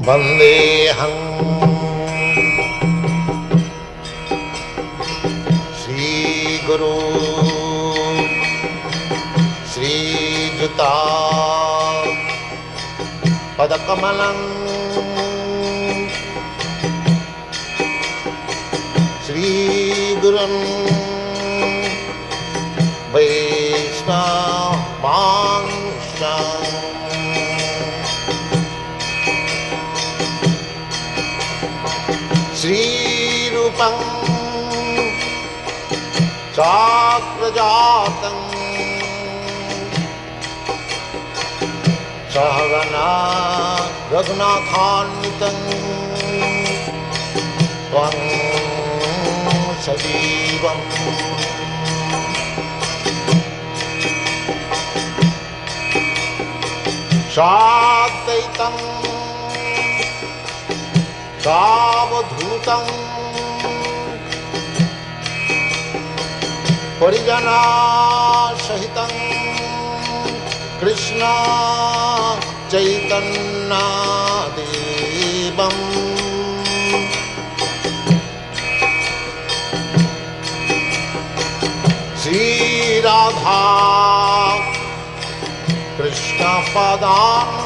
वंदेहं श्रीगुरु श्रीयुता पदकमलं श्रीगुरुं वैष्णवांश्च श्रीरूपं चाक्रजातं सहगना रघुनाथान्वितं त्वं सजीवम् साद्वैतं सावधूतं परिजनसहितं कृष्ण चैतन्यदेवं श्रीराधा कृष्णपदान्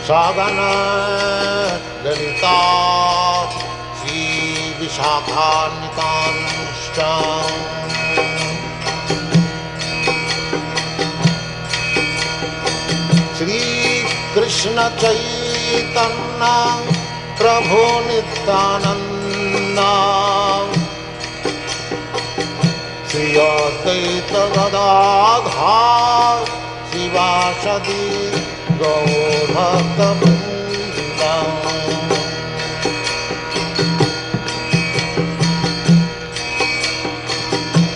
सगन ललिता श्रीविशाखान्वितांश्च श्रीकृष्ण चैतन्य प्रभु नित्यानंद श्री अद्वैत गदाधर शिवासदि गौरभक्तवृन्द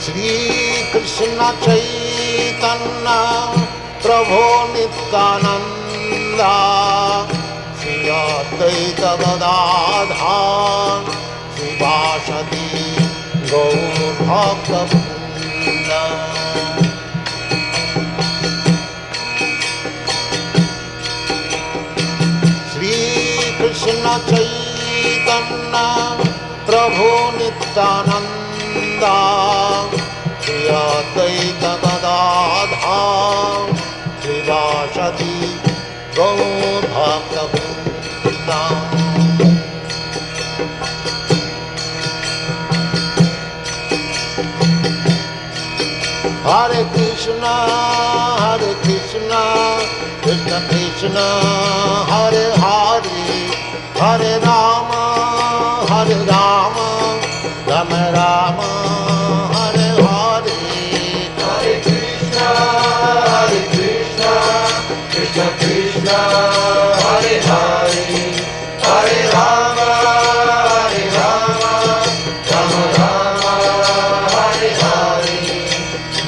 श्रीकृष्ण चैतन्य प्रभु नित्यानंद श्री अद्वैत गदाधर शिवासदि गौरभक्तवृन्द श्रीकृष्ण चैतन्य प्रभु प्रभो नित्यानंद श्री अद्वैत गदाधर श्रीवासदि गौर भक्तवृंद। Hare Krishna, Krishna Krishna, Hare Hare, Hare Rama, Rama Rama, Hare Hare. Hare Krishna, Krishna Krishna, Hare Hare, Hare Rama, Rama Rama, Hare Hare.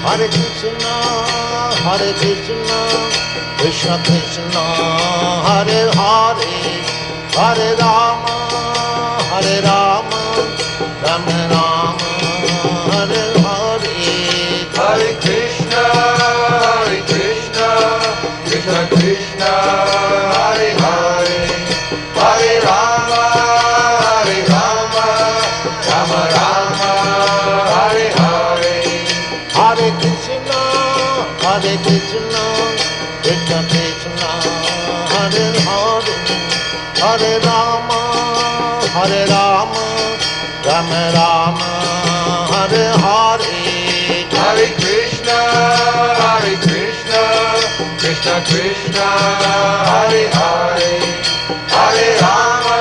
Hare Krishna, Krishna Krishna, Hare Hare, Hare Rama, Rama Rama, Hare Hare. Hare Krishna, Krishna Krishna, Hare Hare, Hare Rama, Rama Rama, Hare Hare. Hare Krishna, Krishna Krishna, Hare Hare, Hare Rama, Rama Rama, Hare Hare. Hare Krishna, Krishna Krishna, Hare Hare, Hare Rama,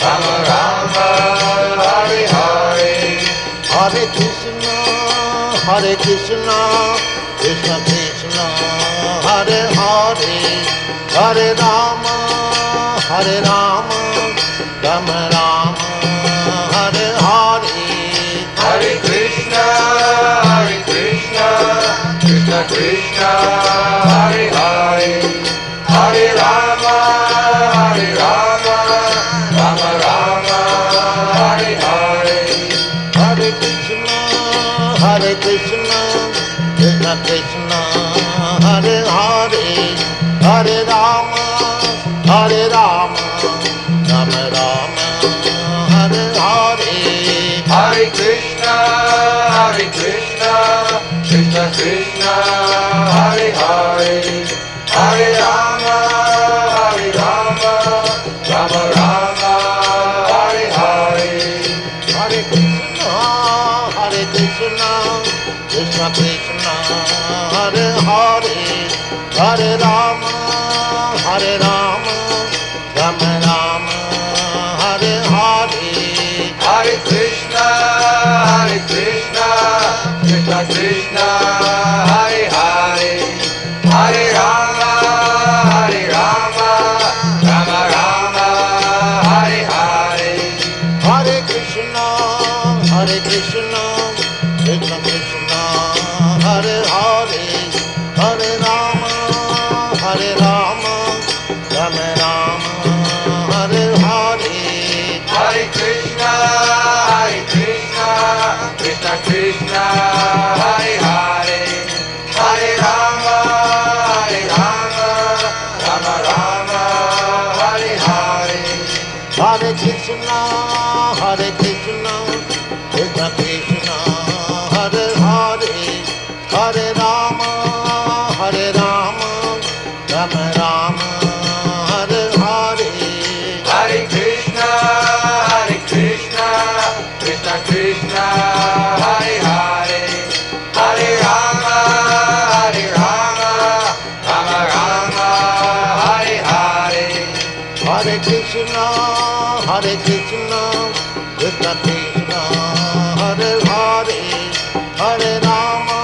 Rama Rama, Hare Hare. Hare Krishna, Krishna Krishna, Hare Hare, Hare Rama, Rama Rama, Hare Hare. Hare Krishna, Krishna Krishna, Hare Hare, Hare Rama, Rama Rama, Hare Hare. Hare Krishna, Krishna Krishna, Hare Hare, Hare Rama, Rama Rama, Hare Hare. Hare Krishna, Krishna Krishna, Hare Hare, Hare Rama, Rama Rama, Hare Hare. Hare Krishna, Krishna Krishna, Hare Hare, Hare Rama, Rama Rama, Hare Hare. Hare Krishna, Krishna Krishna, Hare Hare, Hare Rama, Rama Rama, Hare Hare. Hare Krishna, Krishna Krishna, Hare Hare, Hare Rama, Rama Rama, Hare Hare. Hare Krishna, Krishna Krishna, Hare Hare, Hare Rama, Rama Rama, Hare Hare. Hare Krishna, Krishna Krishna, Hare Hare, Hare Rama, Rama Rama, Hare Hare. Hare Krishna, Krishna Krishna, Hare Hare, Hare Rama, Rama Rama, Hare Hare. Hare Krishna, Krishna Krishna, Hare Hare, Hare Rama,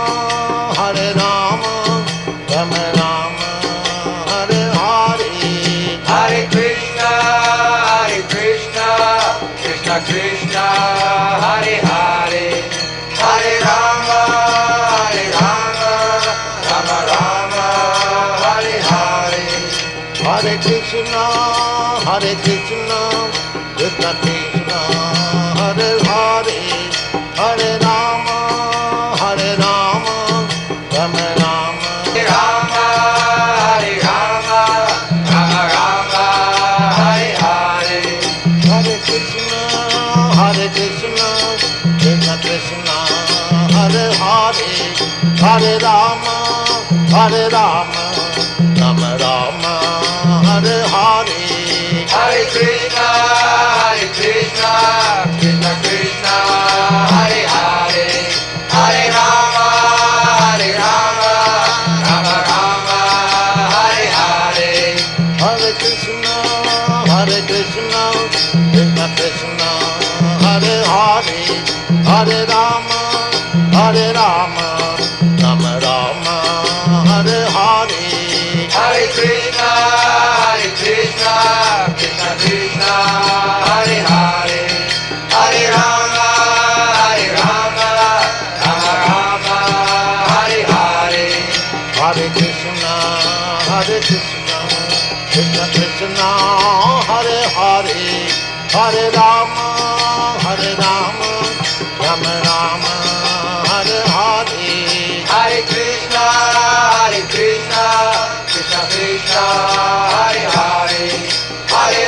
Rama Rama, Hare Hare. Hare Krishna, Krishna Krishna, Hare Hare, Hare Rama, Rama Rama, Hare Hare. Hare Krishna, Krishna Krishna, Hare Hare, Hare Rama, Rama Rama, Rama, Rama Rama, Hare Hare. Hare Krishna, Hare Krishna, Krishna Krishna, Hare Hare, Hare Rama, Hare Rama, Rama Rama, Hare Hare. Hare Krishna, Krishna Krishna, Hare Hare, Hare Rama, Rama Rama, Hare Hare. Hare Krishna, Krishna Krishna, Hare Hare, Hare Rama, Rama Rama, Hare Hare. Hare Krishna, Krishna Krishna, Hare Hare, Hare Rama, Rama Rama, Hare Hare. Hare Krishna, Krishna Krishna, Hare Hare, Hare Rama, Rama Rama, Hare Hare. Hare Krishna, Krishna Krishna, Hare Hare, Hare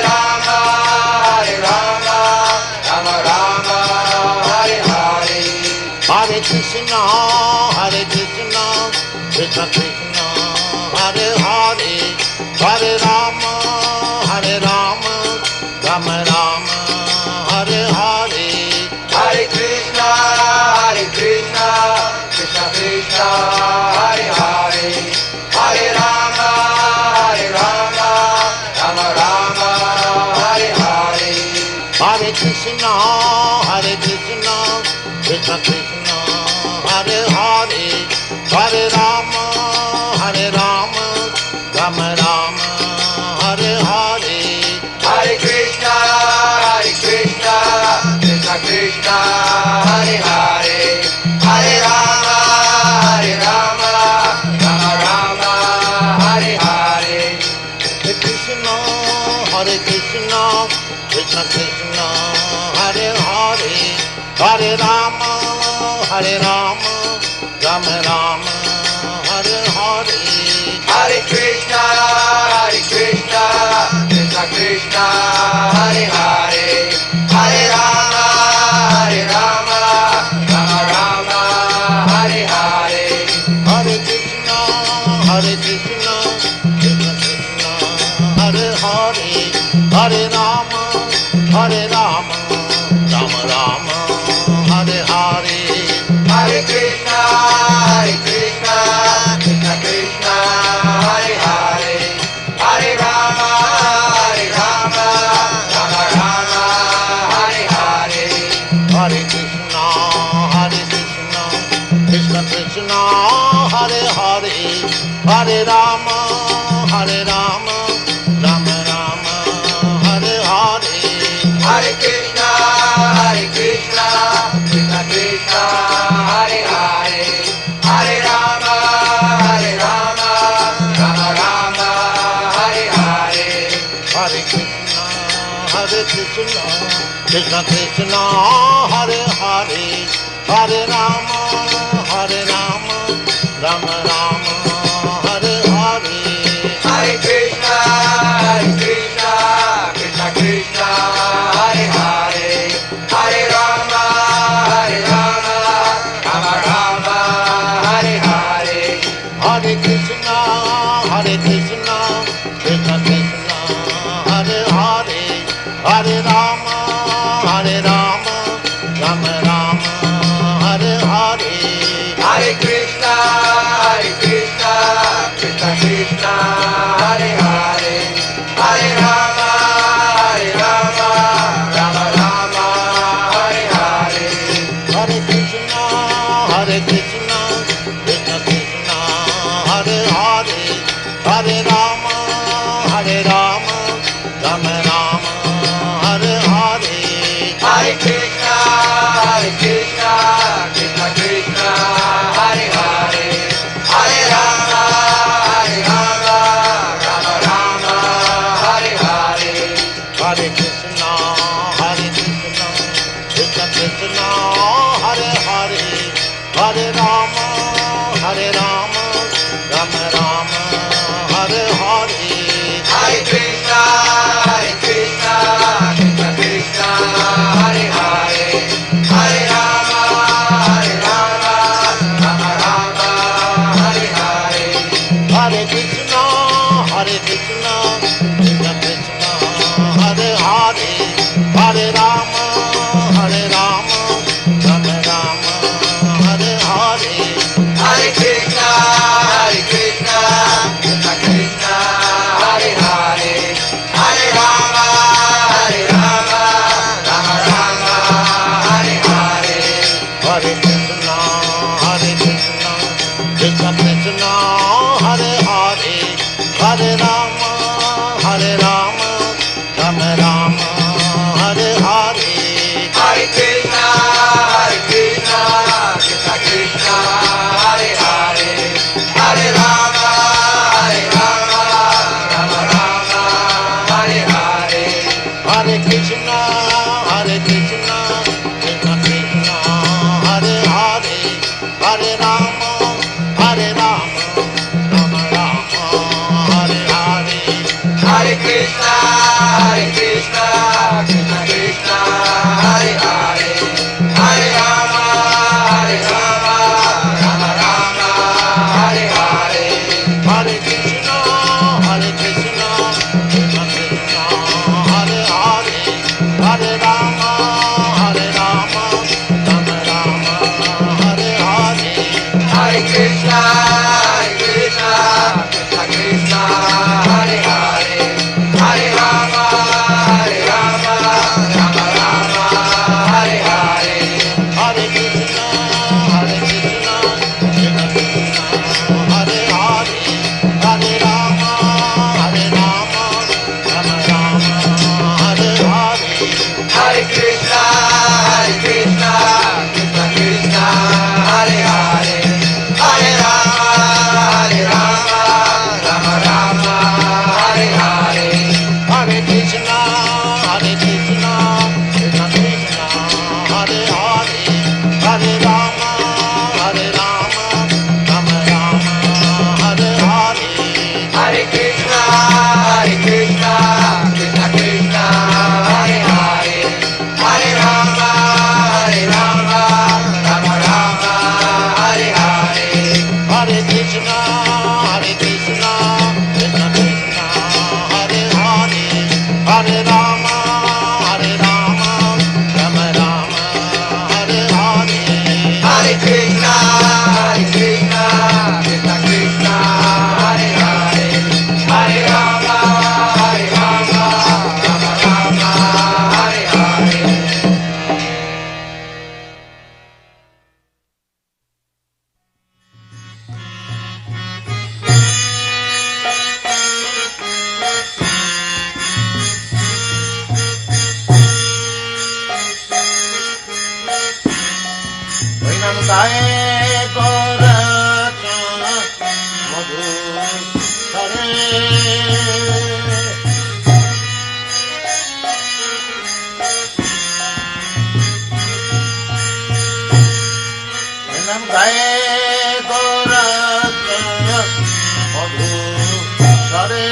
Rama, Rama Rama, Hare Hare. Hare Krishna, Krishna Krishna, Hare Hare, Hare Rama, Rama Rama, Hare Hare. Hare Krishna, Krishna Krishna, Hare Hare, Hare Rama, Rama Rama, Hare Hare. Hare Krishna, Krishna Krishna, Hare Hare, Hare Rama, Rama Rama, Hare Hare. Hare Krishna, Krishna Krishna, Hare Hare, Hare Rama, Rama Rama, Hare Hare. Hare Krishna, Krishna Krishna, Hare Hare, Hare Rama, Rama Rama, Hare Hare. Hare Krishna, Krishna Krishna, Hare Hare, Hare Rama, Rama Rama, Hare Hare. Hare Krishna, Krishna Krishna, Hare Hare, Hare Rama, Rama Rama, Hare Hare. Hare Krishna, Krishna Krishna, Hare Hare, Hare Rama, Rama Rama, Hare Hare. Hare Krishna, Krishna Krishna, Hare Hare, Hare Rama, Rama Rama, Hare Hare. Hare Krishna, Krishna Krishna, Hare Hare, Hare Rama, Rama Rama, Hare Hare. Hare Krishna, Krishna Krishna, Hare Hare, Hare Rama, Rama Rama, Hare Hare. Hare Krishna, Krishna Krishna, Hare Hare, Hare Rama, Rama Rama, Hare Hare. Hare Krishna, Krishna Krishna, Hare Hare, Hare Rama, Rama Rama, Hare Hare. Hare Krishna, Krishna Krishna, Hare Hare, Hare Rama, Rama Rama, Hare Hare. Hare Krishna, Krishna Krishna, Hare Hare, Hare Rama, Rama Rama, Hare Hare. Hare Krishna, Krishna Krishna, Hare Hare, Hare Rama, Rama Rama, Hare Hare. Hare Krishna, Krishna Krishna, Hare Hare, Hare Rama, Rama Rama, Hare Hare. Hare Krishna, Krishna Krishna, Krishna, Krishna Krishna, Hare Hare, Hare Rama, Rama Rama, Hare Hare. Hare Krishna, Krishna Krishna, Hare Hare, Hare Rama, Rama Rama, Hare Hare. Hare Krishna, Krishna Krishna, Hare Hare, Hare Rama, Rama Rama, Hare Hare. Hare Krishna, Krishna Krishna, Hare Hare, Hare Rama, Rama Rama, Hare Hare. Hare Krishna, Krishna Krishna, Hare Hare, Hare Rama, Rama Rama, Hare Hare. Vainam gaye gorata madhu sare. Vainam gaye gorata madhu sare.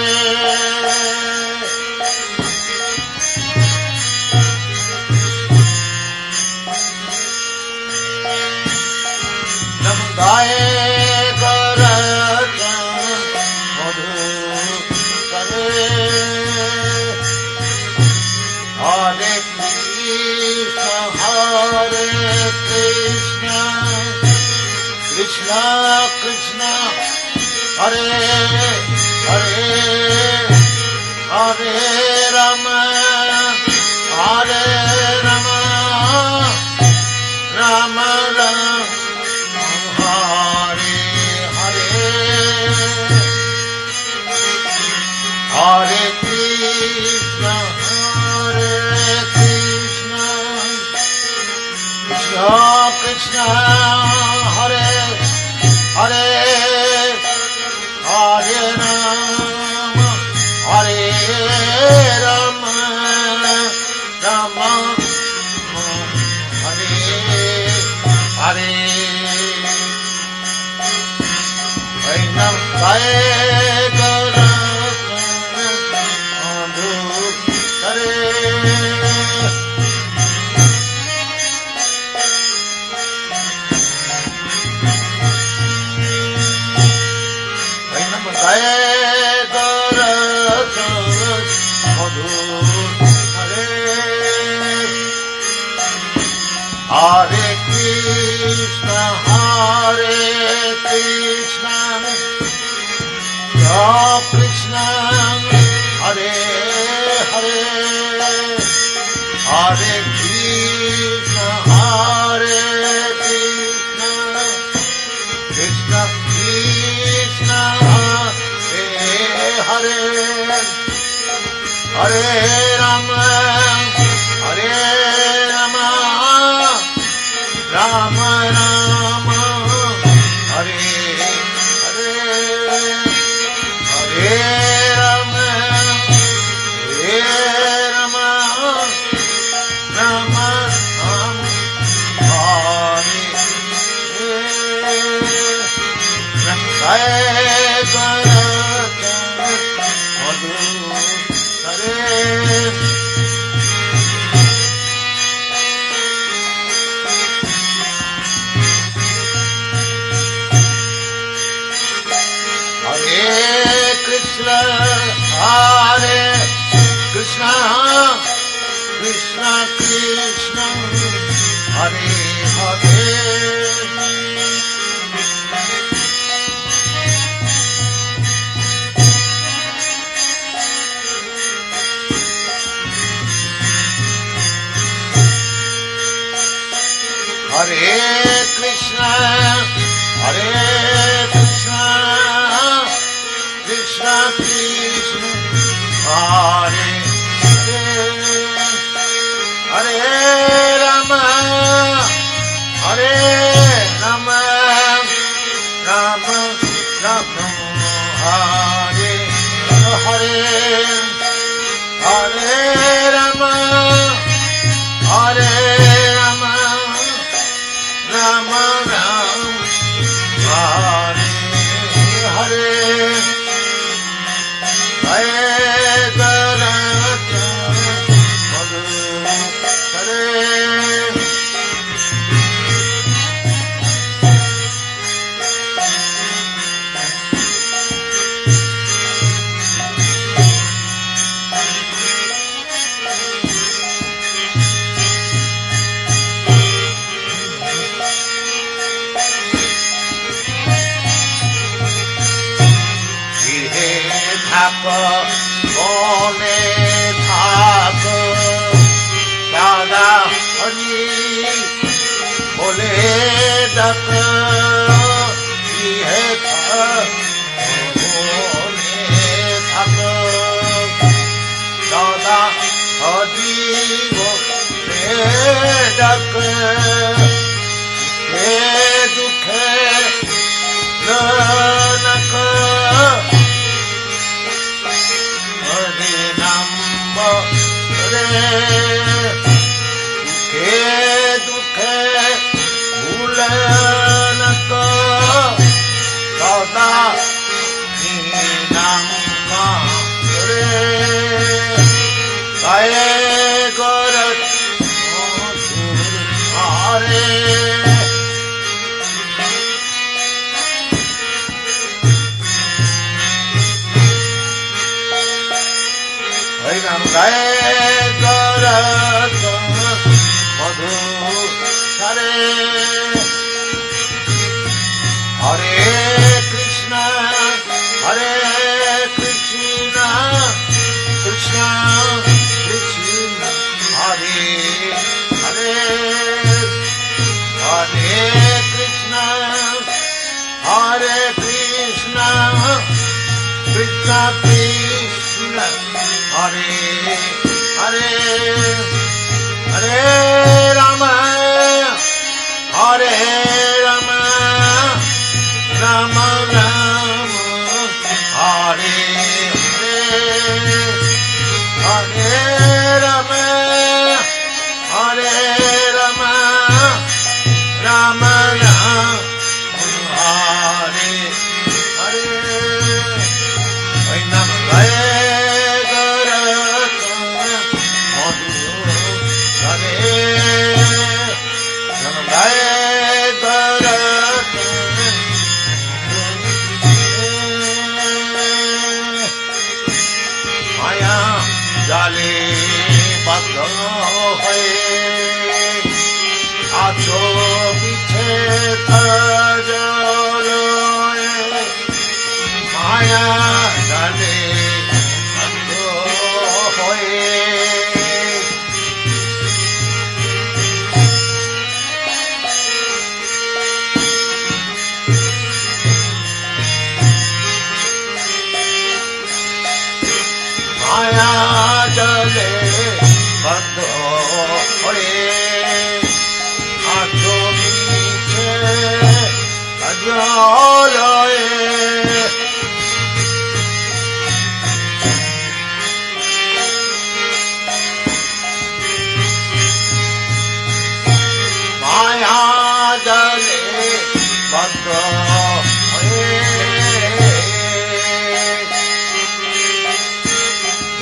Gaye Garaja Madhu Sare. Hare Krishna, Krishna Krishna, Hare Hare, Hare Rama, Hare Rama, Rama Rama, Hare Hare, Hare Krishna, Krishna Krishna, Hare Hare, Hare Rama, Hare Rama, Rama Hare Hare. Vainam gaye gorata madhu sare. Vainam gaye gorata madhu sare. Hare Krishna, Krishna Krishna, Hare Hare, Hare Krishna, Krishna Krishna, Hare Hare, Hare Rama, Rama Rama, Hare Hare, Hare Rama, Rama Rama, Hare Hare. Krishna, Hare Krishna, Krishna Krishna, Hare Hare. Hare Krishna, Krishna Krishna, Hare Hare, Hare বনে থাক দাদা হরি বলে ডাক ইহে বনে থাক দাদা হরি বলে ডাক হে দুঃখে নানক হরি নাম রে দুঃখে দুঃখে ভুলে নাক সদা নাম রে গায়ে গর হরে হরিনাম গায়ে গরত মধু সারে হরে কৃষ্ণ কৃষ্ণ কৃষ্ণ হরে হরে হরে কৃষ্ণ কৃষ্ণ কৃষ্ণ হরে হরে হরে রাম হরে রাম রাম রাম হরে হরে হরে রাম হরে রাম রাম রাম হরে হরে নাম গায়ে মায়া জালে বাধ্য হয়ে আছো পিছে কাজলয়ে মায়া জালে বাধ্য হয়ে মায়া জলে বদ্ধ হয়ে আছো মিছে কাজলয়ে মায়া জলে বদ্ধ হয়ে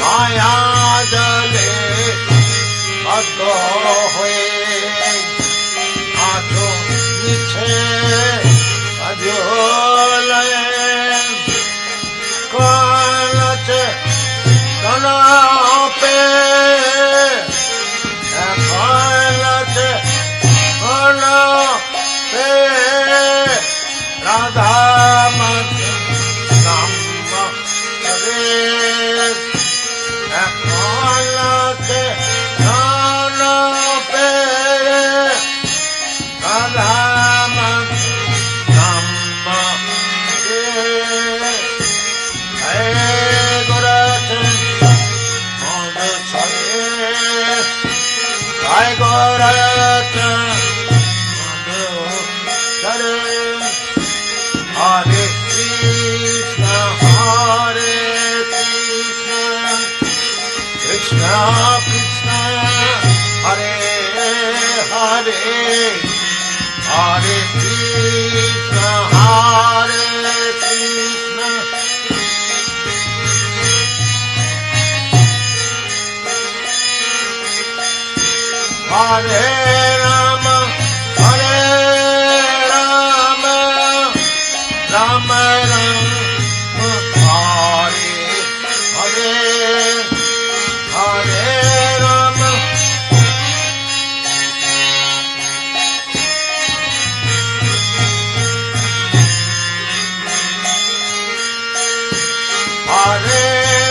মায়া জলে বদ্ধ হয়ে আছো মিছে কাজলয়ে কলচে তনপে কলচে তনপে রাধা নাম রে কলচে তনপে রাধা নাম রে হে গোরখ মদ ছয়ে হায় গোরখ মদ ছয়ে হরে কৃষ্ণ কৃষ্ণ কৃষ্ণ হরে হরে হরে কৃষ্ণ হরে রাম হরে রাম রাম রাম হরে হরে হরে রাম হরে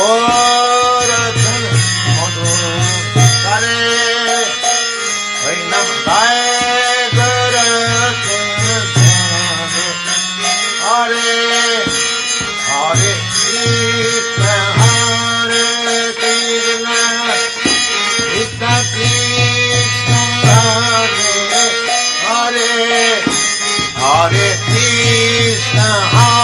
Gorathan Madhu Hare Vainam Garathan Hare Hare Krishna Hare Krishna Krishna Krishna Hare Hare Hare Krishna Hare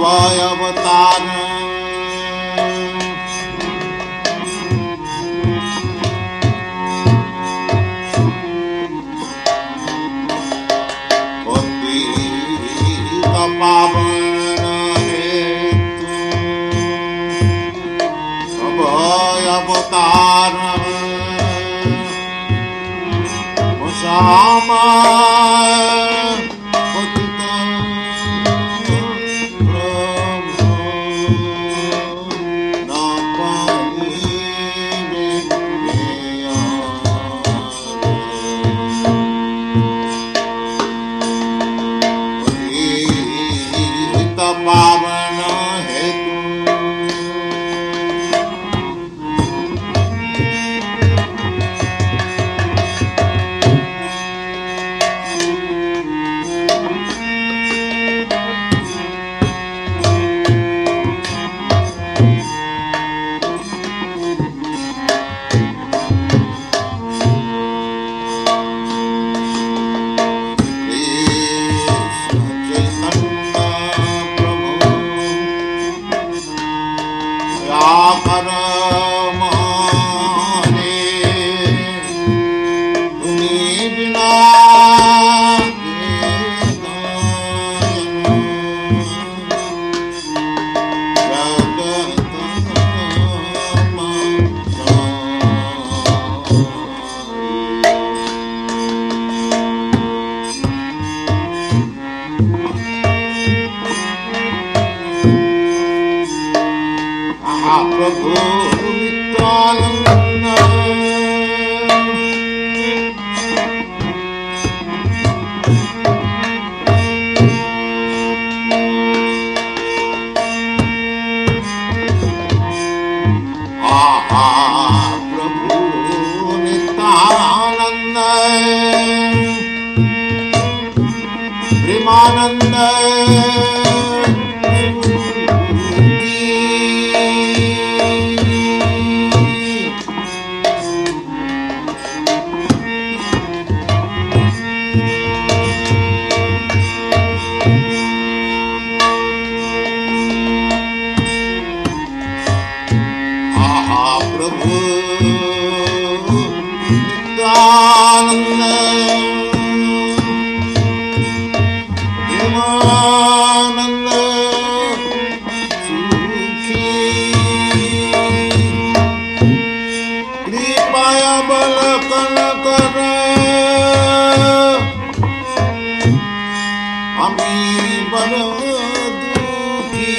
अभय अवतार पतित पावन हेतु अभय अवतार श्यामा पावन हेतु प्रभु नित्यानंद आहा प्रभु नित्यानंद प्रेमानंद प्रभु नित्यानंद प्रेमानंद सुखी कृपया बल कन कर अमी बल दुखी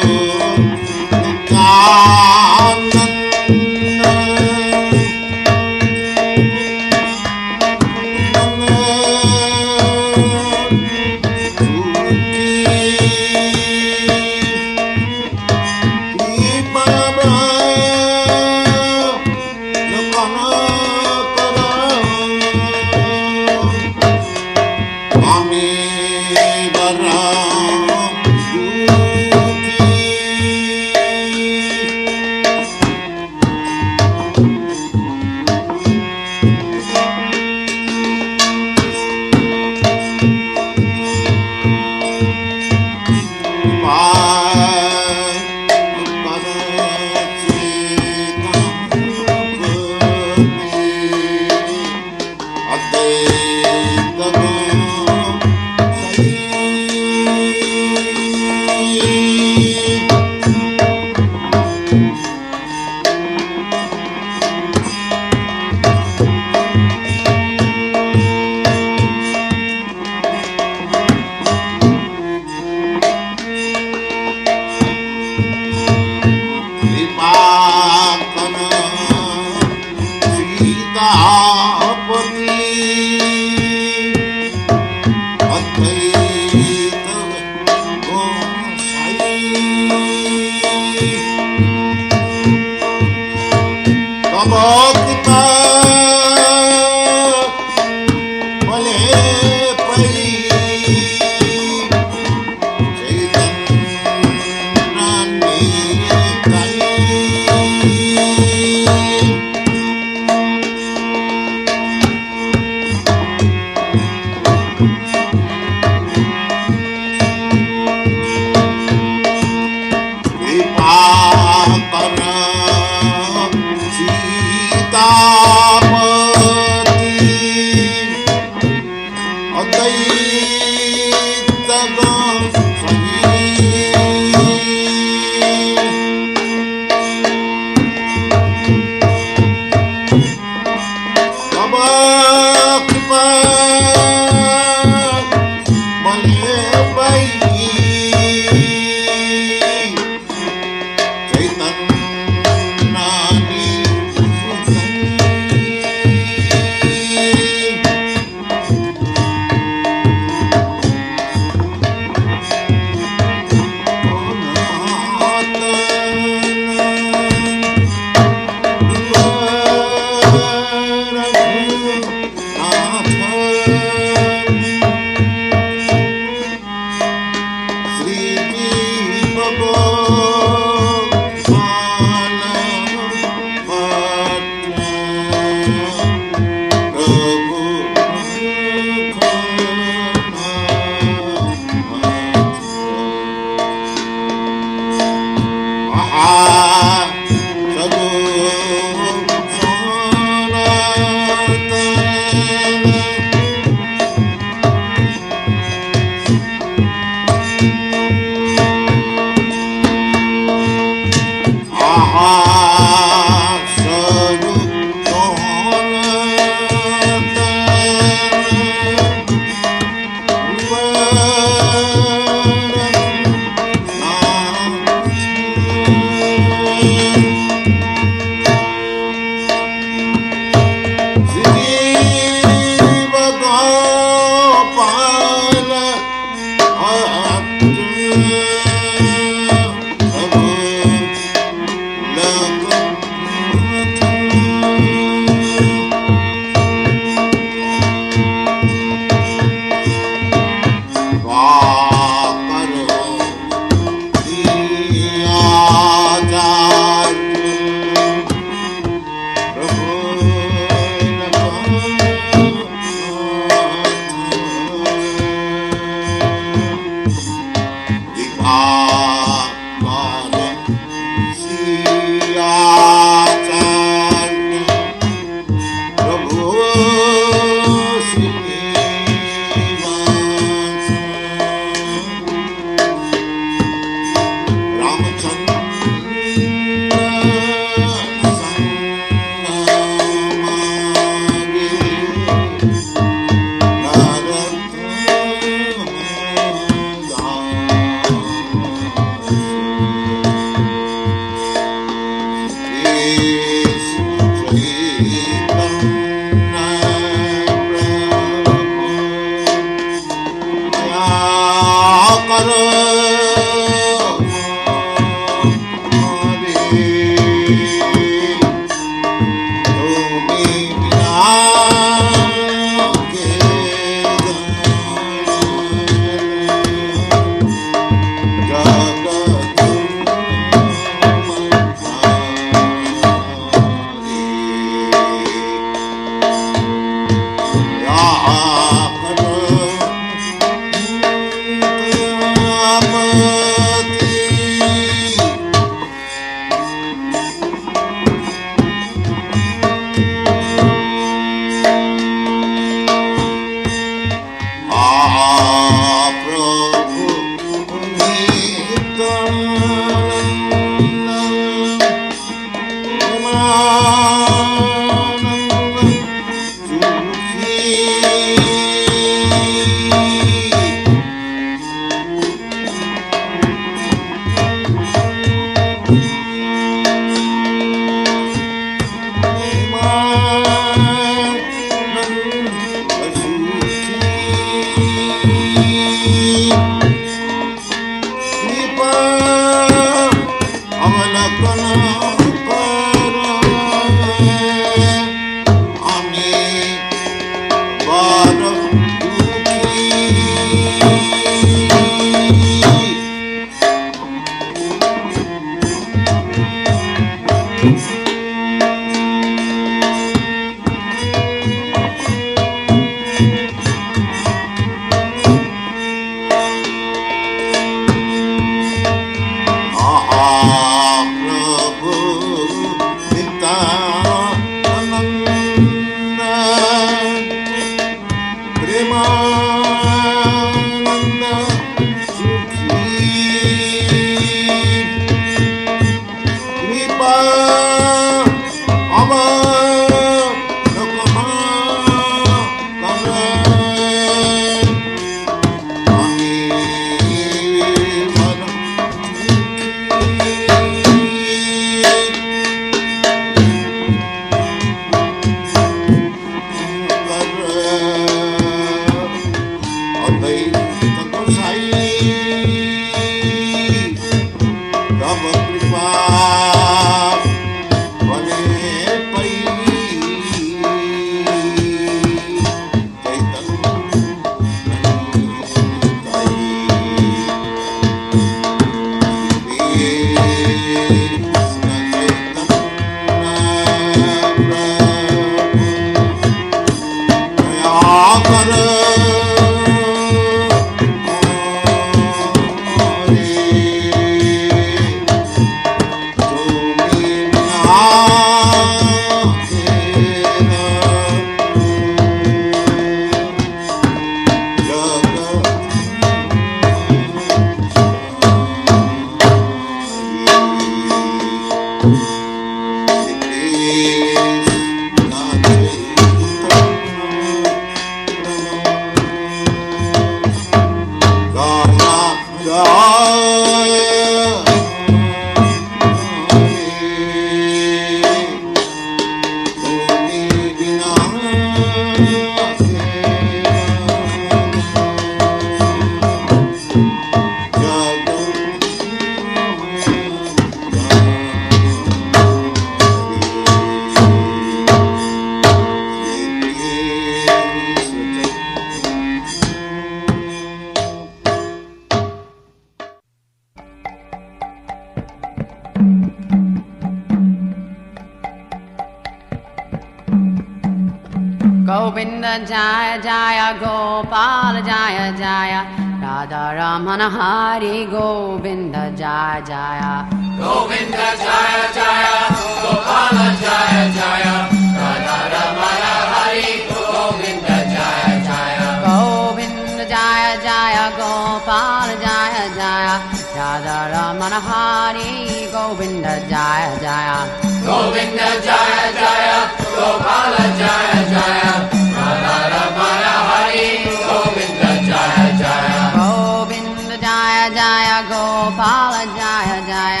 Govinda Jaya Jaya Gopala Jaya Jaya Radha Ramana Hari Govinda Jaya Jaya Govinda Jaya Jaya Gopala Jaya Jaya Radha Ramana Hari Govinda Jaya Jaya Govinda Jaya Jaya Gopala Jaya Jaya Radha Ramana Hari Govinda Jaya Jaya Govinda Jaya Jaya Gopala Jaya Jaya Radha Ramana Hari Govinda Jaya Jaya Govinda Jaya Jaya Gopala Jaya Jaya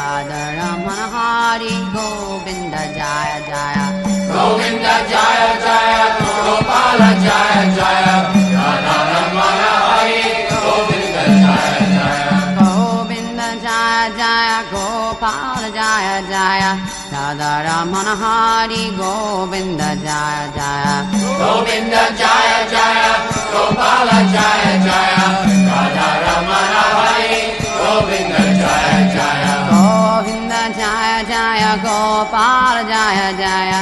Radha Ramana Hari Govinda Jaya Jaya Govinda Jaya Jaya Gopala Jaya Jaya Radha Ramana Hari Govinda Jaya Jaya Govinda Jaya Jaya Gopala Jaya Jaya Radha Ramana Hari Govinda Jaya Jaya Govinda Jaya Jaya Gopala Jaya Jaya Radha Ramana Hari Govinda Jaya Jaya Govinda Jaya Jaya Gopala Jaya Jaya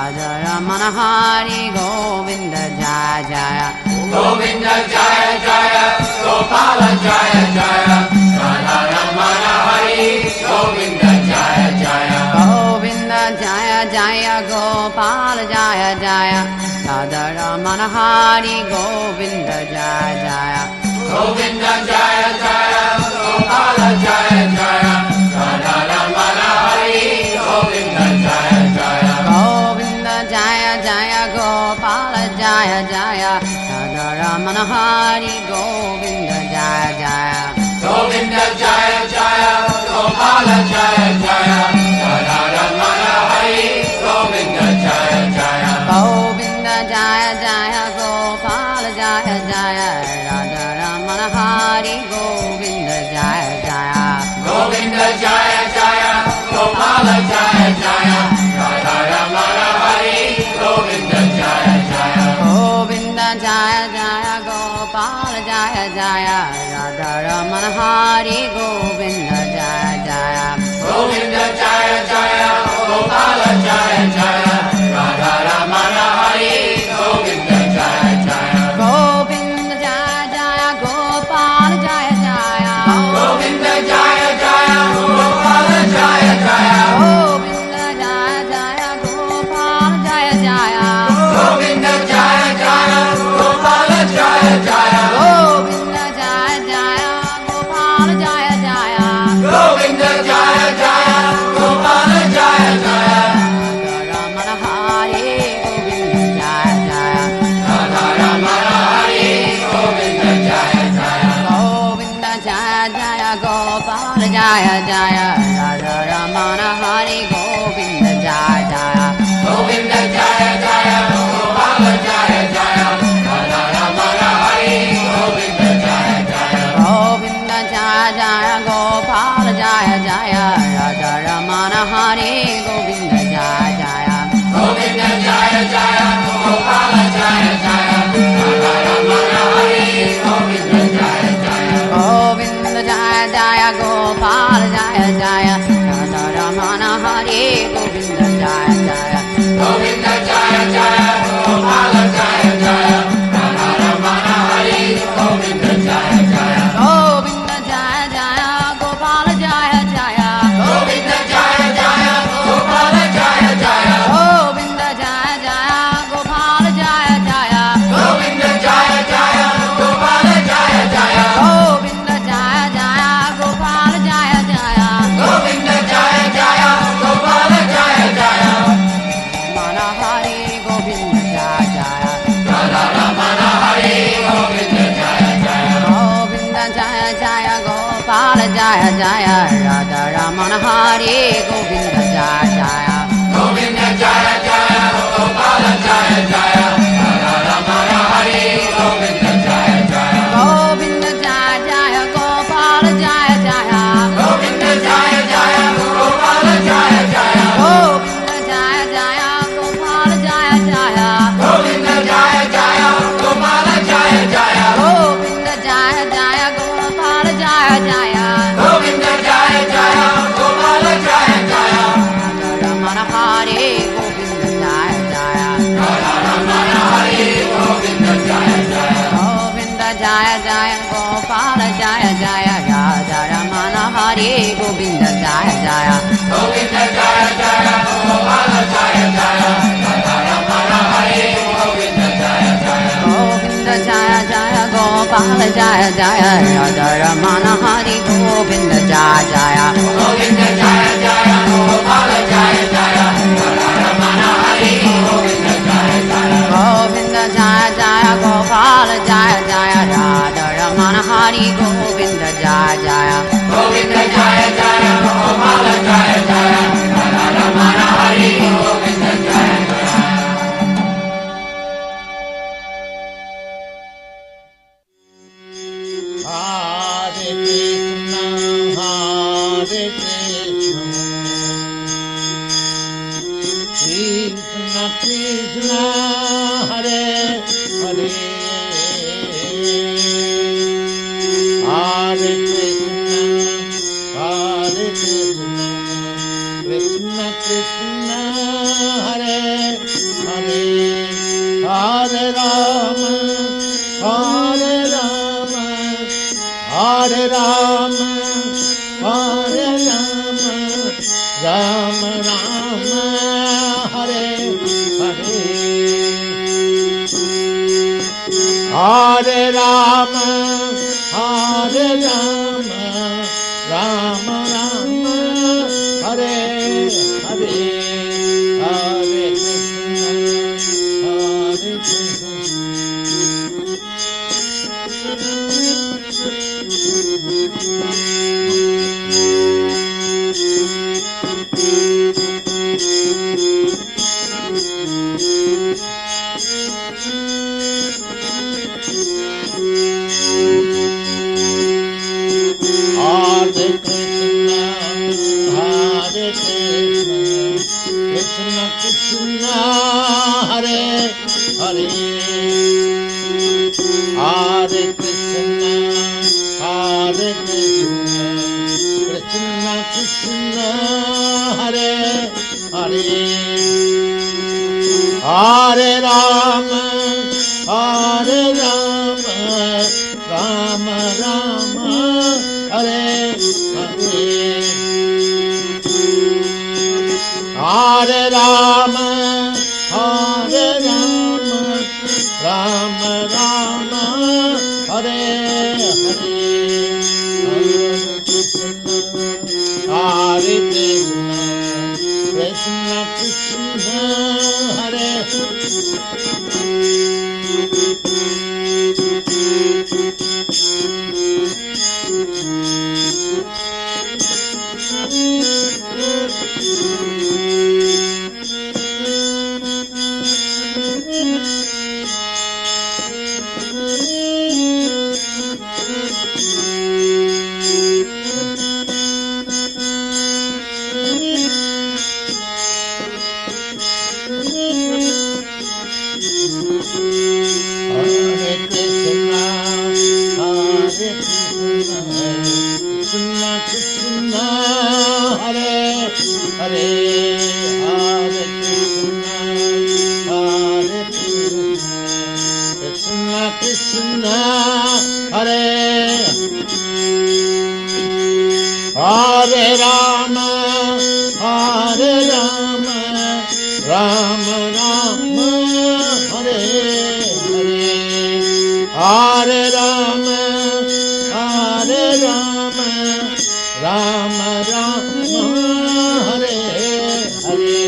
Radha Ramana Hari Govinda Jaya Jaya Govinda Jaya Jaya Gopala Jaya Jaya Radha Ramana Hari Govinda Jaya Jaya Govinda Jaya Jaya Gopala Jaya Jaya Radha Ramana Hari Govinda Jaya Jaya Govinda Jaya Jaya Gopala Jaya Jaya Radha Ramana Hari Govinda Jaya Jaya Govinda Jaya Jaya Gopala Jaya Jaya Radha Ramana Hari Govinda Jaya Jaya Govinda Jaya Jaya Gopala Jaya Jaya Radha Ramana Hari Govinda Jaya Jaya Govinda Jaya Jaya Gopala Jaya Jaya Radha Ramana Hari Govinda Jaya Jaya Govinda Jaya Jaya Gopala Jaya Jaya Radha Ramana Hari Govinda Jaya Jaya Govinda Jaya Jaya Gopala Jaya Jaya Radha Ramana Hari Govinda Jaya Jaya Govinda Jaya Jaya Gopala Jaya Jaya Radha Ramana Hari Govinda Jaya Jaya Govinda Jaya Jaya Gopala Jaya Jaya Govinda Jaya Jaya Gopala Jaya Jaya Govinda Jaya Jaya Gopala Jaya Jaya Govinda Jaya Jaya Gopala Jaya Jaya Govinda Jaya Jaya Gopala Jaya Jaya Govinda Jaya Jaya Gopala Jaya Jaya Ramana Hari Govinda Jaya Jaya Radha Ramana Hari Govinda Jaya Jaya Govinda Jaya Jaya Gopala Jaya Jaya Radha Ramana Hari Govinda Jaya Jaya Govinda Jaya Jaya Gopala Jaya Jaya Radha Ramana Hari Govinda Jaya Jaya Govinda Jaya Jaya Gopala Jaya Jaya Radha Ramana Hari Govinda Jaya Jaya Govinda Jaya Jaya Gopala Jaya Jaya Radha Ramana Hari Govinda Jaya Jaya Govinda Jaya Jaya Gopala Jaya Jaya Radha Ramana Hari Govinda Jaya Jaya Govinda Jaya Jaya Gopala Jaya Jaya Radha Ramana Hari Govinda Jaya Jaya Govinda Jaya Jaya Gopala Jaya Jaya Govinda Jaya Jaya Gopala Jaya Jaya Govinda Jaya Jaya Gopala Jaya Jaya Govinda Jaya Jaya Gopala Jaya Jaya Govinda Jaya Jaya Gopala Jaya Jaya Govinda Jaya Jaya Gopala Jaya Jaya Ramana Hari Govinda Jaya Jaya Radha Ramana Hari Govinda Jaya Jaya Govinda Jaya Jaya Gopala Jaya Jaya Radha Ramana Hari Govinda Jaya Jaya Govinda Jaya Jaya Gopala Jaya Jaya Jaya Radha Ramana Hari Govinda Jaya Jaya Govinda Jaya Jaya Gopal Jaya Jaya Govinda Jaya Jaya Gopala Jaya Jaya Govinda Jaya Jaya Gopal Jaya Jaya Govinda Jaya Jaya Gopala Jaya Jaya Govinda Jaya Jaya Gopal Jaya Jaya Govinda Jaya Jaya Gopala Jaya Jaya Ramana Hari Govinda Jaya Jaya Radha Ramana Hari Govinda Jaya Jaya Govinda Jaya Jaya Gopal Jaya Jaya Radha Ramana Hari Govinda Jaya Jaya Govinda Jaya Jaya Gopala Jaya Jaya Radha Ramana Hari Govinda Jaya Jaya Govinda Jaya Jaya Gopal Jaya Jaya Radha Ramana Hari Govinda Jaya Jaya Govinda Jaya Jaya Gopala Jaya Jaya Radha Ramana Hari Govinda Jaya Jaya Govinda Jaya Jaya Gopal Jaya Jaya Radha Ramana Hari Govinda Jaya Jaya Govinda Jaya Jaya Gopala Jaya Jaya Radha Ramana Hari Govinda Jaya Jaya Hare Krishna, Hare Krishna, Krishna Krishna, Hare Hare, Hare Krishna, Hare Krishna, Krishna Krishna, Hare Hare, Hare Rama, Hare Rama, Hare Rama, Hare Rama, Rama Rama, Hare Hare, Hare Rama, Hare Rama, Rama Rama, Hare Hare, Hare Krishna, Hare Krishna. Hare Krishna, Hare Krishna, Krishna Krishna, Hare Hare, Hare Krishna, Hare Krishna, Krishna Krishna, Hare Hare, Hare Rama, Hare Rama, Rama Rama, Hare Hare, Hare Rama, Hare Rama, Rama Rama, Hare Hare, Hare Krishna, Hare Krishna, Krishna Krishna, Hare Hare Krishna, Hare Krishna, Krishna Krishna, Hare Hare, Hare Krishna, Hare Krishna, Krishna Krishna, Hare Hare Rama, Hare Rama, Rama Rama, Hare Hare, Hare Rama, Hare Rama, Rama Rama, Hare Hare,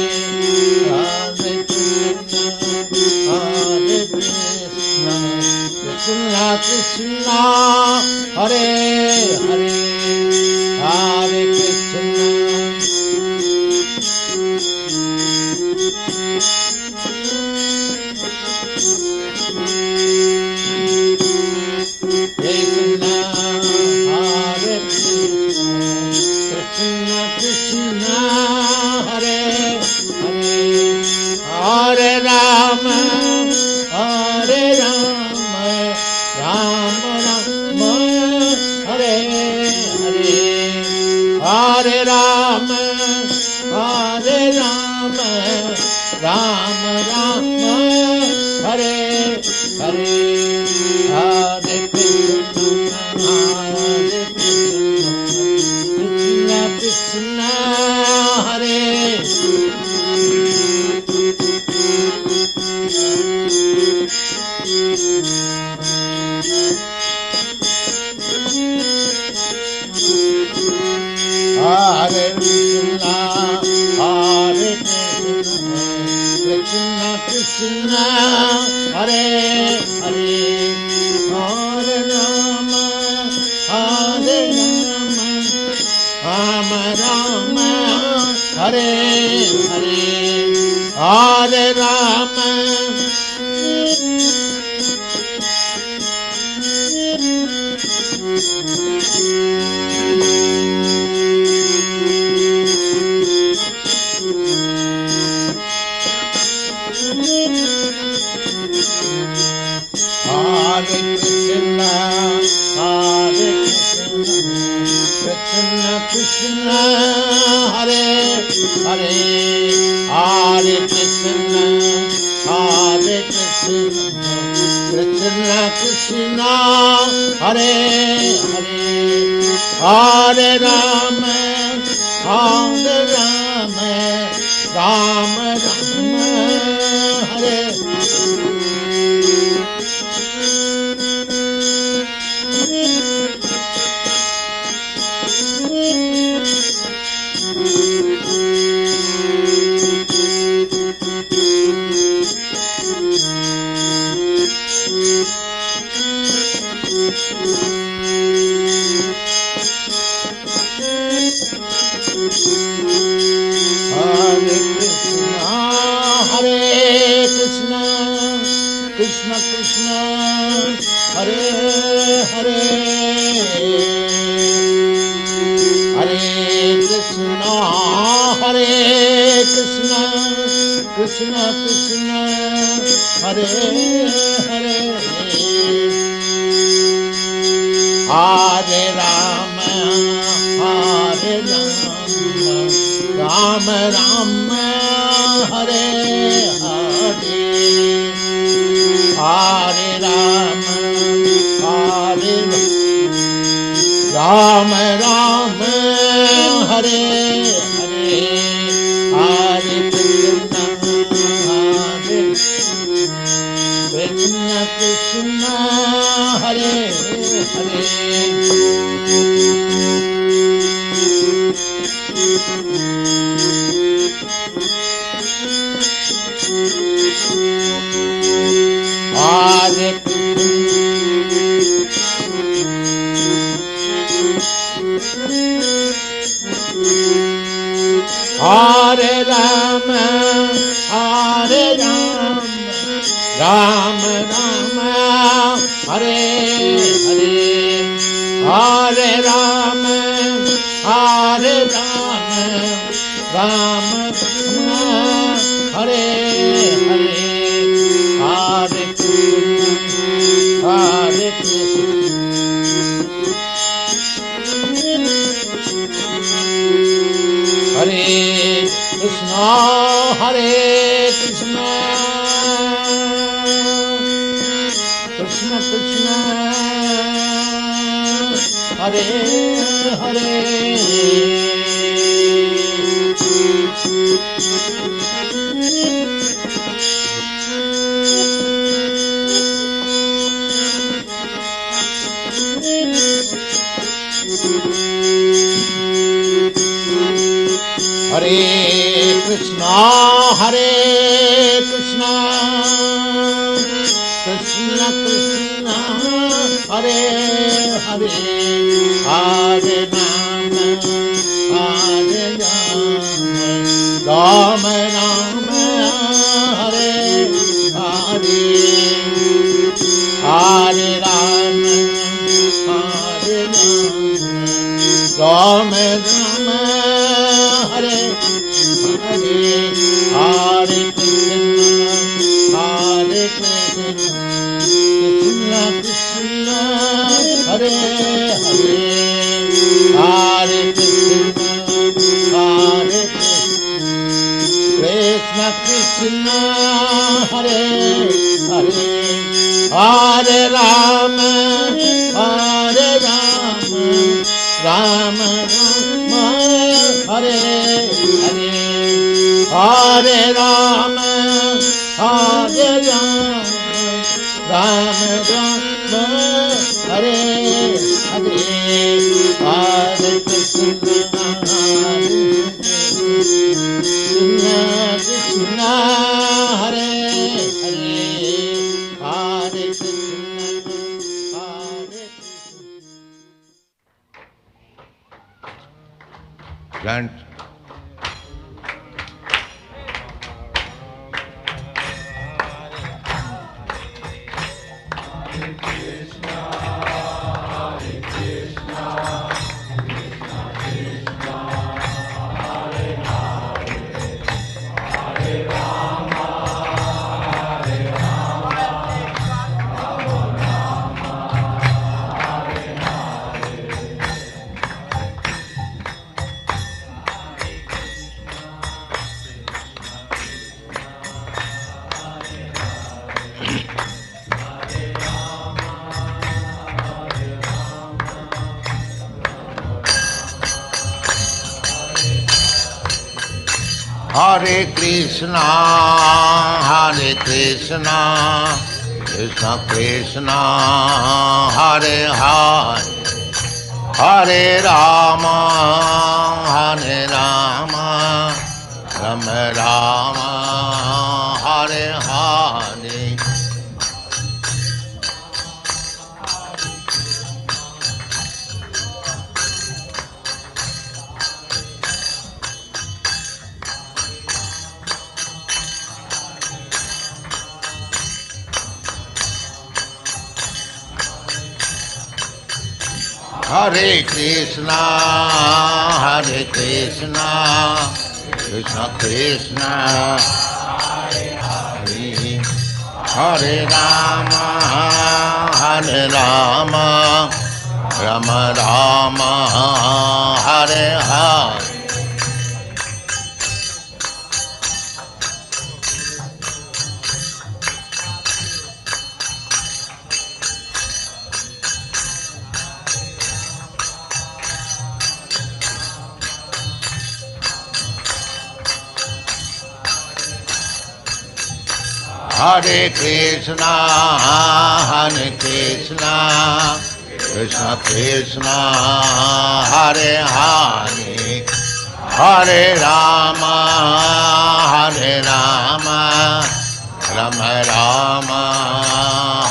Hare Krishna, Hare Krishna, Krishna Krishna, Hare Hare, Hare Krishna. Hare Rama, Rama Rama, Hare Hare, Hare Rama, Hare Rama, Rama Rama, Hare Hare, Hare Krishna, Hare Krishna, Krishna Krishna, Hare Hare Krishna, Hare Krishna, Krishna Krishna, Hare Hare, Hare Rama, Hare Rama, Rama Rama, Hare Hare, Hare Rama. Hare Krishna, Hare Krishna, Krishna Krishna, Hare Hare, Hare Krishna, Hare Krishna, Krishna Krishna, Hare Hare, Hare Rama, Hare Rama, Rama Rama, Hare Krishna Krishna, Hare Hare, Hare Krishna, Hare Krishna, Krishna Krishna, Hare Hare, Hare Rama, Hare Rama, Rama Rama, Hare Hare, Hare Rama, Hare Rama, Rama Hare Hare, Hare Krishna, Hare Krishna, Krishna Hare Hare. Hare Hare Rama, Hare Rama, Rama Rama, Hare Hare, Hare Rama, Hare Rama, Rama Rama, Hare Hare, Hare Krishna, Hare Krishna, Hare Krishna, Hare Krishna, Krishna Krishna, Hare Hare. Hare Krishna, Hare Krishna, Krishna Krishna, Hare Hare, Hare Rama, Hare Rama, Rama Rama, Hare Hare, Hare Rama, Hare Rama, Rama Rama, Hare Hare, Hare Krishna, Hare Krishna Hare Hare Hare Rama Hare Rama Rama Rama Hare Hare Hare Rama Hare Rama Rama Rama Hare Hare Hare Krishna Krishna Hare Hare Hare Krishna Hare Krishna. Chant. Hare Krishna, Krishna Krishna, Hare Hare, Hare Rama, Rama Rama, Hare Hare. Hare Krishna, Krishna Krishna, Hare Rama, Rama Rama, Hare Hare. Hare Krishna, Krishna Krishna, Hare Hare, Hare Rama, Rama Rama,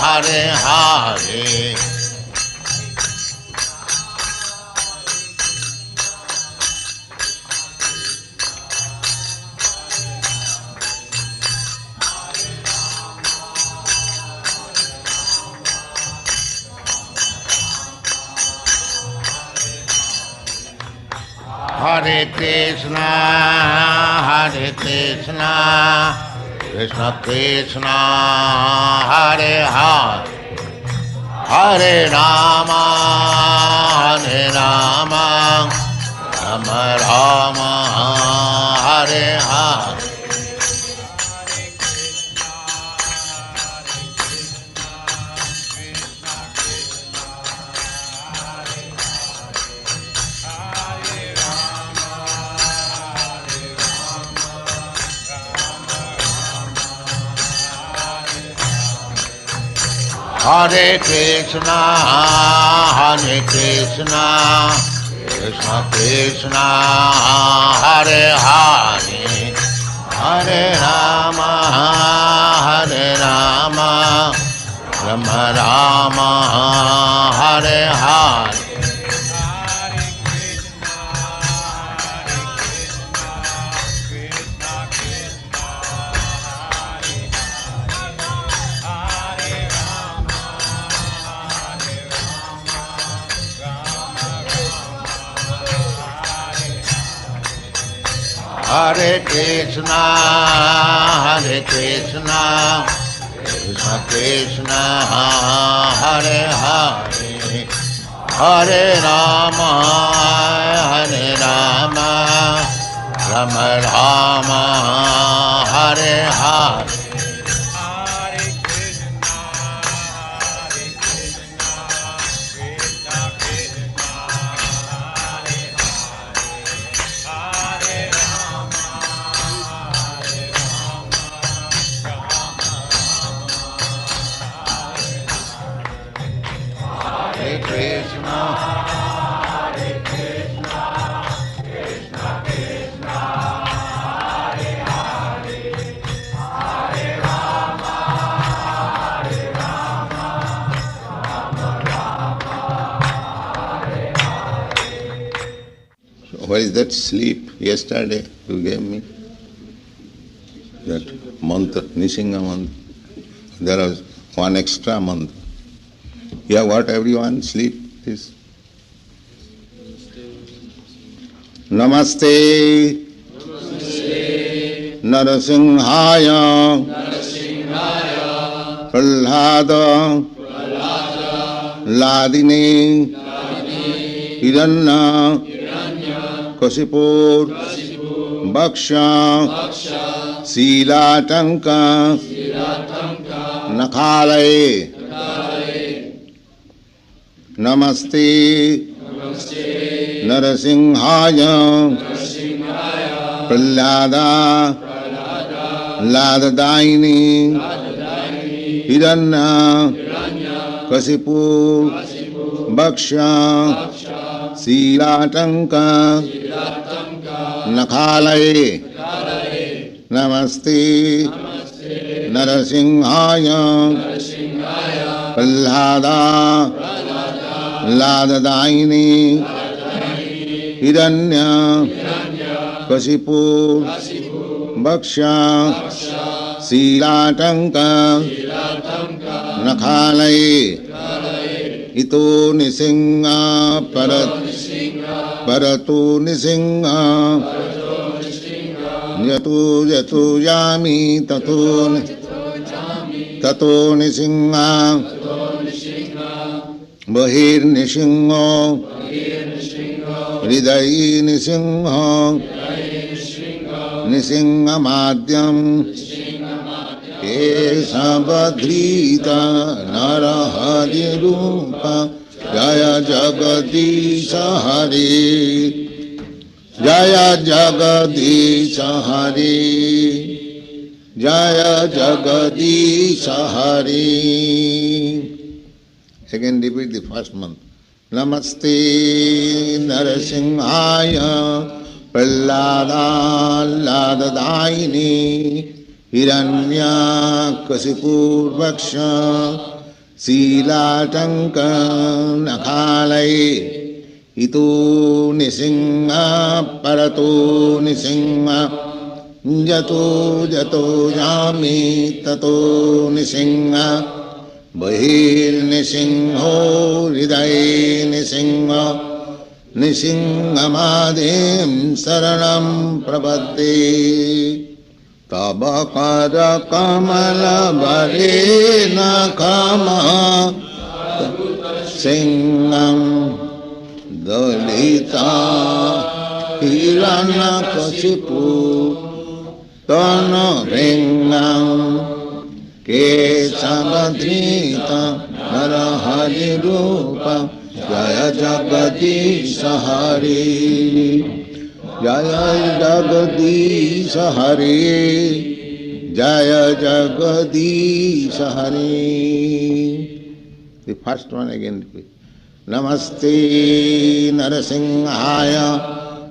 Hare Hare. Hare Krishna, Krishna Krishna, Hare Hare, Hare Rama, Rama Rama, Hare Hare. Hare Krishna, Krishna Krishna, Hare Hare, Hare Rama, Rama Rama, Hare Hare. Hare Krishna, Krishna Krishna Hare Hare Hare Rama Rama Rama Hare Hare What is that sleep yesterday you gave me? That mantra, Nishinga mantra. There was one extra mantra. Yeah, what everyone sleep is. Namaste. Narasimhaya. Prahlada. Ladini. Hiranna. Kasipur. Bhaksha. Silatanka. Nakhalai. Namaste. Narasimhaya. Prahlada. Ladadaini. Hiranna. Kasipur. Bhaksha. Silatanka. Nakhalai. Namaste. Narasimhaya. Prahlada. Ladadaini. Hiranya. Kasipur. Bhaksha. Silatanka. Nakhalai. Ito nisinga paratu nisinga yatu yami tato nisinga bahir nisinga hridayi nisinga nisinga madhyam Esabadhrita narahari rupa Jaya Jagadisha Hari Jaya Jagadisha Hari Jaya Jagadisha Hari. Again repeat the first month. Namaste Narasimhaya Prahlada Ladadaini Hiranya Kasipur Bhaksha Silatanka Nakhalai Ito Nisinga Parato Nisinga Jato Yami Tato Nisinga Bahir Nisingho Hriday Nisinga Nisinga Madhim Saranam Prabhate Tabakara Kamala Varena Kama Singam Dalita Hirana Kasipu Tana Ringam Kesabadrita Narahari Rupa Jaya Jagadisha Hari Jaya Jagadisha Hari Jaya Jagadisha Hari. The first one again. Namaste Narasimhaya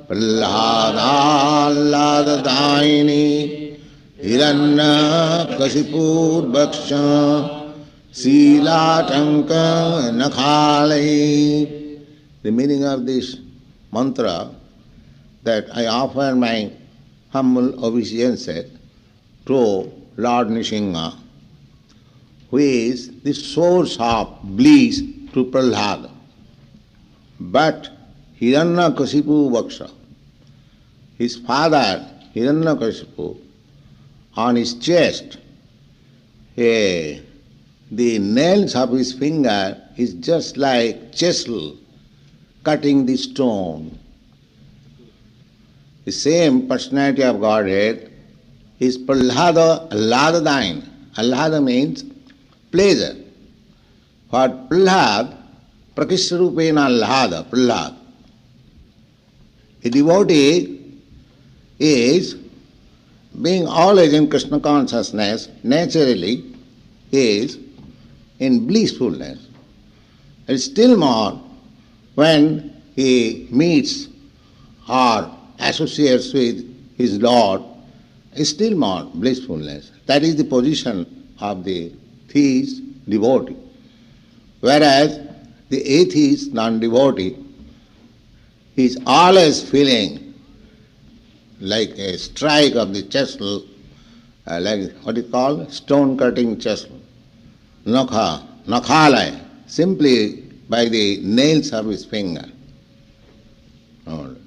Prahlada Ladadaini Hiranna Kasipur Bhaksha Silatanka Nakhalai. The meaning of this mantra, that I offer my humble obeisances to Lord Nishinga, who is the source of bliss to Prahlada. But Hiranyakasipu Bhaksha, his father Hiranyakasipu, on his chest a the nails of his finger is just like chisel cutting the stone. The same personality of Godhead is Prahlada Allādadain. Allāda means pleasure. For Prahlad, Prakishtarupena Allāda, Prahlad. A devotee is, being always in Krishna consciousness, naturally is in blissfulness. And still more when he meets or associates with his Lord, still more blissfulness. That is the position of the theist devotee. Whereas the atheist non-devotee is always feeling like a strike of the chisel, like what is called stone cutting chisel, nakhalai, simply by the nails of his finger. All right.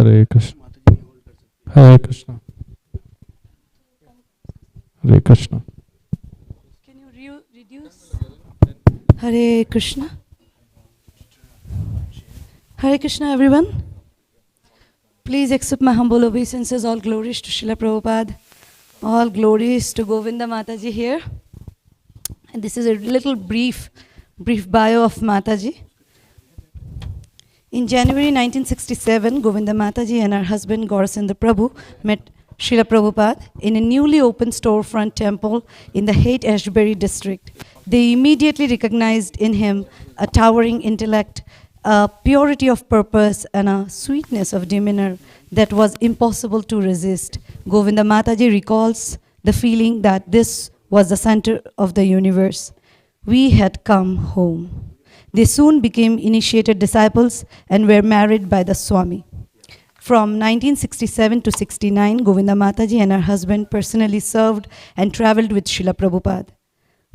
Hare Krishna. Hare Krishna. Hare Krishna. Can you reduce? Hare Krishna. Hare Krishna, everyone. Please accept my humble obeisances. All glories to Srila Prabhupada. All glories to Govinda Mataji here. And this is a little brief bio of Mataji. In January 1967, Govinda Mataji and her husband Gaurasendra Prabhu met Srila Prabhupada in a newly opened storefront temple in the Haight-Ashbury district. They immediately recognized in him a towering intellect, a purity of purpose, and a sweetness of demeanor that was impossible to resist. Govinda Mataji recalls the feeling that this was the center of the universe. We had come home. They soon became initiated disciples and were married by the Swami. From 1967 to 69, Govinda Mataji and her husband personally served and traveled with Srila Prabhupada.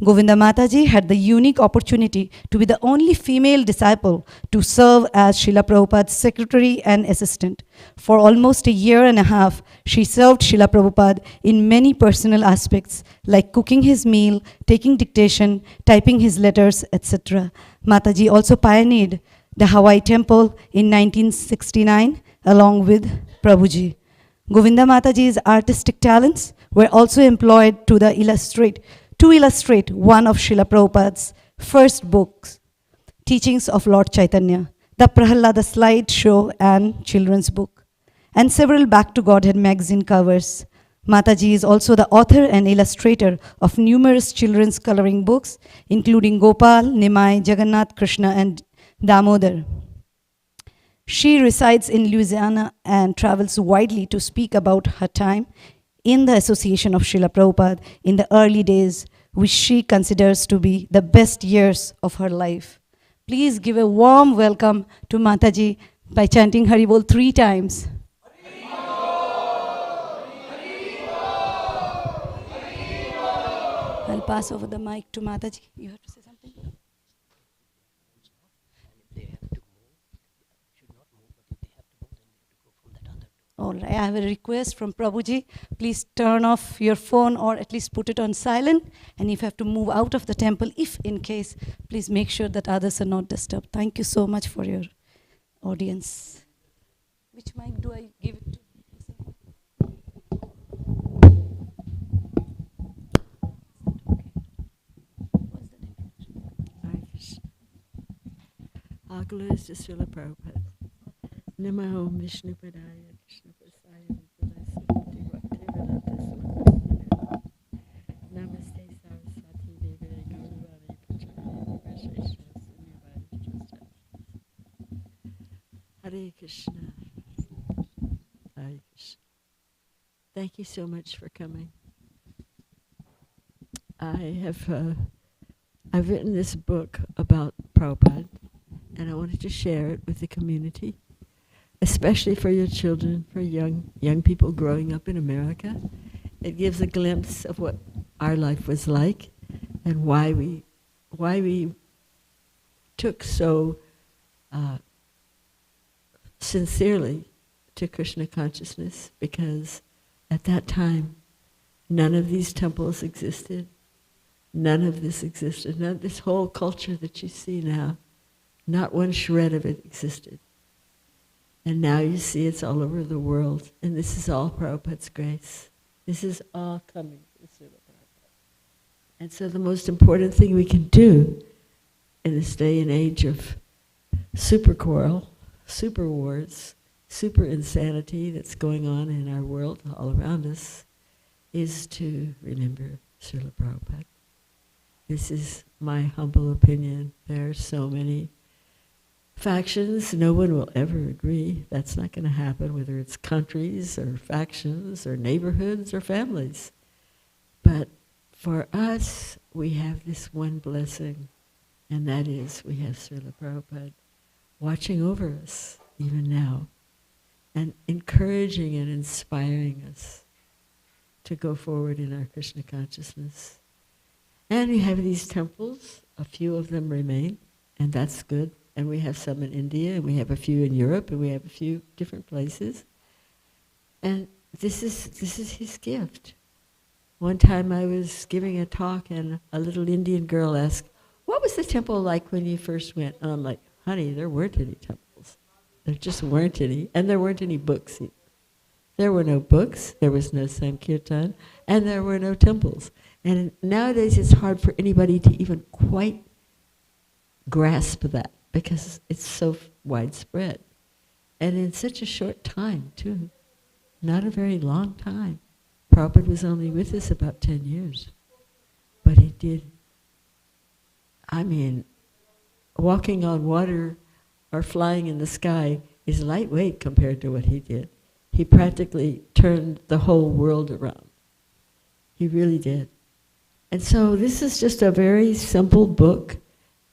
Govinda Mataji had the unique opportunity to be the only female disciple to serve as Srila Prabhupada's secretary and assistant. For almost a year and a half, she served Srila Prabhupada in many personal aspects, like cooking his meal, taking dictation, typing his letters, etc. Mataji also pioneered the Hawaii temple in 1969, along with Prabhuji. Govinda Mataji's artistic talents were also employed to illustrate one of Srila Prabhupada's first books, Teachings of Lord Chaitanya, the Prahalada slide show and children's book, and several Back to Godhead magazine covers. Mataji is also the author and illustrator of numerous children's coloring books, including Gopal, Nimai, Jagannath, Krishna, and Damodar. She resides in Louisiana and travels widely to speak about her time in the association of Srila Prabhupada in the early days, which she considers to be the best years of her life. Please give a warm welcome to Mataji by chanting Haribol 3 times. I'll pass over the mic to Mataji. You have to say something? All right, I have a request from Prabhuji. Please turn off your phone or at least put it on silent. And if you have to move out of the temple, if in case, please make sure that others are not disturbed. Thank you so much for your audience. Which mic do I give it to? All glories to Srila Prabhupada. Namo Vishnu Padaya Krishna Prasaya Namaste Saraswati Devi Gauruvani Pujari Vasheshna Sunyavadi. Hare Krishna. Hare Krishna. Thank you so much for coming. I've written this book about Prabhupada, and I wanted to share it with the community, especially for your children, for young people growing up in America. It gives a glimpse of what our life was like and why we took so sincerely to Krishna consciousness, because at that time none of these temples existed, none of this existed, none of this whole culture that you see now, not one shred of it existed. And now you see it's all over the world, and this is all Prabhupada's grace. This is all coming from Srila Prabhupada. And so the most important thing we can do in this day and age of super quarrel, super wars, super insanity that's going on in our world all around us, is to remember Srila Prabhupada. This is my humble opinion. There are so many factions, no one will ever agree. That's not going to happen, whether it's countries or factions or neighborhoods or families. But for us, we have this one blessing, and that is we have Srila Prabhupada watching over us even now and encouraging and inspiring us to go forward in our Krishna consciousness. And we have these temples, a few of them remain, and that's good. And we have some in India, and we have a few in Europe, and we have a few different places. And this is his gift. One time I was giving a talk, and a little Indian girl asked, "What was the temple like when you first went?" And I'm like, "Honey, there weren't any temples. There just weren't any. And there weren't any books either. There were no books, there was no Sankirtan, and there were no temples." And nowadays it's hard for anybody to even quite grasp that, because it's so widespread. And in such a short time, too. Not a very long time. Prabhupada was only with us about 10 years. But he did, I mean, walking on water or flying in the sky is lightweight compared to what he did. He practically turned the whole world around. He really did. And so this is just a very simple book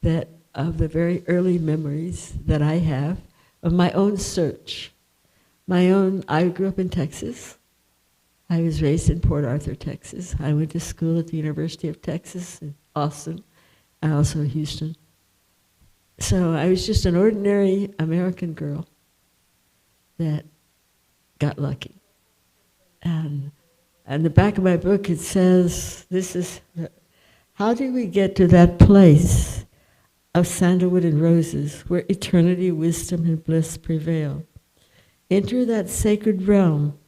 that of the very early memories that I have of my own search. I grew up in Texas. I was raised in Port Arthur, Texas. I went to school at the University of Texas in Austin, and also Houston. So I was just an ordinary American girl that got lucky. And on the back of my book it says, this is, how do we get to that place of sandalwood and roses where eternity, wisdom, and bliss prevail? Enter that sacred realm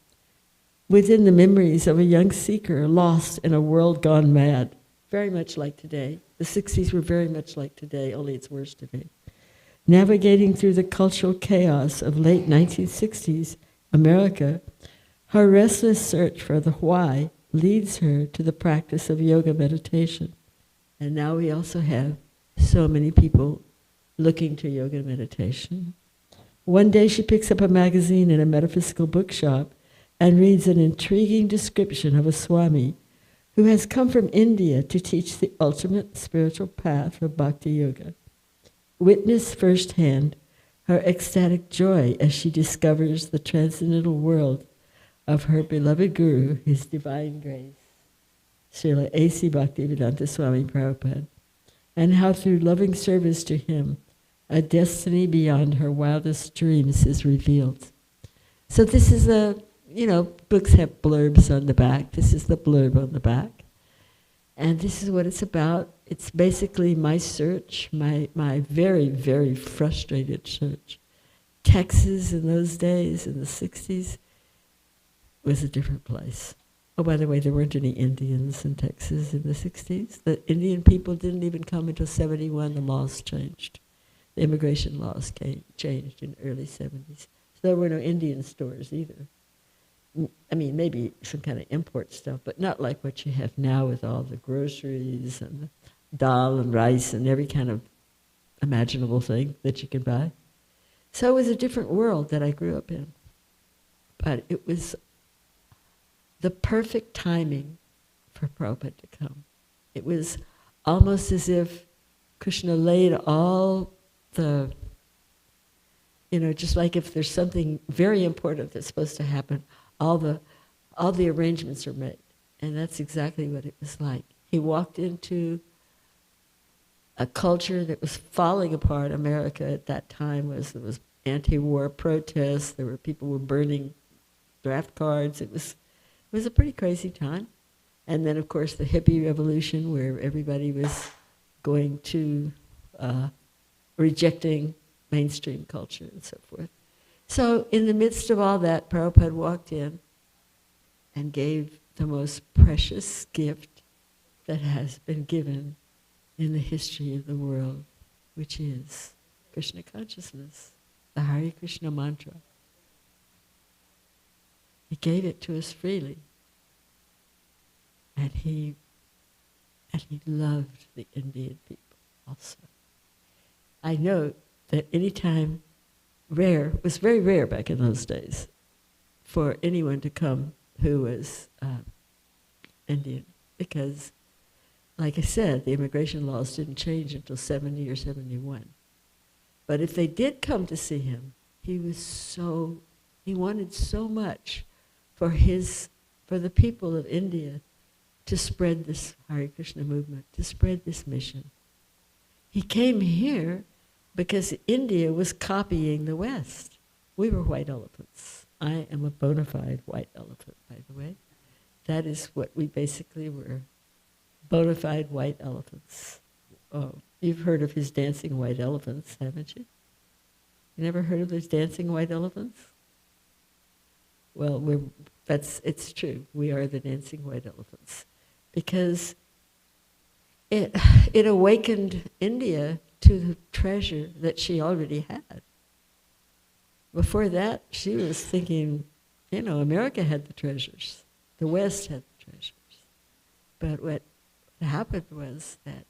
within the memories of a young seeker lost in a world gone mad. Very much like today. The 60s were very much like today, only it's worse today. Navigating through the cultural chaos of late 1960s America, her restless search for the why leads her to the practice of yoga meditation. And now we also have so many people looking to yoga meditation. One day she picks up a magazine in a metaphysical bookshop and reads an intriguing description of a Swami who has come from India to teach the ultimate spiritual path of Bhakti Yoga. Witness firsthand her ecstatic joy as she discovers the transcendental world of her beloved Guru, His Divine Grace, Srila A.C. Bhaktivedanta Swami Prabhupada, and how through loving service to him, a destiny beyond her wildest dreams is revealed. So this is books have blurbs on the back. This is the blurb on the back. And this is what it's about. It's basically my search, my very, very frustrated search. Texas in those days, in the 60s, was a different place. Oh, by the way, there weren't any Indians in Texas in the 60s. The Indian people didn't even come until 71, the laws changed. The immigration laws changed in the early 70s. So there were no Indian stores either. I mean, maybe some kind of import stuff, but not like what you have now with all the groceries and the dal and rice and every kind of imaginable thing that you can buy. So it was a different world that I grew up in. But it was the perfect timing for Prabhupada to come. It was almost as if Krishna laid all the, just like if there's something very important that's supposed to happen, all the arrangements are made. And that's exactly what it was like. He walked into a culture that was falling apart. America at that time there was anti-war protests. There were people were burning draft cards. It was a pretty crazy time. And then, of course, the hippie revolution, where everybody was going to rejecting mainstream culture and so forth. So in the midst of all that, Prabhupada walked in and gave the most precious gift that has been given in the history of the world, which is Krishna consciousness, the Hare Krishna mantra. He gave it to us freely. And he loved the Indian people also. I know that any time it was very rare back in those days for anyone to come who was Indian, because, like I said, the immigration laws didn't change until 70 or 71. But if they did come to see him, he wanted so much for the people of India to spread this Hare Krishna movement, to spread this mission. He came here because India was copying the West. We were white elephants. I am a bona fide white elephant, by the way. That is what we basically were, bona fide white elephants. Oh, you've heard of his dancing white elephants, haven't you? You never heard of those dancing white elephants? Well, it's true. We are the dancing white elephants. Because it awakened India to the treasure that she already had. Before that, she was thinking, America had the treasures. The West had the treasures. But what happened was that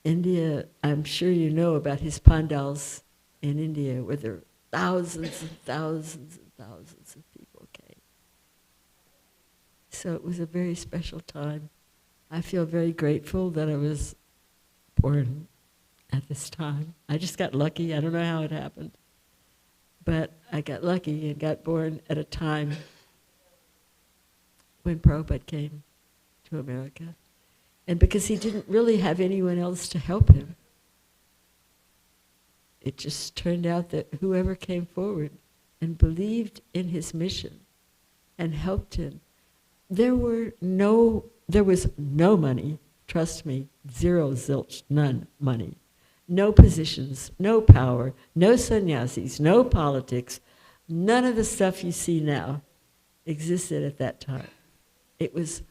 India, I'm sure you know about his pandals in India, where there were thousands and thousands and thousands of people came. So it was a very special time. I feel very grateful that I was born at this time. I just got lucky. I don't know how it happened. But I got lucky and got born at a time when Prabhupada came to America. And because he didn't really have anyone else to help him, it just turned out that whoever came forward and believed in his mission and helped him, there was no money, trust me, zero, zilch, none money. No positions, no power, no sannyasis, no politics, none of the stuff you see now existed at that time. It was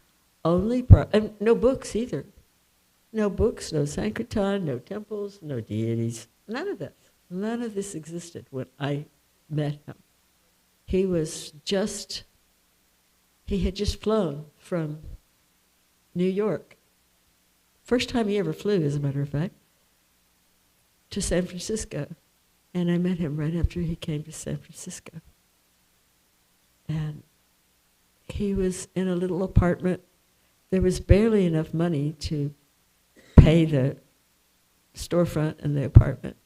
only, and no books either. No books, no Sankirtan, no temples, no deities, none of that. None of this existed when I met him. He had just flown from New York. First time he ever flew, as a matter of fact, to San Francisco. And I met him right after he came to San Francisco. And he was in a little apartment. There was barely enough money to pay the storefront and the apartment.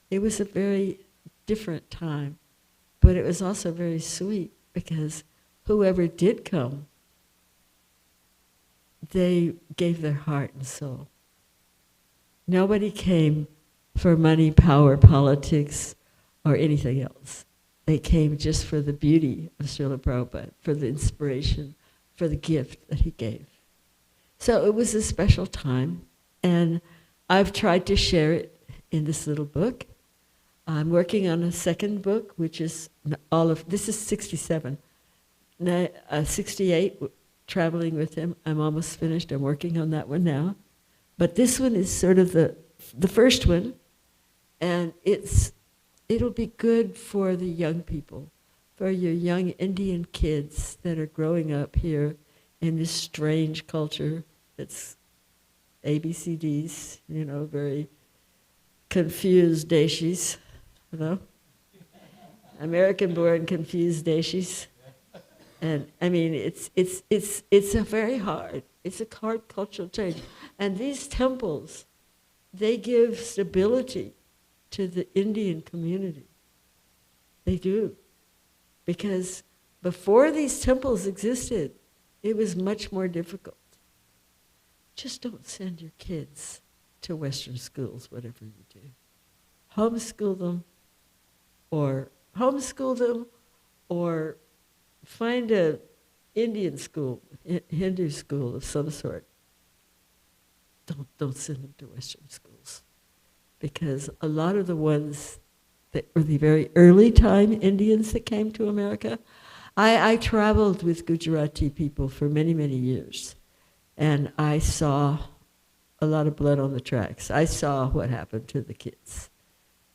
It was a very different time, but it was also very sweet because whoever did come, they gave their heart and soul. Nobody came for money, power, politics, or anything else. They came just for the beauty of Srila Prabhupada, for the inspiration, for the gift that he gave. So it was a special time, and I've tried to share it in this little book. I'm working on a second book, which is this is 67. 68, traveling with him. I'm almost finished. I'm working on that one now. But this one is sort of the first one, and it'll be good for the young people, for your young Indian kids that are growing up here in this strange culture that's ABCDs, very confused deshis, American-born confused deshis. And I mean, it's a hard cultural change. And these temples, they give stability to the Indian community. They do. Because before these temples existed, it was much more difficult. Just don't send your kids to Western schools, whatever you do. Homeschool them, or find a Indian school, Hindu school of some sort. Don't send them to Western schools. Because a lot of the ones that were the very early time Indians that came to America, I traveled with Gujarati people for many, many years. And I saw a lot of blood on the tracks. I saw what happened to the kids.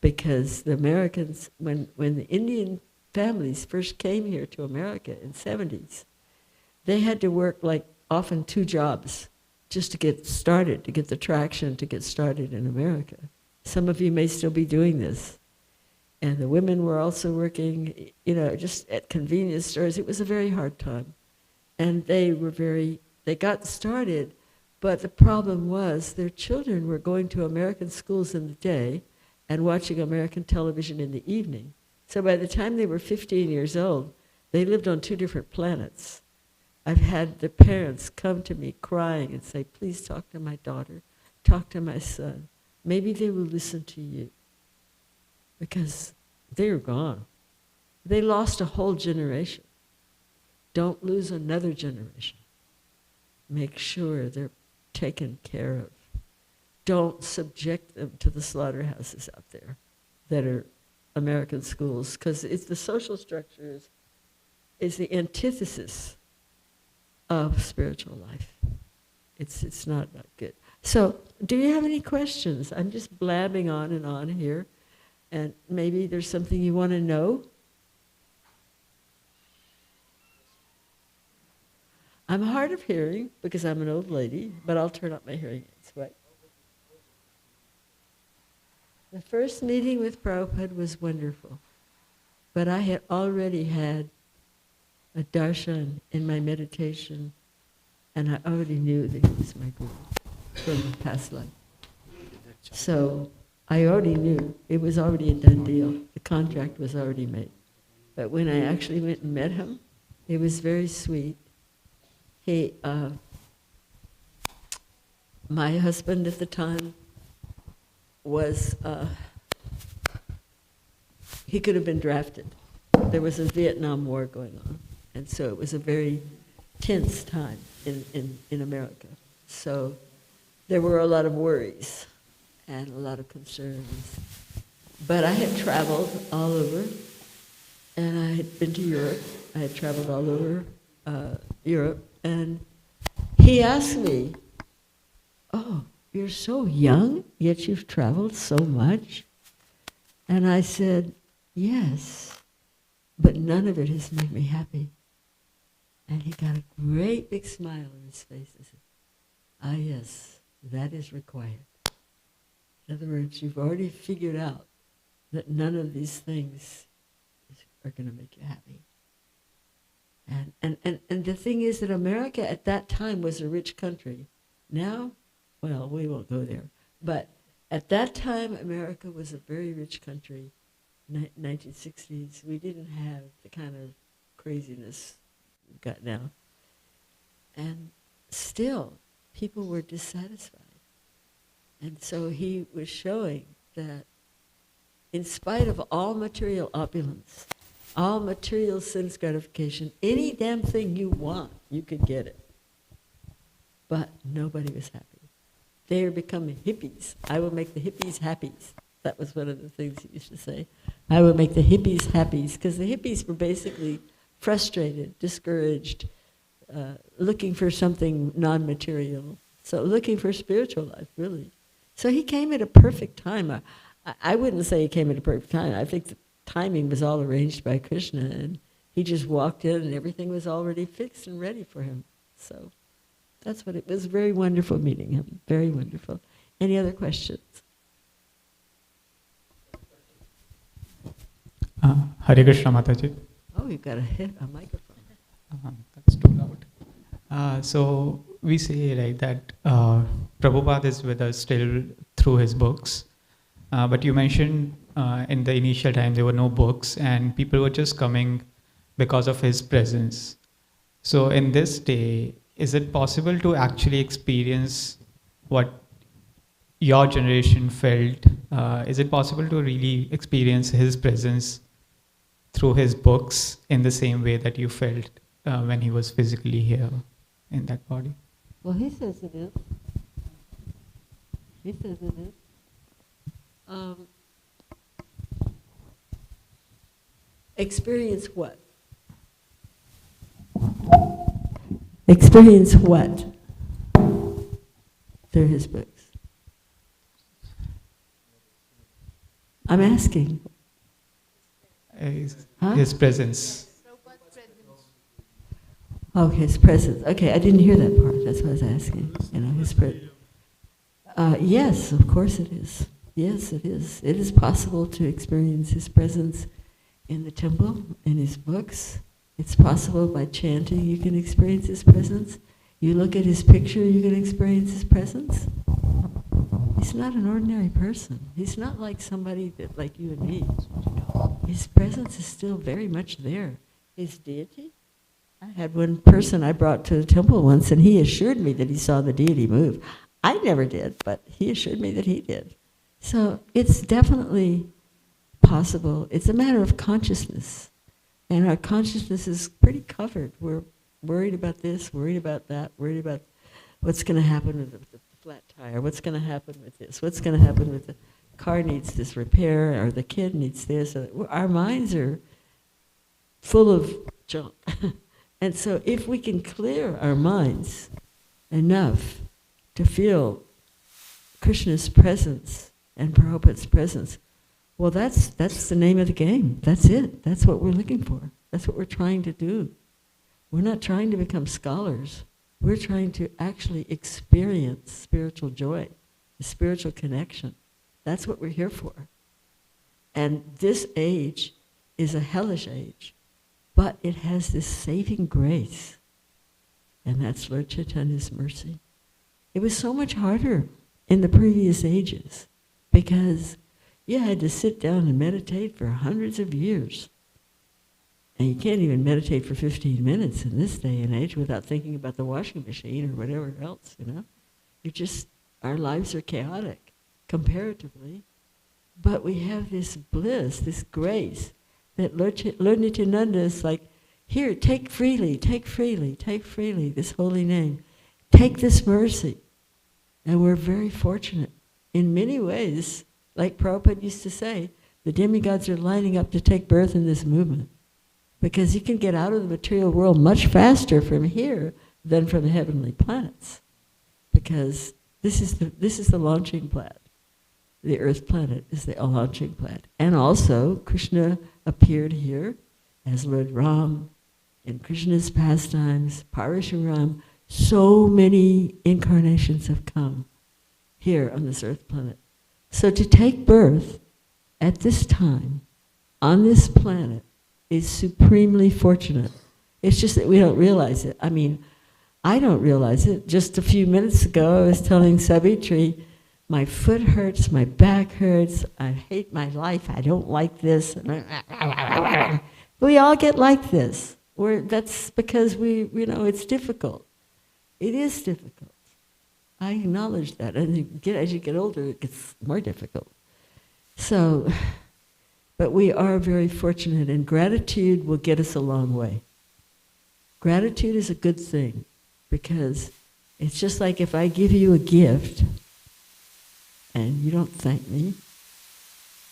Because the Americans, when the Indian families first came here to America in the 70s, they had to work like often 2 jobs just to get started, to get the traction to get started in America. Some of you may still be doing this. And the women were also working, just at convenience stores. It was a very hard time. And they got started, but the problem was their children were going to American schools in the day and watching American television in the evening. So by the time they were 15 years old, they lived on 2 different planets. I've had the parents come to me crying and say, please talk to my daughter, talk to my son. maybe they will listen to you. Because they're gone. They lost a whole generation. Don't lose another generation. Make sure they're taken care of. Don't subject them to the slaughterhouses out there that are American schools, because it's the social structure is the antithesis of spiritual life. It's not good. So, do you have any questions? I'm just blabbing on and on here, and maybe there's something you want to know. I'm hard of hearing because I'm an old lady, but I'll turn up my hearing aids. Right? The first meeting with Prabhupada was wonderful, but I had already had a darshan in my meditation, and I already knew that he was my guru from the past life. So I already knew. It was already a done deal. The contract was already made. But when I actually went and met him, it was very sweet. He, my husband at the time was, he could have been drafted. There was a Vietnam War going on, and so it was a very tense time in America. So there were a lot of worries and a lot of concerns. But I had traveled all over, and I had been to Europe. I had traveled all over Europe, and he asked me, "Oh, you're so young, yet you've traveled so much?" And I said, "Yes, but none of it has made me happy." And he got a great big smile on his face and said, "Ah, yes, that is required." In other words, you've already figured out that none of these things are going to make you happy. And the thing is that America at that time was a rich country. Now, well, we won't go there. But at that time, America was a very rich country. 1960s, we didn't have the kind of craziness we've got now. And still, people were dissatisfied. And so he was showing that in spite of all material opulence, all material sense gratification, any damn thing you want, you could get it. But nobody was happy. They are becoming hippies. I will make the hippies happies. That was one of the things he used to say. I will make the hippies happies, because the hippies were basically frustrated, discouraged, looking for something non-material. So looking for spiritual life, really. So he came at a perfect time. I wouldn't say he came at a perfect time. I think the timing was all arranged by Krishna, and he just walked in and everything was already fixed and ready for him. So that's what it was. Very wonderful meeting him. Very wonderful. Any other questions? Hare Krishna Mataji. Oh, you've got a microphone. That's too loud. So we say, right, that Prabhupada is with us still through his books. But you mentioned in the initial time there were no books and people were just coming because of his presence. So in this day, is it possible to actually experience what your generation felt? Is it possible to really experience his presence through his books in the same way that you felt when he was physically here in that body? Well, he says it is. He says it is. Experience what? Experience what? Through his books. I'm asking. His presence. Oh, his presence. Okay, I didn't hear that part. That's what I was asking. You know, his presence. Yes, of course it is. Yes, it is. It is possible to experience his presence in the temple, in his books. It's possible by chanting you can experience his presence. You look at his picture, you can experience his presence. He's not an ordinary person. He's not like somebody that, like you and me. His presence is still very much there. His deity. I had one person I brought to the temple once, and he assured me that he saw the deity move. I never did, but he assured me that he did. So it's definitely possible. It's a matter of consciousness. And our consciousness is pretty covered. We're worried about this, worried about that, worried about what's going to happen with the flat tire, what's going to happen with this, what's going to happen with the car needs this repair, or the kid needs this. Our minds are full of junk. And so if we can clear our minds enough to feel Krishna's presence and Prabhupada's presence, well, that's the name of the game. That's it. That's what we're looking for. That's what we're trying to do. We're not trying to become scholars. We're trying to actually experience spiritual joy, the spiritual connection. That's what we're here for. And this age is a hellish age, but it has this saving grace, and that's Lord Chaitanya's mercy. It was so much harder in the previous ages because you had to sit down and meditate for hundreds of years. And you can't even meditate for 15 minutes in this day and age without thinking about the washing machine or whatever else, you know? Our lives are chaotic, comparatively. But we have this bliss, this grace, that Lord Nityananda is like, here, take freely, this holy name. Take this mercy. And we're very fortunate. In many ways, like Prabhupada used to say, the demigods are lining up to take birth in this movement. Because you can get out of the material world much faster from here than from the heavenly planets. Because this is the launching pad. The earth planet is the launching pad. And also, Krishna appeared here as Lord Ram in Krishna's pastimes, Parashuram. So many incarnations have come here on this earth planet. So to take birth at this time on this planet is supremely fortunate. It's just that we don't realize it. I mean, I don't realize it. Just a few minutes ago, I was telling Savitri, my foot hurts, my back hurts, I hate my life, I don't like this. We all get like this. That's because it's difficult. It is difficult. I acknowledge that. And as you get older, it gets more difficult. So, but we are very fortunate, and gratitude will get us a long way. Gratitude is a good thing, because it's just like if I give you a gift, and you don't thank me,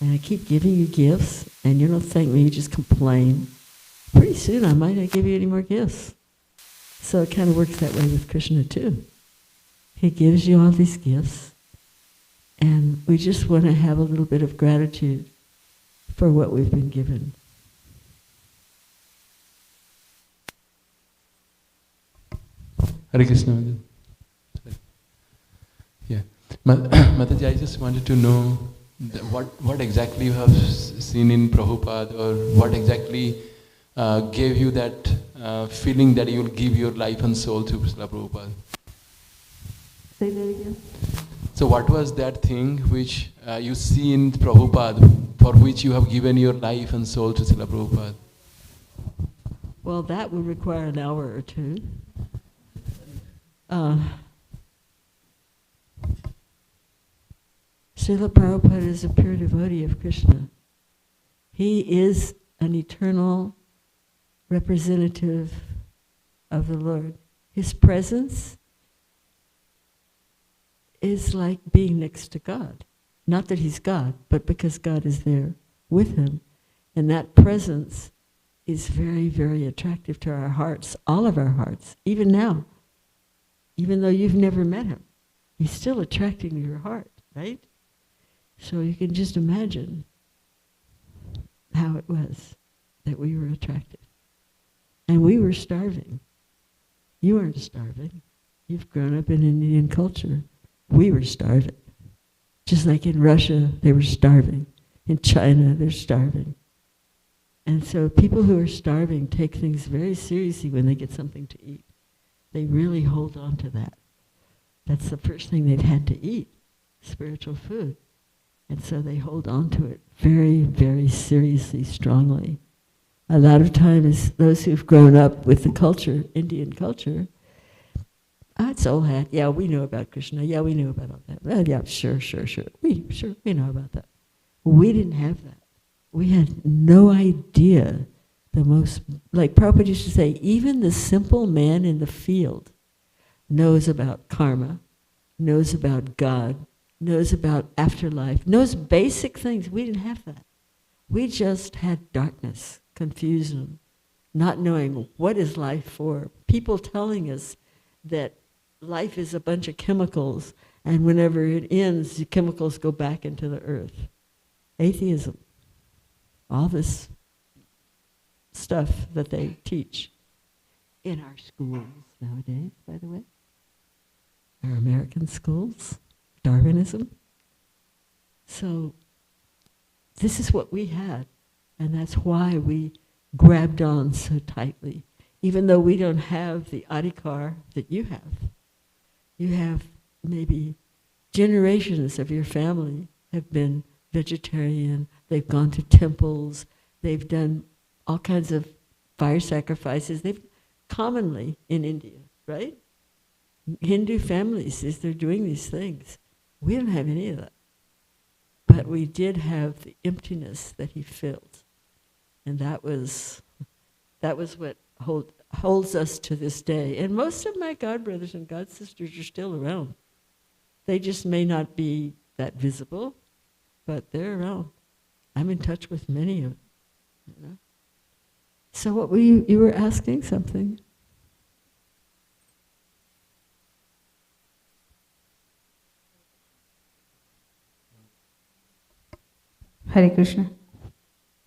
and I keep giving you gifts, and you don't thank me, you just complain, pretty soon I might not give you any more gifts. So it kind of works that way with Krishna too. He gives you all these gifts, and we just want to have a little bit of gratitude for what we've been given. Hare Krishna. Yeah. Mataji, I just wanted to know what exactly you have seen in Prabhupada, or what exactly gave you that feeling that you will give your life and soul to Srila Prabhupada. Say that again. So what was that thing which you see in Prabhupada for which you have given your life and soul to Srila Prabhupada? Well, that would require an hour or two. Srila Prabhupada is a pure devotee of Krishna. He is an eternal representative of the Lord. His presence is like being next to God. Not that he's God, but because God is there with him. And that presence is very, very attractive to our hearts, all of our hearts, even now. Even though you've never met him, he's still attracting to your heart, right? So you can just imagine how it was that we were attracted. And we were starving. You weren't starving. You've grown up in Indian culture. We were starving. Just like in Russia, they were starving. In China, they're starving. And so people who are starving take things very seriously when they get something to eat. They really hold on to that. That's the first thing they've had to eat, spiritual food. And so they hold on to it very, very seriously, strongly. A lot of times, those who've grown up with the culture, Indian culture, It's old hat. Yeah, we know about Krishna. Yeah, we knew about all that. Yeah, sure. We know about that. We didn't have that. We had no idea. The most, like Prabhupada used to say, even the simple man in the field knows about karma, knows about God, knows about afterlife, knows basic things. We didn't have that. We just had darkness, confusion, not knowing what is life for. People telling us that life is a bunch of chemicals, and whenever it ends, the chemicals go back into the earth. Atheism. All this stuff that they teach in our schools nowadays, by the way. Our American schools. Darwinism. So this is what we had, and that's why we grabbed on so tightly, even though we don't have the adhikar that you have. You have maybe generations of your family have been vegetarian, they've gone to temples, they've done all kinds of fire sacrifices. They've commonly in India, right? Hindu families, as they're doing these things. We don't have any of that. But we did have the emptiness that he filled. And that was what holds us to this day. And most of my god brothers and god sisters are still around. They just may not be that visible, but they're around. I'm in touch with many of them. You know? So what were you were asking something? Hare Krishna.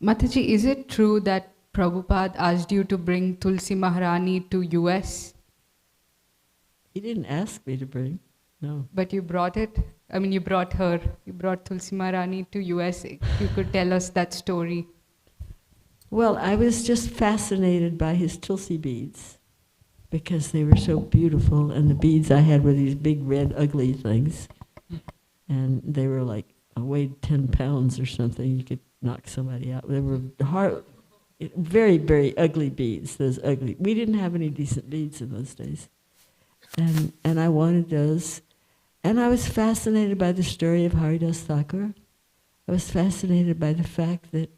Mataji, is it true that Prabhupada asked you to bring Tulsi Maharani to US? He didn't ask me to bring, no. But you brought it? I mean, you brought her. You brought Tulsi Maharani to US. If you could tell us that story. Well, I was just fascinated by his Tulsi beads because they were so beautiful, and the beads I had were these big red ugly things, and they were like, weighed 10 pounds or something. You could knock somebody out. They were hard, very, very ugly beads, those ugly. We didn't have any decent beads in those days. And I wanted those. And I was fascinated by the story of Haridas Thakur. I was fascinated by the fact that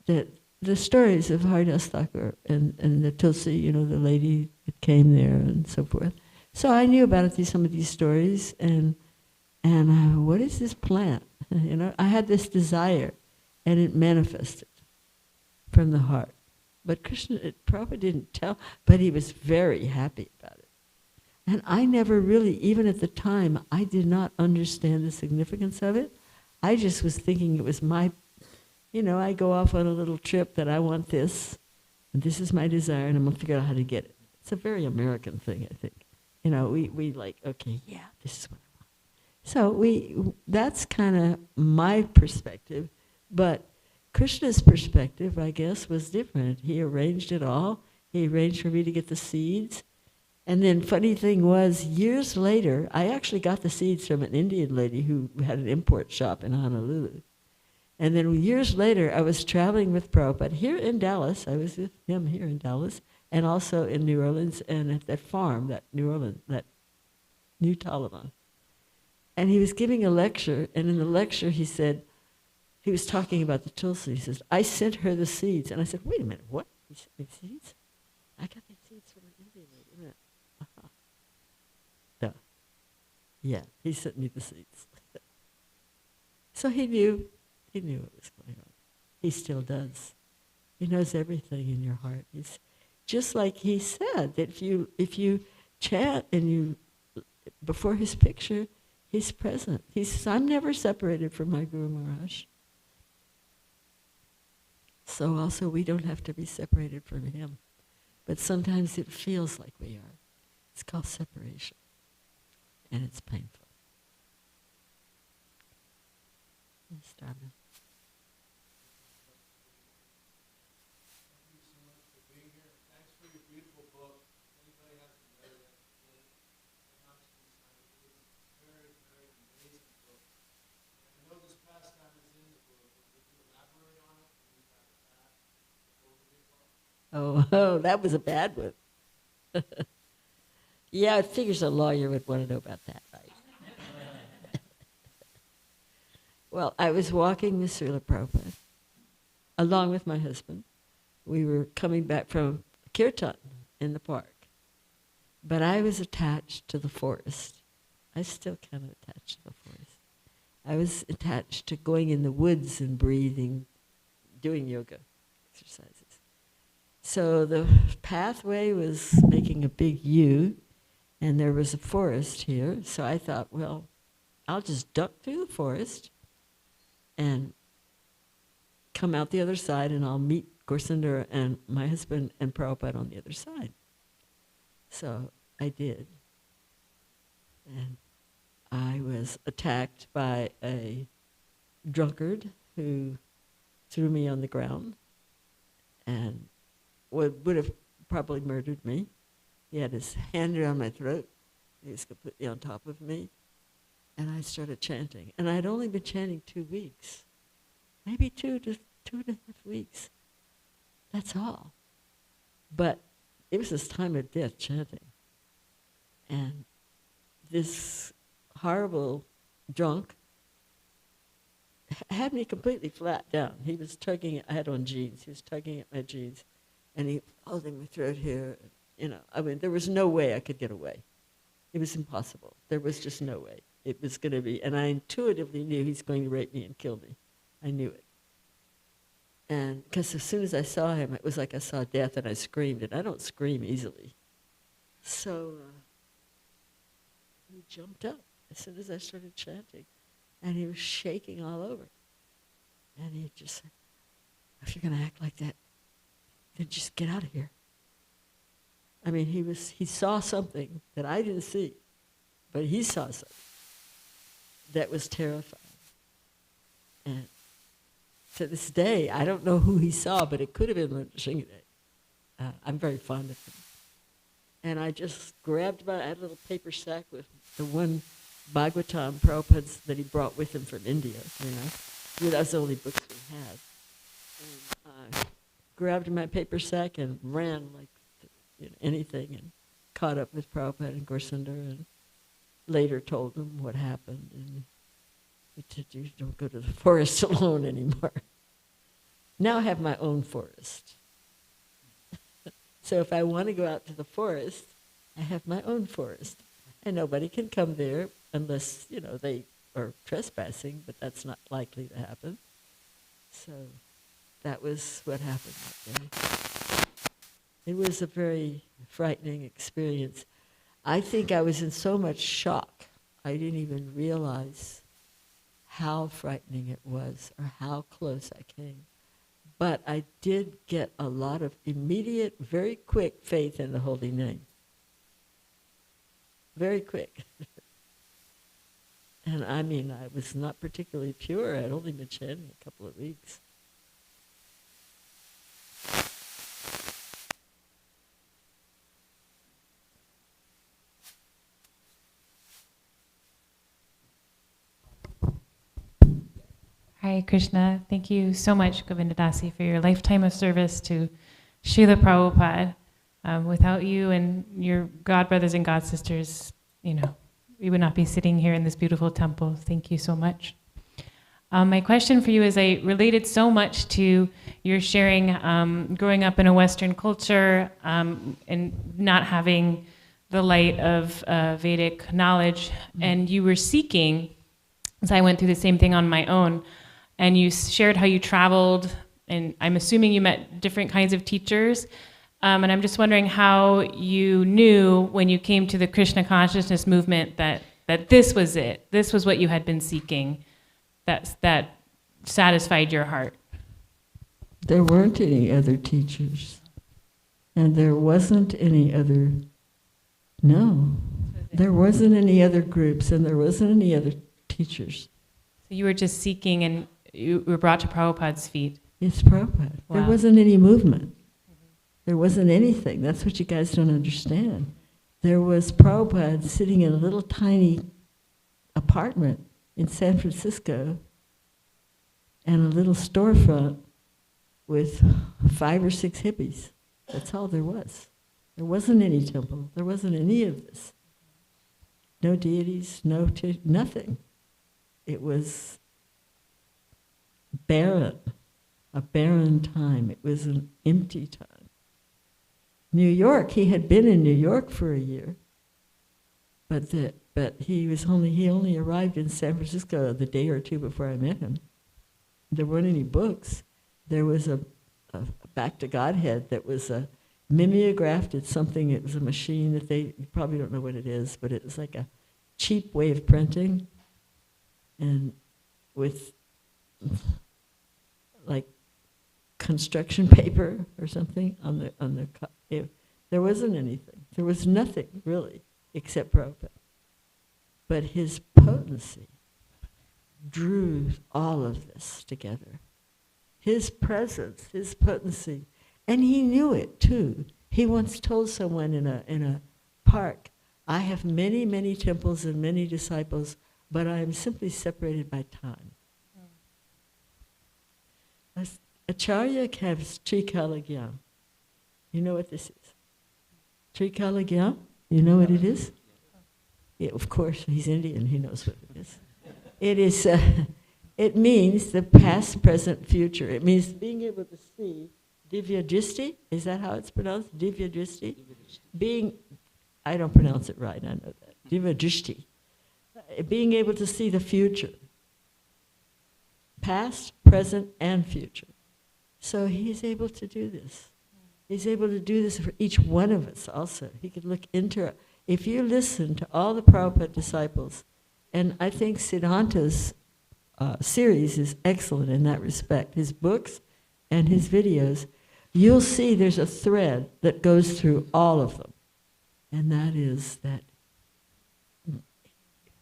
that the stories of Haridas Thakur and the Tulsi, you know, the lady that came there and so forth. So I knew about some of these stories, and what is this plant? You know, I had this desire, and it manifested from the heart. But Prabhupada didn't tell, but he was very happy about it. And I never really, even at the time, I did not understand the significance of it. I just was thinking it was my, you know, I go off on a little trip that I want this, and this is my desire, and I'm going to figure out how to get it. It's a very American thing, I think. You know, we like, okay, yeah, this is what I want. So that's kind of my perspective, but Krishna's perspective, I guess, was different. He arranged it all. He arranged for me to get the seeds. And then funny thing was, years later, I actually got the seeds from an Indian lady who had an import shop in Honolulu. And then years later, I was traveling with Prabhupada here in Dallas. I was with him here in Dallas, and also in New Orleans, and at that farm, that New Orleans, that New Taliban. And he was giving a lecture, and in the lecture he said, he was talking about the Tulsi. He says, I sent her the seeds. And I said, wait a minute, what? He sent me seeds? I got the seeds from an Indian lady. Wait a minute. Uh-huh. Duh. Yeah, he sent me the seeds. So he knew what was going on. He still does. He knows everything in your heart. He's just like he said, that if you chant and you, before his picture, he's present. He says, I'm never separated from my Guru Maharaj. So also we don't have to be separated from him. But sometimes it feels like we are. It's called separation. And it's painful. Yes, Darwin. Oh, that was a bad one. Yeah, it figures a lawyer would want to know about that, right? Well, I was walking with Srila Prabhupada, along with my husband. We were coming back from Kirtan in the park. But I was attached to the forest. I still kind of attached to the forest. I was attached to going in the woods and breathing, doing yoga exercises. So the pathway was making a big U, and there was a forest here. So I thought, well, I'll just duck through the forest and come out the other side, and I'll meet Gaurasundara and my husband and Prabhupada on the other side. So I did. And I was attacked by a drunkard who threw me on the ground and would have probably murdered me. He had his hand around my throat. He was completely on top of me. And I started chanting. And I had only been chanting 2 weeks, maybe 2.5 weeks. That's all. But it was this time of death chanting. And this horrible drunk had me completely flat down. He was tugging, I had on jeans, he was tugging at my jeans, and he holding my throat here. You know, I mean, there was no way I could get away. It was impossible. There was just no way. It was going to be, and I intuitively knew he's going to rape me and kill me. I knew it. And because as soon as I saw him, it was like I saw death, and I screamed, and I don't scream easily. So he jumped up as soon as I started chanting, and he was shaking all over. And he just said, if you're going to act like that, then just get out of here. I mean, he saw something that I didn't see, but he saw something that was terrifying. And to this day, I don't know who he saw, but it could have been Shingadev. I'm very fond of him. And I just grabbed I had a little paper sack with the one Bhagavatam Prabhupada's that he brought with him from India, you know. That was the only books we had. And I grabbed my paper sack and ran like anything, and caught up with Prabhupada and Gaurasundara, and later told them what happened. And he said, you don't go to the forest alone anymore. Now I have my own forest. So if I want to go out to the forest, I have my own forest. And nobody can come there unless, you know, they are trespassing, but that's not likely to happen. So that was what happened that day. It was a very frightening experience. I think I was in so much shock, I didn't even realize how frightening it was or how close I came. But I did get a lot of immediate, very quick faith in the holy name. Very quick. And I mean, I was not particularly pure. I'd only been chanting a couple of weeks. Hare Krishna. Thank you so much, Govindadasi, for your lifetime of service to Srila Prabhupada. Without you and your god brothers and god sisters, you know, we would not be sitting here in this beautiful temple. Thank you so much. My question for you is, I related so much to your sharing growing up in a Western culture and not having the light of Vedic knowledge, and you were seeking, as I went through the same thing on my own, and you shared how you traveled, and I'm assuming you met different kinds of teachers, and I'm just wondering how you knew when you came to the Krishna consciousness movement that this was it, this was what you had been seeking, that satisfied your heart. There weren't any other teachers, and there wasn't any other, there wasn't any other groups, and there wasn't any other teachers. So you were just seeking, and you were brought to Prabhupada's feet. It's Prabhupada. Wow. There wasn't any movement. There wasn't anything. That's what you guys don't understand. There was Prabhupada sitting in a little tiny apartment in San Francisco and a little storefront with 5 or 6 hippies. That's all there was. There wasn't any temple. There wasn't any of this. No deities, nothing. It was barren, a barren time. It was an empty time. New York, he had been in New York for a year, but he only arrived in San Francisco the day or two before I met him. There weren't any books. There was a Back to Godhead that was a mimeographed. It's something, it was a machine that you probably don't know what it is, but it was like a cheap way of printing, and with like construction paper or something there wasn't anything. There was nothing really except Prabhupada. But his potency drew all of this together. His presence, his potency, and he knew it too. He once told someone in a park, I have many, many temples and many disciples, but I am simply separated by time. Acharya has Trikalagyan. You know what this is? Trikalagyan? You know what it is? Yeah, of course, he's Indian, he knows what it is. It is, it means the past, present, future. It means being able to see Divya Drishti. Is that how it's pronounced? Divya Drishti? I don't pronounce it right, I know that. Divya Drishti. Being able to see the future. Past, present, and future. So he's able to do this. He's able to do this for each one of us also. He could look into it. If you listen to all the Prabhupada disciples, and I think Siddhanta's series is excellent in that respect, his books and his videos, you'll see there's a thread that goes through all of them. And that is that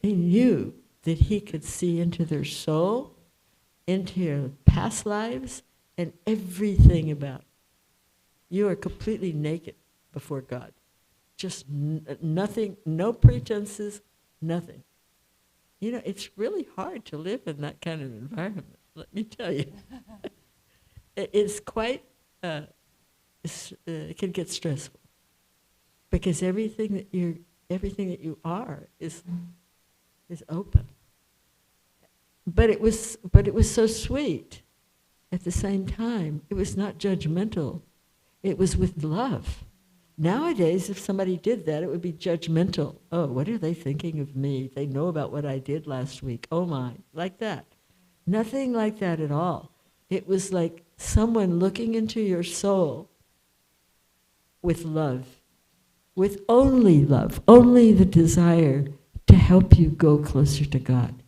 he knew that he could see into their soul, into your past lives, and everything about it. You are completely naked before God. Just nothing, no pretenses, nothing. You know, it's really hard to live in that kind of environment, let me tell you. It's quite, it can get stressful. Because everything that you are is open. But it was so sweet. At the same time, it was not judgmental. It was with love. Nowadays, if somebody did that, it would be judgmental. Oh, what are they thinking of me? They know about what I did last week. Oh my, like that. Nothing like that at all. It was like someone looking into your soul with love, with only love, only the desire to help you go closer to God.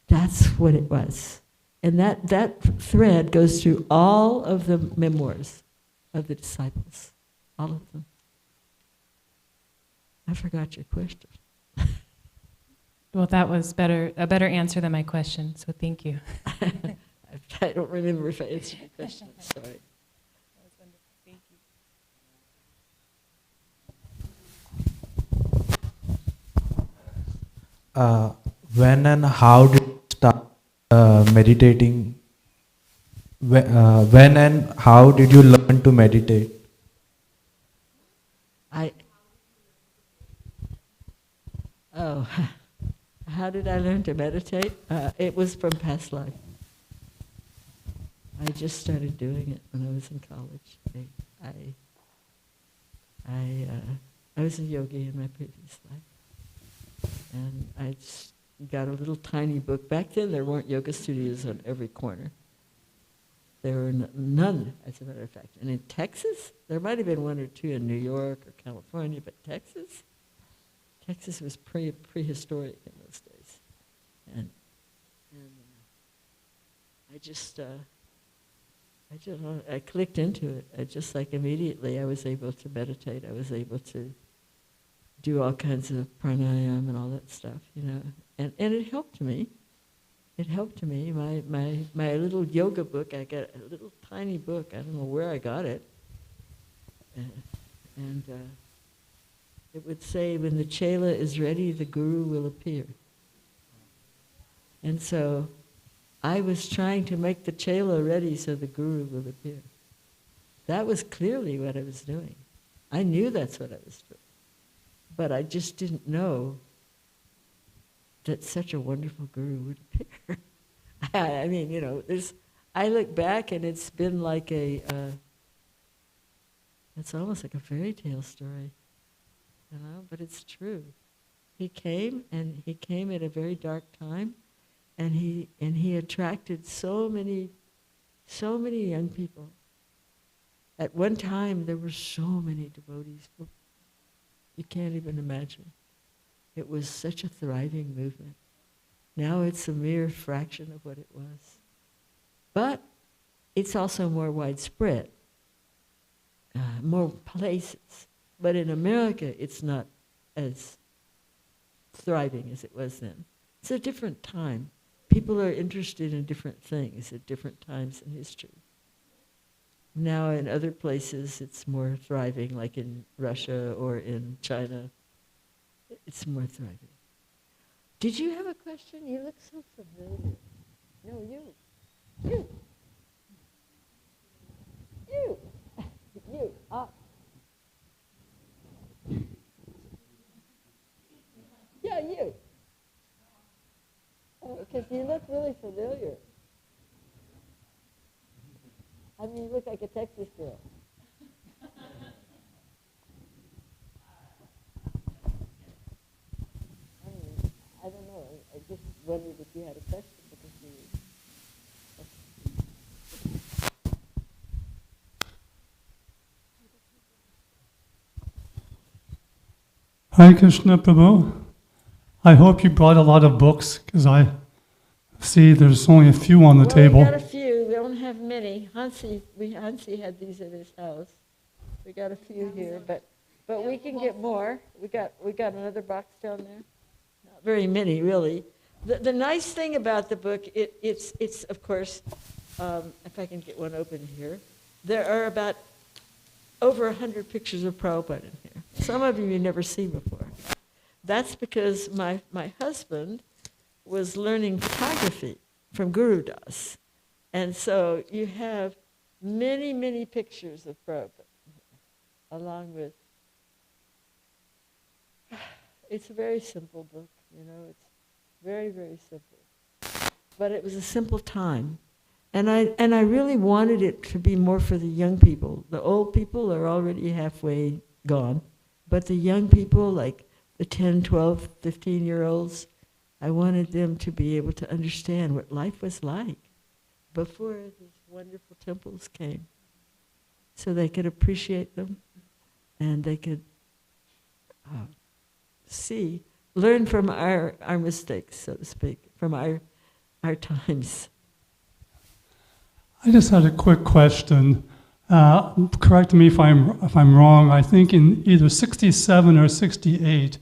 That's what it was. And that thread goes through all of the memoirs of the disciples, all of them. I forgot your question. Well, that was a better answer than my question, so thank you. I don't remember if I answered your question, I'm sorry. That was wonderful, thank you. When and how did you start meditating? When and how did you learn to meditate? How did I learn to meditate? It was from past life. I just started doing it when I was in college. I was a yogi in my previous life. And I just got a little tiny book. Back then there weren't yoga studios on every corner. There were none, as a matter of fact. And in Texas, there might have been one or two in New York or California, but Texas was prehistoric in those days. And I clicked into it. I just like immediately I was able to meditate. I was able to do all kinds of pranayama and all that stuff, you know. And it helped me. It helped me. My little yoga book, I got a little tiny book. I don't know where I got it. And it would say, when the chela is ready, the guru will appear. And so I was trying to make the chela ready so the guru will appear. That was clearly what I was doing. I knew that's what I was doing. But I just didn't know that such a wonderful guru would appear. I mean, you know, I look back and it's been like it's almost like a fairy tale story, you know, but it's true. He came, and he came at a very dark time, and he attracted so many young people. At one time, there were so many devotees. You can't even imagine. It was such a thriving movement. Now it's a mere fraction of what it was. But it's also more widespread, more places. But in America, it's not as thriving as it was then. It's a different time. People are interested in different things at different times in history. Now in other places, it's more thriving, like in Russia or in China. It's more thriving. Did you have a question? You look so familiar. No, you. You. Yeah, you. Oh, because you look really familiar. I mean, you look like a Texas girl. I don't know. I just wondered if you had a question because you. Hare Krishna, Prabhu. I hope you brought a lot of books, because I see there's only a few on the table. We got a few. We don't have many. Hansi had these at his house. We got a few here, but we can get more. We got another box down there. Not very many, really. The nice thing about the book, it's of course, if I can get one open here, there are about over 100 pictures of Prabhupada in here. Some of you you've never seen before. That's because my husband was learning photography from Guru Das. And so you have many, many pictures of Prabhupada, along with, it's a very simple book, you know, it's very, very simple. But it was a simple time. And I really wanted it to be more for the young people. The old people are already halfway gone. But the young people, like the 10, 12, 15-year-olds, I wanted them to be able to understand what life was like before these wonderful temples came, so they could appreciate them and they could learn from our mistakes, so to speak, from our times. I just had a quick question. Correct me if I'm wrong. I think in either 67 or 68,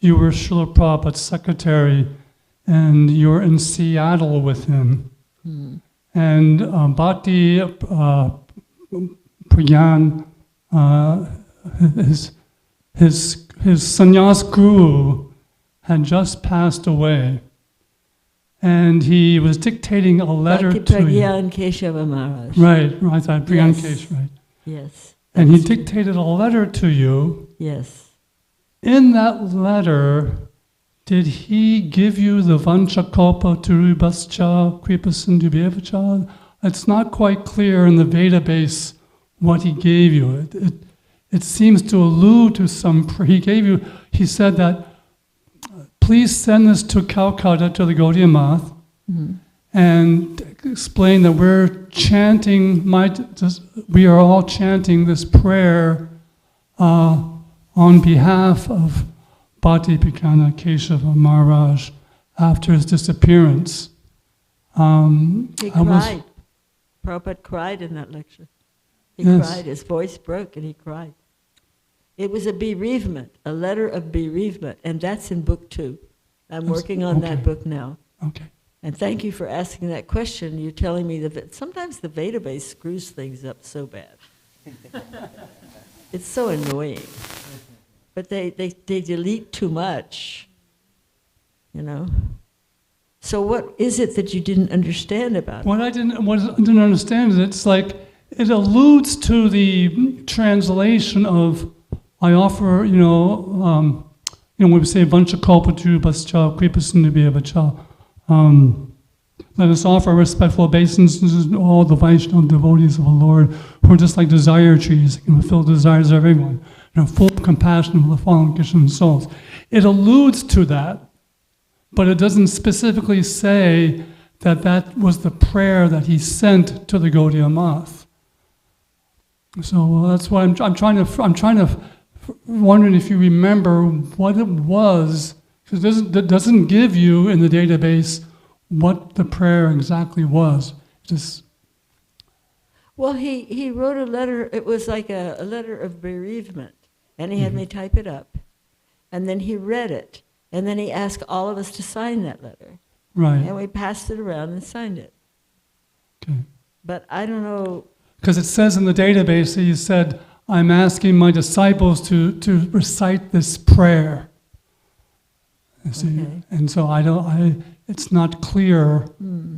you were Srila Prabhupada's secretary, and you were in Seattle with him. Mm. And Bhakti Pragyan, his sannyas guru had just passed away. And he was dictating a letter to you. Pragyan Keshava Maharaj. Right, Pragyan Kesh, right. Yes. And he dictated a letter to you. Yes. In that letter, did he give you the Vanchakalpa Turubhascha Kripasindhubhyevacha? It's not quite clear in the Veda-base what he gave you. It seems to allude to he said that, please send this to Calcutta, to the Gaudiya Math, and explain that we are all chanting this prayer on behalf of Bhakti Pragyan Keshava Maharaj after his disappearance. He cried. Prabhupada cried in that lecture. He cried. His voice broke and he cried. It was a bereavement, a letter of bereavement, and that's in book 2. I'm working on that book now. Okay. And thank you for asking that question. You're telling me that sometimes the Veda-base screws things up so bad. It's so annoying. But they delete too much, you know. So what is it that you didn't understand about it? What I didn't understand is it's like it alludes to the translation of, I offer, when we say vanchakalpa turubhascha kripasinubhyevacha, let us offer respectful obeisances to all the Vaishnava devotees of the Lord who are just like desire trees, that can fulfill the desires of everyone, full of compassion for the fallen Krishna souls. It alludes to that, but it doesn't specifically say that that was the prayer that he sent to the Gaudiya Math. So that's why I'm wondering if you remember what it was, because it doesn't give you in the database what the prayer exactly was. Well, he wrote a letter. It was like a letter of bereavement, and he had me type it up, and then he read it, and then he asked all of us to sign that letter. Right. And we passed it around and signed it. Okay. But I don't know. Because it says in the database that he said, I'm asking my disciples to recite this prayer. You see? Okay. And so it's not clear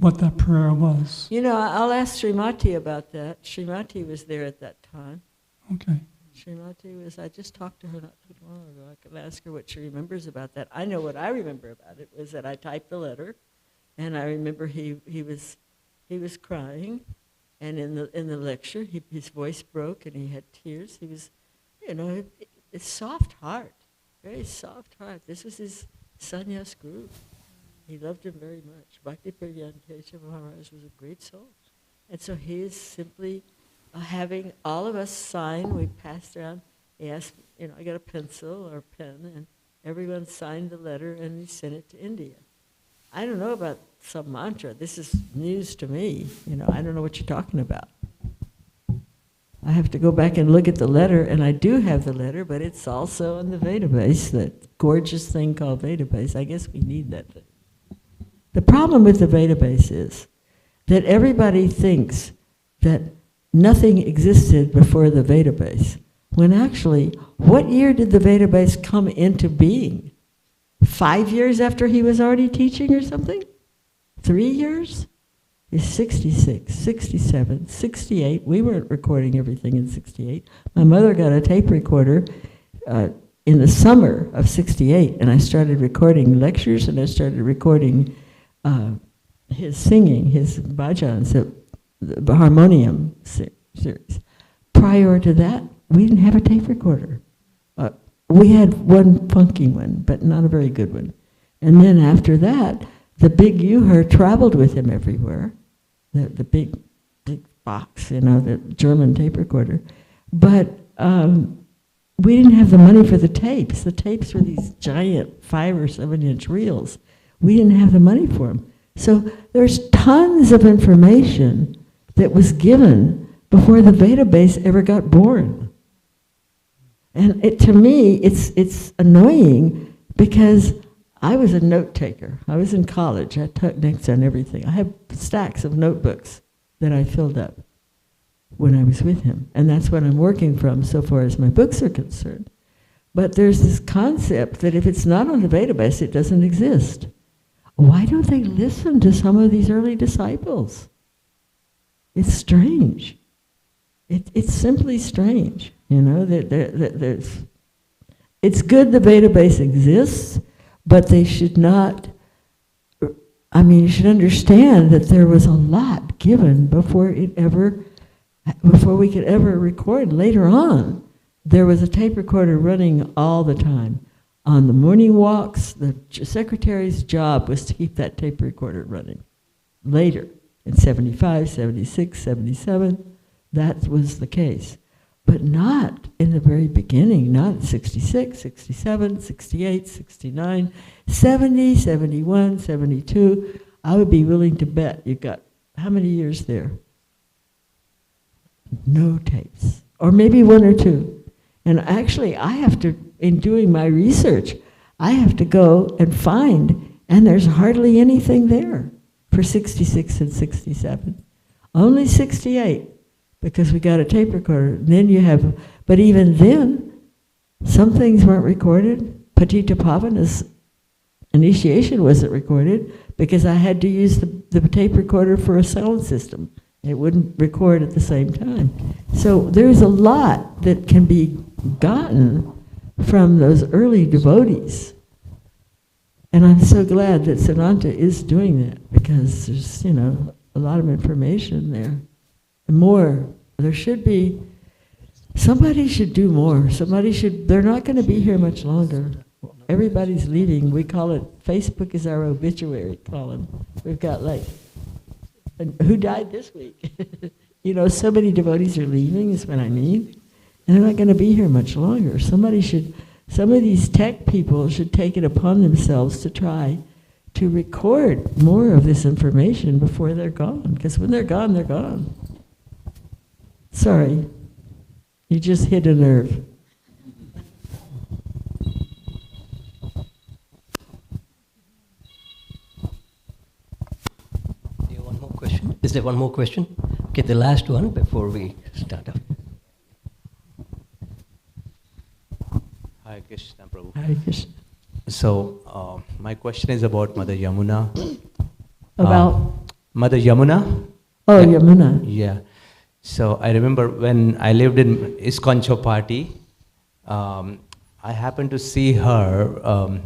what that prayer was. I'll ask Srimati about that. Srimati was there at that time. Okay. Srimati was, I just talked to her not too long ago. I could ask her what she remembers about that. I know what I remember about it was that I typed the letter, and I remember he was crying, and in the lecture his voice broke and he had tears. He was, a soft heart, very soft heart. This was his sannyas guru. He loved him very much. Bhakti Pragyan Keshav Maharaj was a great soul, and so he is simply having all of us sign. We passed around. He asked, I got a pencil or a pen, and everyone signed the letter, and he sent it to India. I don't know about some mantra. This is news to me. I don't know what you're talking about. I have to go back and look at the letter, and I do have the letter, but it's also in the database, that gorgeous thing called database. I guess we need that thing. The problem with the database is that everybody thinks that nothing existed before the database, when actually, what year did the database come into being? 5 years after he was already teaching or something? 3 years? It's 66, 67, 68. We weren't recording everything in 68. My mother got a tape recorder in the summer of 68, and I started recording lectures, and I started recording his singing, his bhajans, the harmonium series. Prior to that, we didn't have a tape recorder. We had one funky one, but not a very good one. And then after that, the big Uher traveled with him everywhere, the big box, the German tape recorder. But we didn't have the money for the tapes. The tapes were these giant 5 or 7 inch reels. We didn't have the money for them. So there's tons of information that was given before the database ever got born. And to me, it's annoying because I was a note taker. I was in college. I took notes on everything. I have stacks of notebooks that I filled up when I was with him. And that's what I'm working from so far as my books are concerned. But there's this concept that if it's not on the database, it doesn't exist. Why don't they listen to some of these early disciples? It's strange. It's simply strange, it's good the database exists, but they should not, you should understand that there was a lot given before we could ever record. Later on, there was a tape recorder running all the time. On the morning walks, the secretary's job was to keep that tape recorder running. Later, in 75, 76, 77, that was the case. But not in the very beginning, not in 66, 67, 68, 69, 70, 71, 72. I would be willing to bet you got how many years there? No tapes. Or maybe 1 or 2. And actually, I have to, in doing my research, I have to go and find, and there's hardly anything there for 66 and 67. Only 68, because we got a tape recorder. And then you have, but even then, some things weren't recorded. Patita Pavana's initiation wasn't recorded because I had to use the tape recorder for a sound system. It wouldn't record at the same time. So there's a lot that can be gotten from those early devotees. And I'm so glad that Siddhanta is doing that, because there's, a lot of information there. And more. There should be, somebody should do more. They're not going to be here much longer. Everybody's leaving. We call it, Facebook is our obituary column. We've got who died this week? So many devotees are leaving, is what I mean. And they're not going to be here much longer. Some of these tech people should take it upon themselves to try to record more of this information before they're gone. Because when they're gone, they're gone. Sorry, you just hit a nerve. One more question. Is there one more question? Okay, the last one before we start up. Hare Krishna, Prabhu. Hare Krishna. So, my question is about Mother Yamuna. About? Mother Yamuna. Oh, yeah. Yamuna. Yeah. So, I remember when I lived in ISKCON Chowpatty, I happened to see her.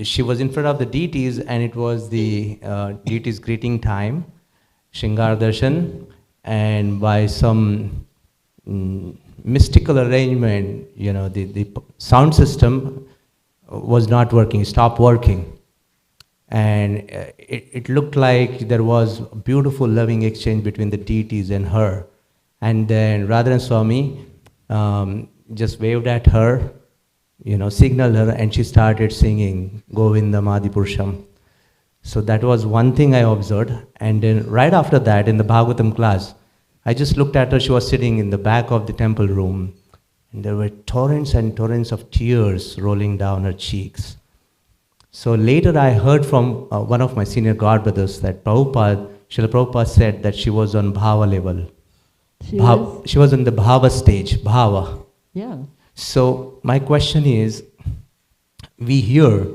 She was in front of the deities, and it was the deities' greeting time, Shringar Darshan, and by some mystical arrangement, the sound system was not working, stopped working. And it looked like there was a beautiful loving exchange between the deities and her. And then Radharani Swami just waved at her, signaled her, and she started singing Govindam Adipurusham. So that was one thing I observed. And then right after that, in the Bhagavatam class, I just looked at her. She was sitting in the back of the temple room, and there were torrents and torrents of tears rolling down her cheeks. So later I heard from one of my senior god brothers that Srila Prabhupada said that she was on bhava level. She was in the bhava stage, bhava. Yeah. So my question is, we hear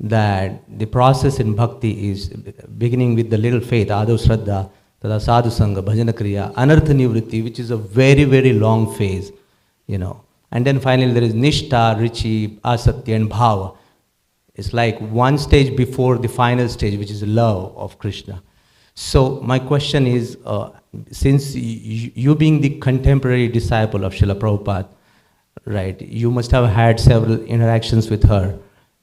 that the process in bhakti is beginning with the little faith, ado shraddha, tada sadhu sangha, bhajana kriya, anartha nivritti, which is a very, very long phase, And then finally there is nishtha, richi, asakti, and bhava. It's like one stage before the final stage, which is love of Krishna. So my question is, since you being the contemporary disciple of Srila Prabhupada, right, you must have had several interactions with her.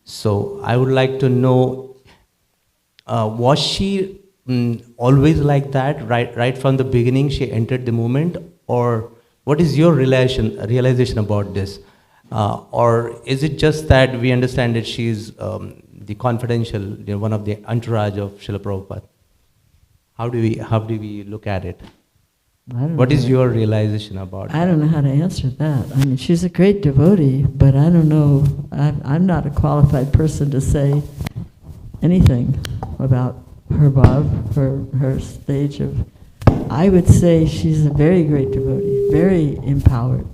So I would like to know, was she always like that, right from the beginning she entered the movement, or what is your realization about this? Or is it just that we understand that she is the confidential, one of the entourage of Srila Prabhupada? How do we look at it? What is your realization about it? I don't know how to answer that. I mean, she's a great devotee, but I don't know. I'm not a qualified person to say anything about her bhav, her stage of. I would say she's a very great devotee, very empowered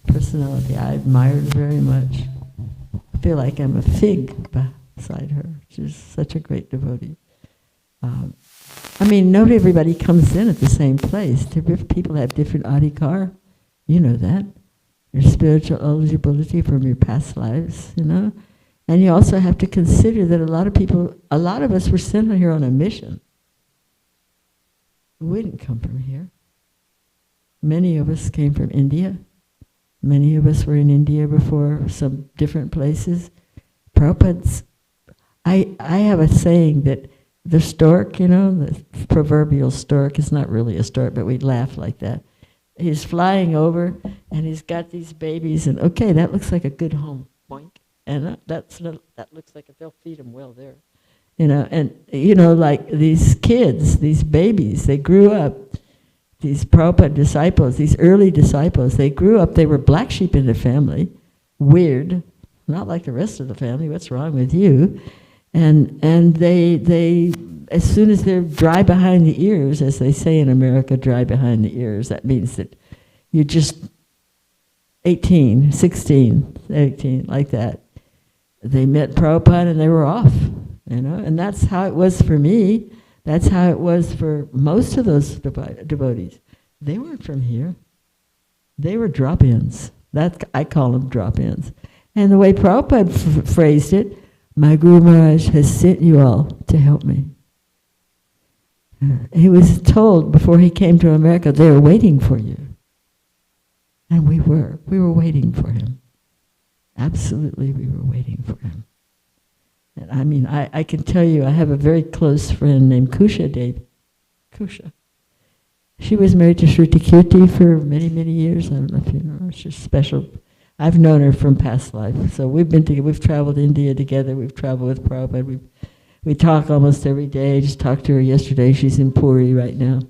personality. I admire her very much. I feel like I'm a fig beside her. She's such a great devotee. Not everybody comes in at the same place. Different people have different adhikar. You know that. Your spiritual eligibility from your past lives, And you also have to consider that a lot of us were sent here on a mission. We didn't come from here. Many of us came from India. Many of us were in India before, some different places. Prabhupada's, I have a saying that the stork, the proverbial stork, is not really a stork, but we laugh like that. He's flying over, and he's got these babies, and okay, that looks like a good home, boink. And that looks like they'll feed them well there. Like these kids, these babies, they grew up, these Prabhupada disciples, these early disciples, they grew up, they were black sheep in the family, weird, not like the rest of the family, what's wrong with you? And they as soon as they're dry behind the ears, as they say in America, dry behind the ears, that means that you're just 18, 16, 18, like that. They met Prabhupada and they were off, and that's how it was for me. That's how it was for most of those devotees. They weren't from here. They were drop-ins. I call them drop-ins. And the way Prabhupada phrased it, my Guru Maharaj has sent you all to help me. He was told before he came to America, they were waiting for you. And we were waiting for him. Absolutely, we were waiting for him. And I mean, I can tell you, I have a very close friend named Kusha Devi. Kusha. She was married to Shruti Kirti for many, many years. I don't know if you know her. She's special. I've known her from past life. So we've been together. We've traveled to India together. We've traveled with Prabhupada. We talk almost every day. I just talked to her yesterday. She's in Puri right now.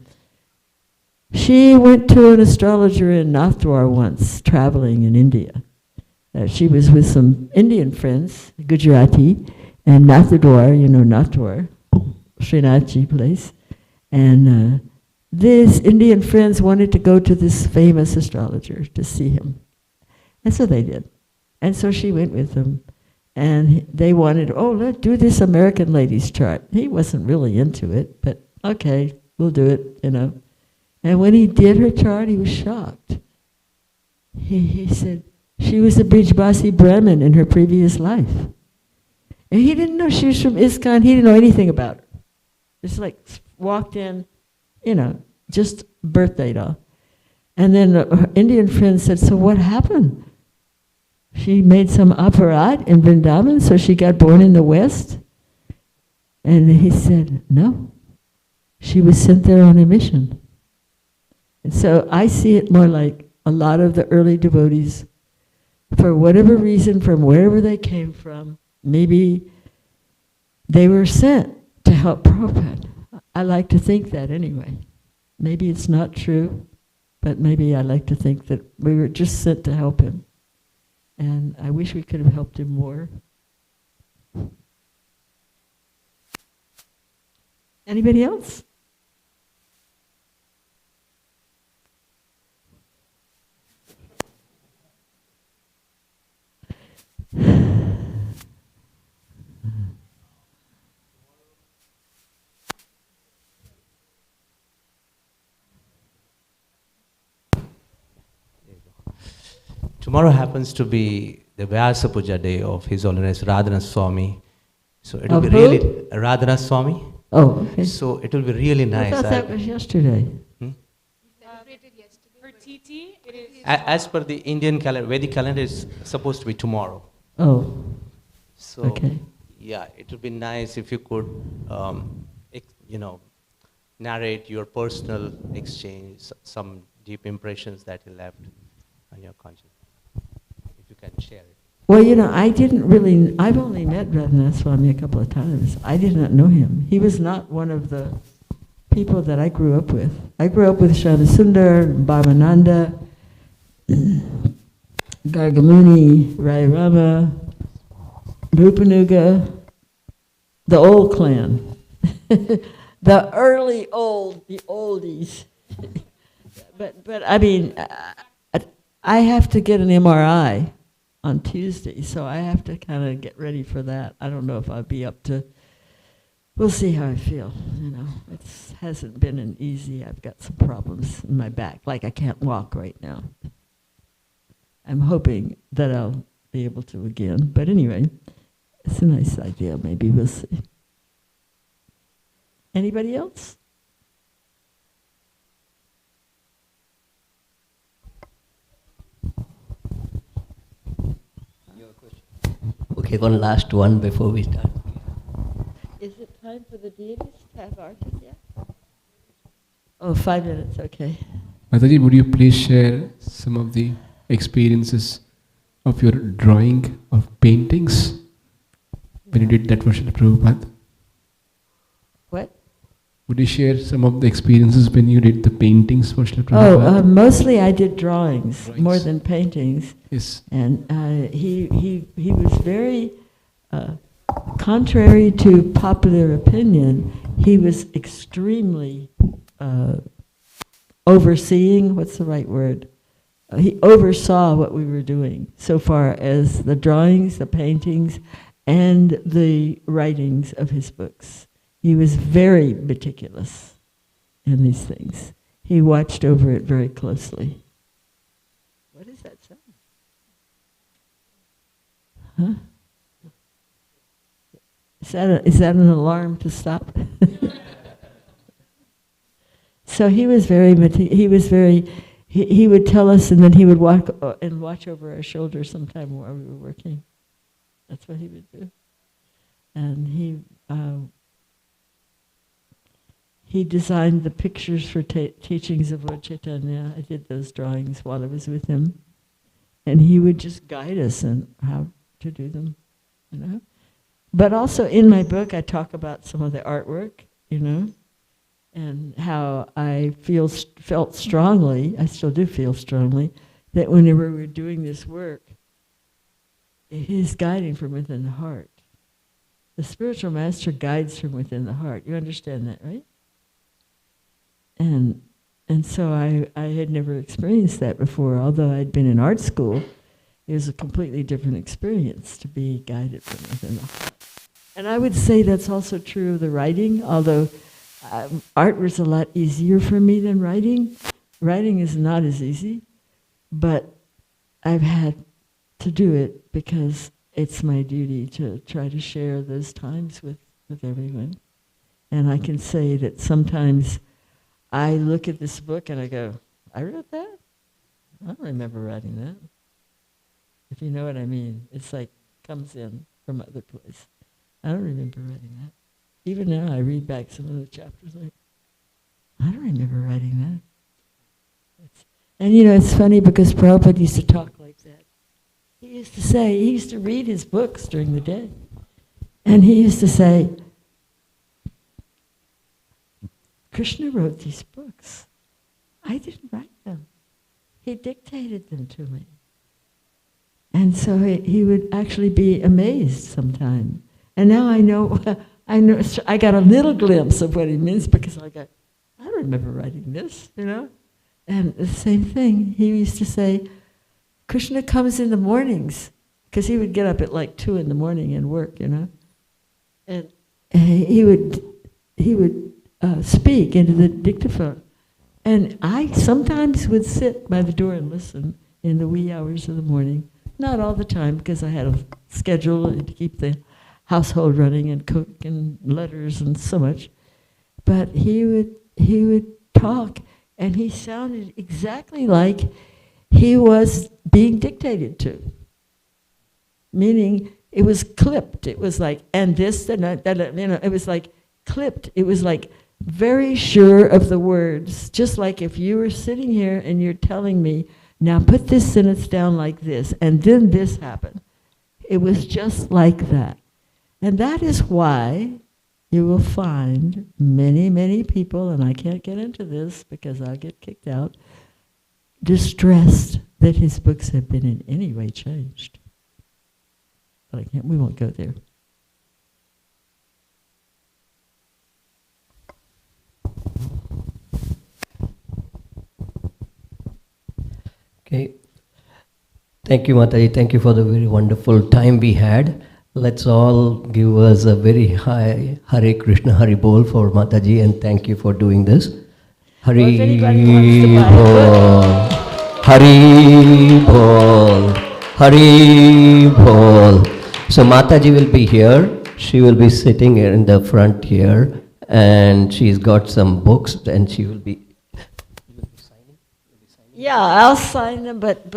She went to an astrologer in Nathdwar once, traveling in India. She was with some Indian friends, Gujarati, and Nathdwar, you know Nathdwar, Srinathji place. And these Indian friends wanted to go to this famous astrologer to see him. And so they did. And so she went with them. And they wanted, let's do this American ladies chart. He wasn't really into it, but okay, we'll do it, you know. And when he did her chart, he was shocked. He said, she was a Brijbasi Brahmin in her previous life. And he didn't know she was from ISKCON. He didn't know anything about her. Just like walked in, you know, just birthday doll. And then her Indian friend said, so what happened? She made some aparat in Vrindavan, so she got born in the West? And he said, no. She was sent there on a mission. And so I see it more like a lot of the early devotees, for whatever reason, from wherever they came from, maybe they were sent to help Prabhupada. I like to think that anyway. Maybe it's not true, but maybe I like to think that we were just sent to help him. And I wish we could have helped him more. Anybody else? Tomorrow happens to be the Vyasa Puja day of His Holiness Radhanath Swami. So it will be really Radhanath Swami. Oh, okay. So it will be really nice. I thought that was yesterday. Celebrated yesterday. For TT, it is. As per the Indian calendar, Vedic calendar is supposed to be tomorrow. Oh. So okay. Yeah, it would be nice if you could, narrate your personal exchange, some deep impressions that you left on your conscience. If you can share it. Well, you know, I've only met Radhanath Swami a couple of times. I did not know him. He was not one of the people that I grew up with. I grew up with Shyamasundar, Bhavananda, Gargamuni, Rai Rama, Rupanuga, the old clan. The oldies. But I mean, I have to get an MRI on Tuesday, so I have to kind of get ready for that. I don't know if I'll be up to, we'll see how I feel, you know. It hasn't been an easy, I've got some problems in my back, like I can't walk right now. I'm hoping that I'll be able to again, but anyway, it's a nice idea, maybe we'll see. Anybody else? Okay, one last one before we start. Is it time for the deities to have artis yet? Oh, 5 minutes, okay. Mataji, would you please share some of the experiences of your drawing or paintings when you did that for Srila Prabhupada? What? Would you share some of the experiences when you did the paintings for Srila Prabhupada? Oh, mostly I did drawings more than paintings. Yes. And he was very, contrary to popular opinion, he was extremely overseeing, what's the right word? He oversaw what we were doing so far as the drawings, the paintings, and the writings of his books. He was very meticulous in these things. He watched over it very closely. What is that sound? Huh? Is that an alarm to stop? So he was very he would tell us, and then he would walk and watch over our shoulder sometime while we were working. That's what he would do. And he designed the pictures for teachings of Lord Chaitanya. I did those drawings while I was with him. And he would just guide us in how to do them, you know. But also in my book, I talk about some of the artwork, you know, and how I felt strongly, I still do feel strongly, that whenever we're doing this work, it is guiding from within the heart. The spiritual master guides from within the heart. You understand that, right? And so I had never experienced that before. Although I'd been in art school, it was a completely different experience to be guided from within the heart. And I would say that's also true of the writing, although art was a lot easier for me than writing. Writing is not as easy, but I've had to do it because it's my duty to try to share those times with everyone. And I can say that sometimes I look at this book and I go, I wrote that? I don't remember writing that. If you know what I mean. It's like comes in from other place. I don't remember writing that. Even now I read back some of the chapters like, I don't remember writing that. And you know, it's funny because Prabhupada used to talk like that. He used to read his books during the day. And he used to say, Krishna wrote these books. I didn't write them. He dictated them to me. And so he would actually be amazed sometime. And now I know, I got a little glimpse of what he means because I don't remember writing this, you know? And the same thing, he used to say, Krishna comes in the mornings, because he would get up at like 2 in the morning and work, you know? And he would speak into the dictaphone. And I sometimes would sit by the door and listen in the wee hours of the morning. Not all the time, because I had a schedule to keep the household running and cook and letters and so much. But he would talk, and he sounded exactly like he was being dictated to. Meaning, it was clipped. It was like, and this, and that, you know, it was like clipped. It was like very sure of the words. Just like if you were sitting here and you're telling me, now put this sentence down like this, and then this happened. It was just like that. And that is why you will find many, many people, and I can't get into this because I'll get kicked out, distressed that his books have been in any way changed. But we won't go there. Okay. Thank you, Mataji. Thank you for the very wonderful time we had. Let's all give us a very high Hare Krishna Hari Bol for Mataji, and thank you for doing this. Hari Bol, Hari Bol, Hari Bol. So Mataji will be here. She will be sitting here in the front here, and she's got some books, and she will be. Yeah, I'll sign them, but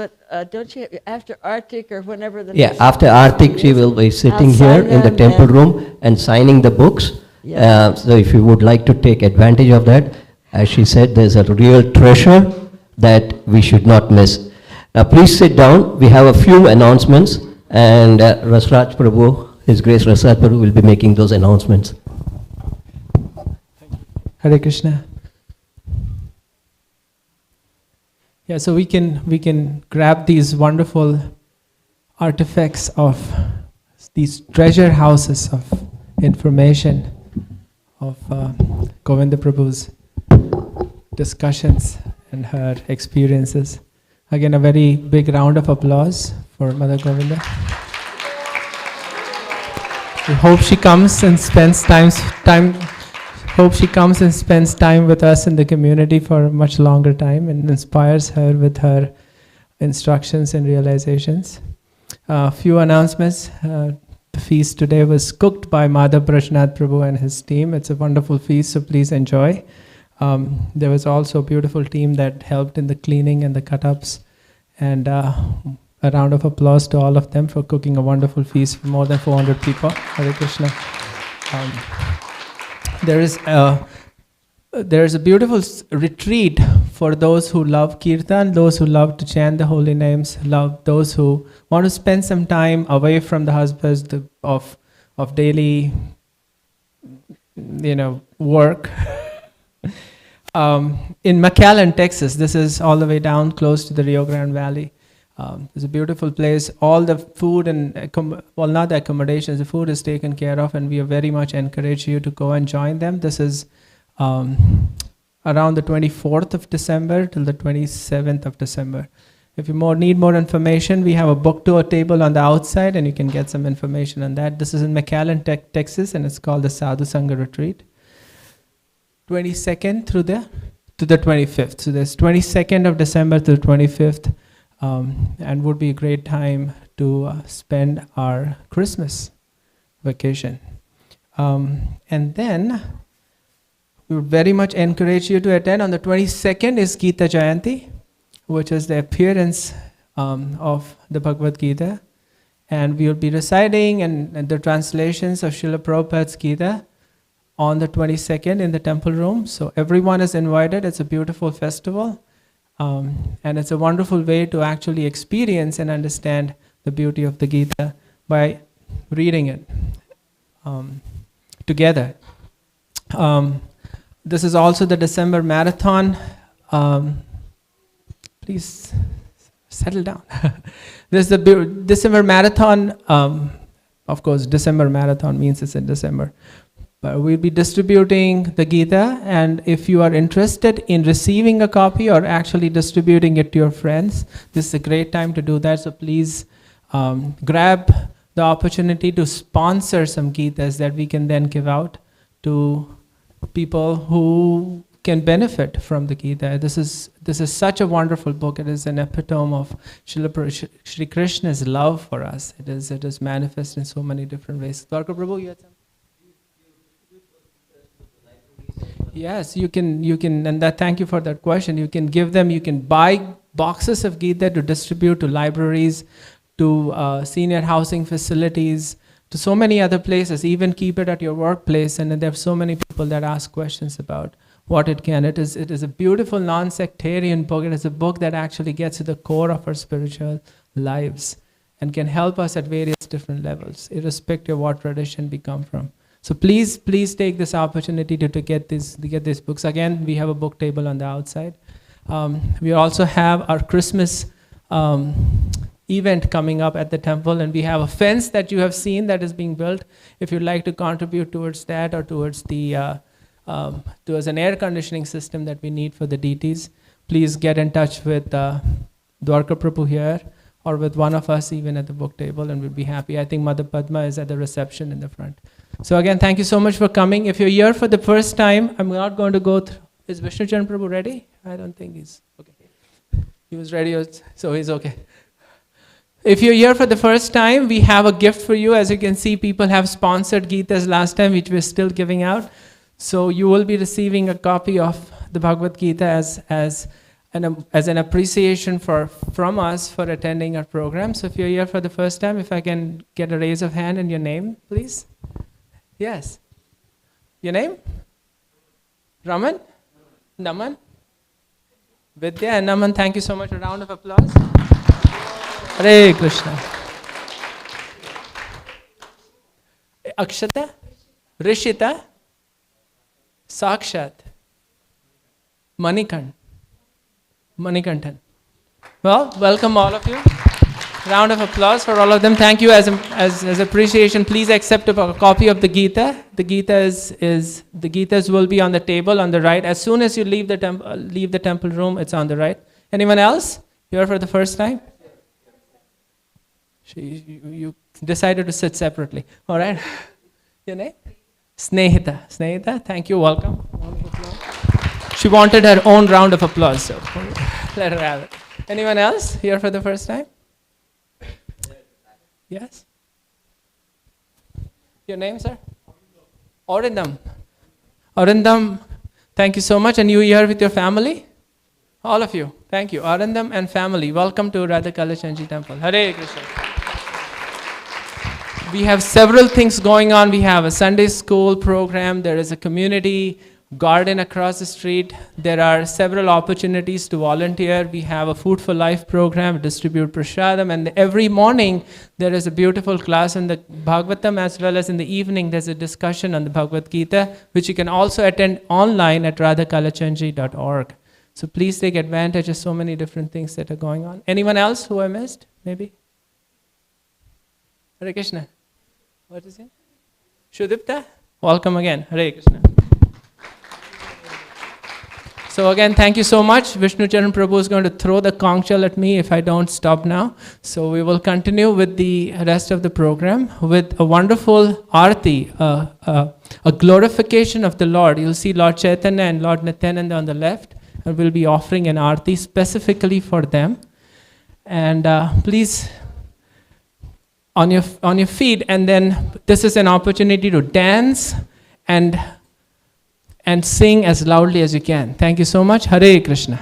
don't you, after Artik or whenever the Yeah, after Artik, she will be sitting here in the temple room and signing the books. Yeah. So if you would like to take advantage of that, as she said, there's a real treasure that we should not miss. Now please sit down. We have a few announcements, and Rasraj Prabhu, His Grace Rasraj Prabhu, will be making those announcements. Hare Krishna. Yeah, so we can grab these wonderful artifacts of these treasure houses of information of Govinda Prabhu's discussions and her experiences. Again, a very big round of applause for Mother Govinda. We hope she comes and spends time hope she comes and spends time with us in the community for a much longer time and inspires her with her instructions and realizations. A few announcements. The feast today was cooked by Madhav Prashnath Prabhu and his team. It's a wonderful feast, so please enjoy. There was also a beautiful team that helped in the cleaning and the cut-ups. And a round of applause to all of them for cooking a wonderful feast for more than 400 people. Hare Krishna. There is a beautiful retreat for those who love kirtan, those who love to chant the holy names, those who want to spend some time away from the husbands of daily, work. In McAllen, Texas, this is all the way down close to the Rio Grande Valley. It's a beautiful place. All the food and, not the accommodations, the food is taken care of, and we very much encourage you to go and join them. This is around the 24th of December till the 27th of December. If you need more information, we have a book tour table on the outside, and you can get some information on that. This is in McAllen, Texas, and it's called the Sadhu Sangha Retreat. 22nd to the 25th. So there's 22nd of December to the 25th. And would be a great time to spend our Christmas vacation. And then we would very much encourage you to attend. On the 22nd is Gita Jayanti, which is the appearance of the Bhagavad Gita. And we will be reciting and the translations of Srila Prabhupada's Gita on the 22nd in the temple room. So everyone is invited. It's a beautiful festival. And it's a wonderful way to actually experience and understand the beauty of the Gita by reading it together. This is also the December marathon. Please settle down. This is the December marathon. Of course, December marathon means it's in December. We'll be distributing the Gita, and if you are interested in receiving a copy or actually distributing it to your friends, this is a great time to do that. So please grab the opportunity to sponsor some Gitas that we can then give out to people who can benefit from the Gita. This is such a wonderful book. It is an epitome of Shri Krishna's love for us. It is manifest in so many different ways. Dwarka Prabhu, you had something? Yes, you can, and thank you for that question. You can give them, you can buy boxes of Gita to distribute to libraries, to senior housing facilities, to so many other places. Even keep it at your workplace, and there are so many people that ask questions about what it can. It is a beautiful non-sectarian book. It is a book that actually gets to the core of our spiritual lives and can help us at various different levels, irrespective of what tradition we come from. So please take this opportunity to get these books. Again, we have a book table on the outside. We also have our Christmas event coming up at the temple, and we have a fence that you have seen that is being built. If you'd like to contribute towards that or towards towards an air conditioning system that we need for the deities, please get in touch with Dwarka Prabhu here or with one of us even at the book table, and we'll be happy. I think Mother Padma is at the reception in the front. So again, thank you so much for coming. If you're here for the first time, I'm not going to go through. Is Vishnu Chan Prabhu ready? I don't think he's okay. He was ready, so he's okay. If you're here for the first time, we have a gift for you. As you can see, people have sponsored Gitas last time, which we're still giving out. So you will be receiving a copy of the Bhagavad Gita as an appreciation from us for attending our program. So if you're here for the first time, if I can get a raise of hand and your name, please. Yes. Your name? Raman? Naman? Vidya and Naman, thank you so much. A round of applause. Hare Krishna. Akshata? Rishita? Sakshat? Manikantan. Well, welcome all of you. Round of applause for all of them. Thank you as appreciation. Please accept a copy of the Gita. The Gitas will be on the table on the right. As soon as you leave the temple room, it's on the right. Anyone else here for the first time? You decided to sit separately. All right. Your name? Snehita. Snehita, thank you, welcome. She wanted her own round of applause, so let her have it. Anyone else here for the first time? Yes? Your name, sir? Orindam. Orindam, thank you so much. And you here with your family? All of you, thank you. Arindam and family, welcome to Radha Kalachandji Temple. Hare Krishna. We have several things going on. We have a Sunday school program. There is a community garden across the street. There are several opportunities to volunteer. We have a Food for Life program, distribute prasadam, and every morning there is a beautiful class in the Bhagavatam, as well as in the evening there's a discussion on the Bhagavad Gita, which you can also attend online at radhakalachandji.org. So please take advantage of so many different things that are going on. Anyone else who I missed, maybe? Hare Krishna. What is it? Shudipta? Welcome again. Hare Krishna. So again, thank you so much. Vishnu Charan Prabhu is going to throw the conch shell at me if I don't stop now. So we will continue with the rest of the program with a wonderful arti, a glorification of the Lord. You'll see Lord Chaitanya and Lord Nityananda on the left, and we'll be offering an arti specifically for them. And please, on your feet, and then this is an opportunity to dance and sing as loudly as you can. Thank you so much. Hare Krishna.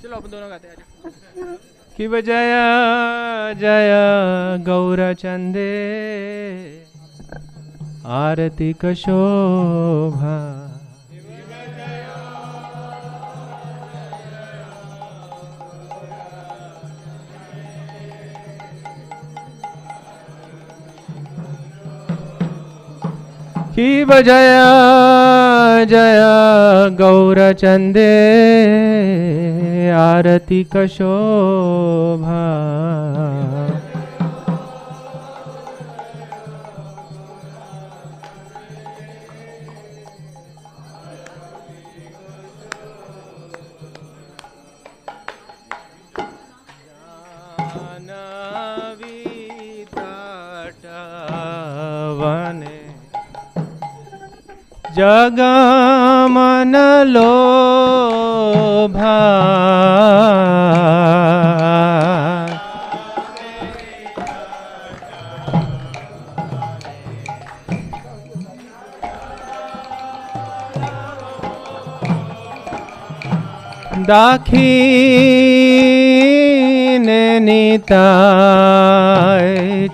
चलो अपन दोनों गाते हैं कि जय जय गौरचंदे आरती कशोभा कि जय जय गौरचंदे आरती कशोभा वने जगमन लोभा दाखिन निताय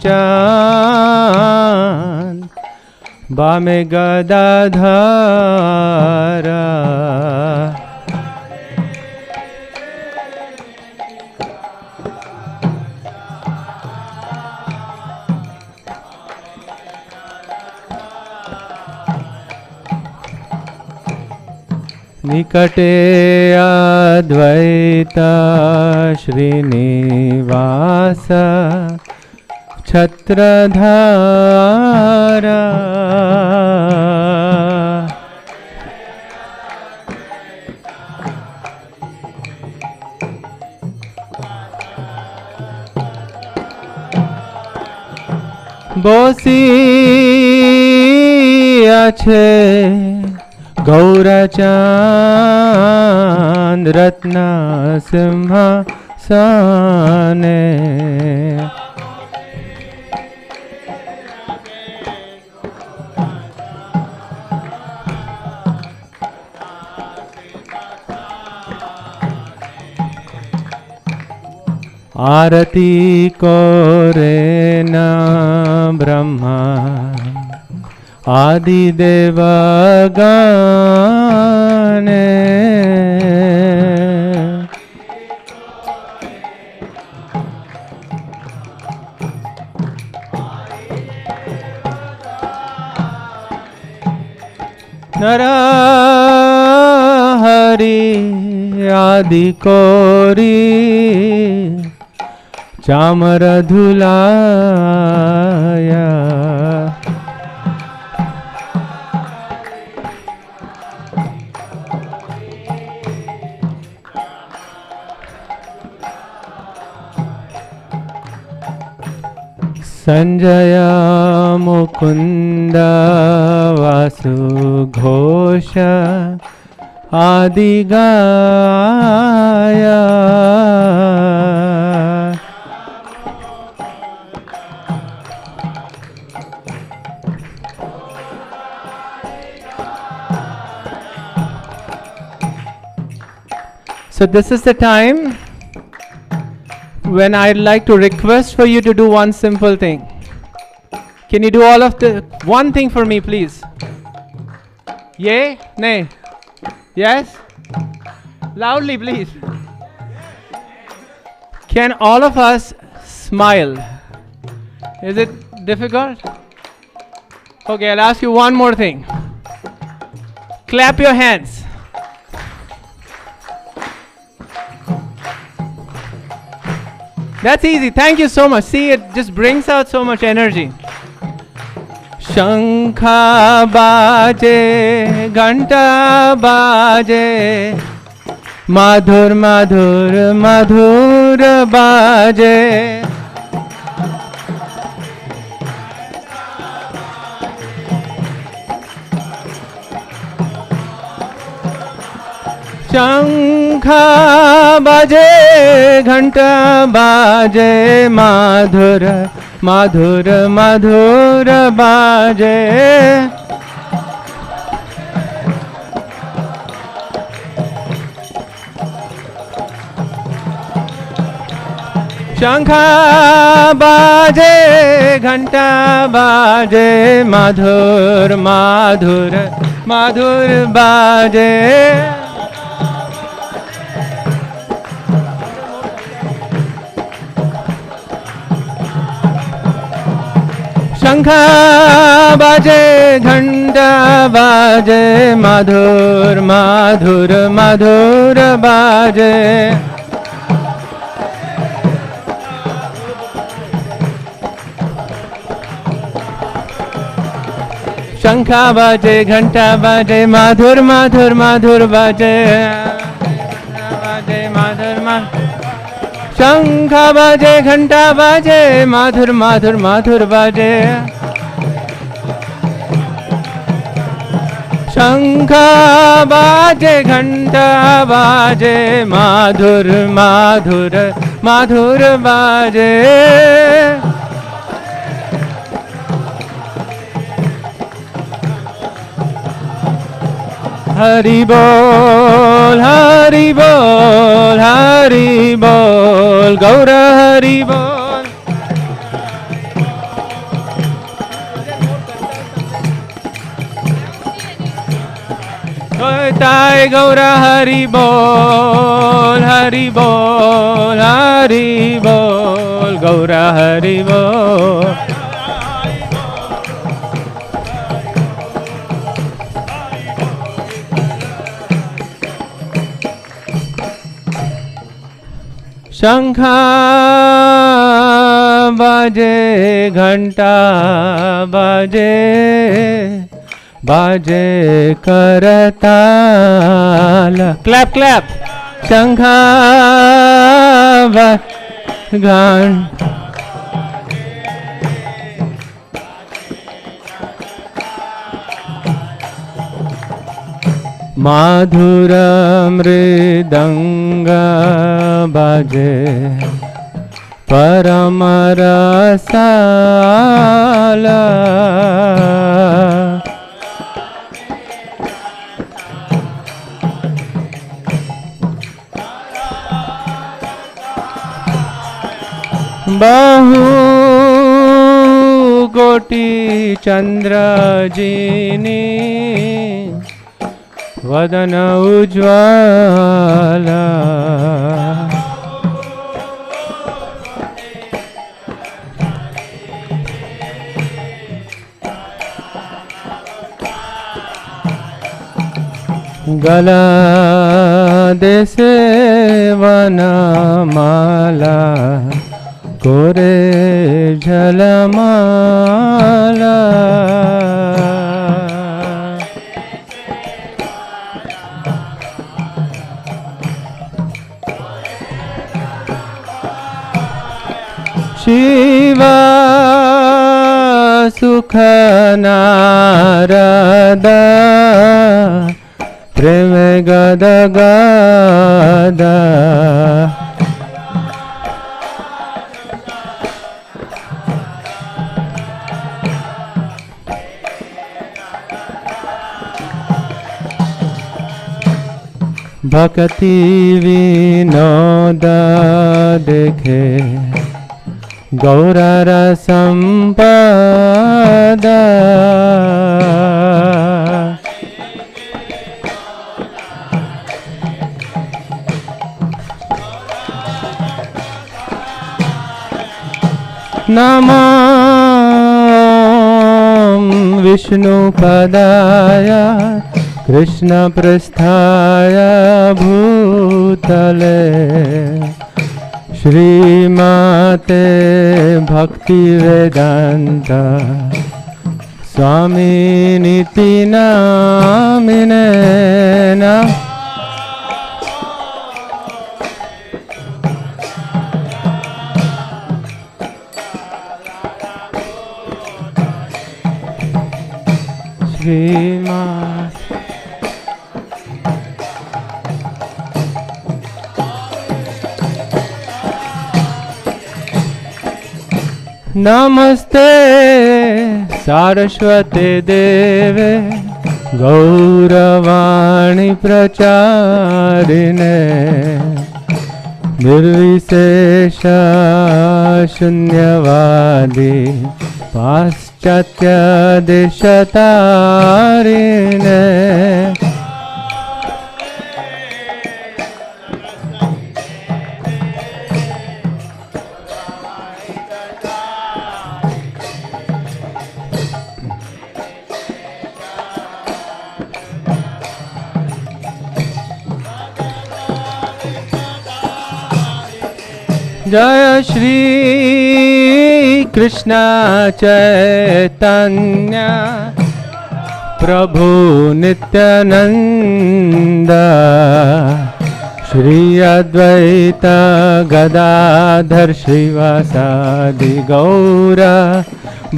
चाँद बामे गदाधरा निकटे अद्वैत श्रीनिवास छत्रधारा बसी अच्छे गौरचांद रत्न सिंहासने आरती करे न ब्रह्मा आदिदेव गाने नरहरि आदि कोरी चामर धुलाया संजय मुकुंद वासु घोष आदि गाया So this is the time when I'd like to request for you to do one simple thing. Can you do all of the one thing for me, please? Yay? Nay? Yes? Loudly, please. Can all of us smile? Is it difficult? Okay, I'll ask you one more thing. Clap your hands. That's easy. Thank you so much. See, it just brings out so much energy. Shankha baje, ghanta baje, madhur madhur madhur baje. शंखा बाजे घंटा बाजे माधुर माधुर मधुर बाजे शंखा बाजे घंटा बाजे माधुर माधुर माधुर बाजे शंखा बाजे घंटा बाजे माधुर माधुर मधुर बाजे शंखा बाजे घंटा बाजे माधुर माधुर माधुर बाजे बाजे माधुर माधुर शंखा बाजे घंटा बाजे माधुर माधुर माधुर बाजे शंखा बाजे घंटा बाजे माधुर माधुर माधुर बाजे हरि बोल हरि बोल हरि बोल गौर हरि बोल ताय गौर हरि बोल हरि बोल हरि बोल गौर हरि बोल शंखा बाजे घंटा बाजे बाजे करताल क्लैप क्लैप शंखा घंटा माधुर मृदंग बाजे परम रसाला बाहु कोटि चंद्र जिनी वदन उज्ज्वला गला देसे वनमाला कोरे झलमाला शिवा सुख नारदा प्रेम गद गदा भक्ति विनोद देखे गौरर संपदा नमो विष्णुपदाय कृष्णपृष्ठाय भूतले श्रीमाते भक्तिवेदान्त स्वामिनिति नामिने नमः। नमस्ते सारस्वते देवे गौरवाणी प्रचारिणे निर्विशेष शून्यवादी पाश्चात्य देशतारिणे जय श्री कृष्ण चैतन्य प्रभु नित्यानंद श्री अद्वैत गदाधर श्रीवासादि गौर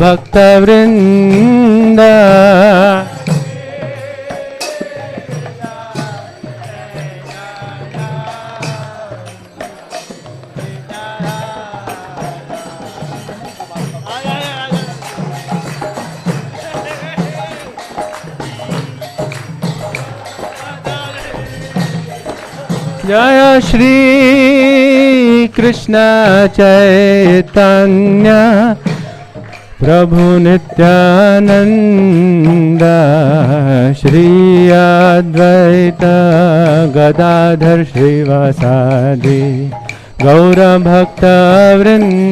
भक्तवृंद जय श्री कृष्ण चैतन्य प्रभु नित्यानंद श्री अद्वैत गदाधर श्रीवासादि गौर भक्तवृंद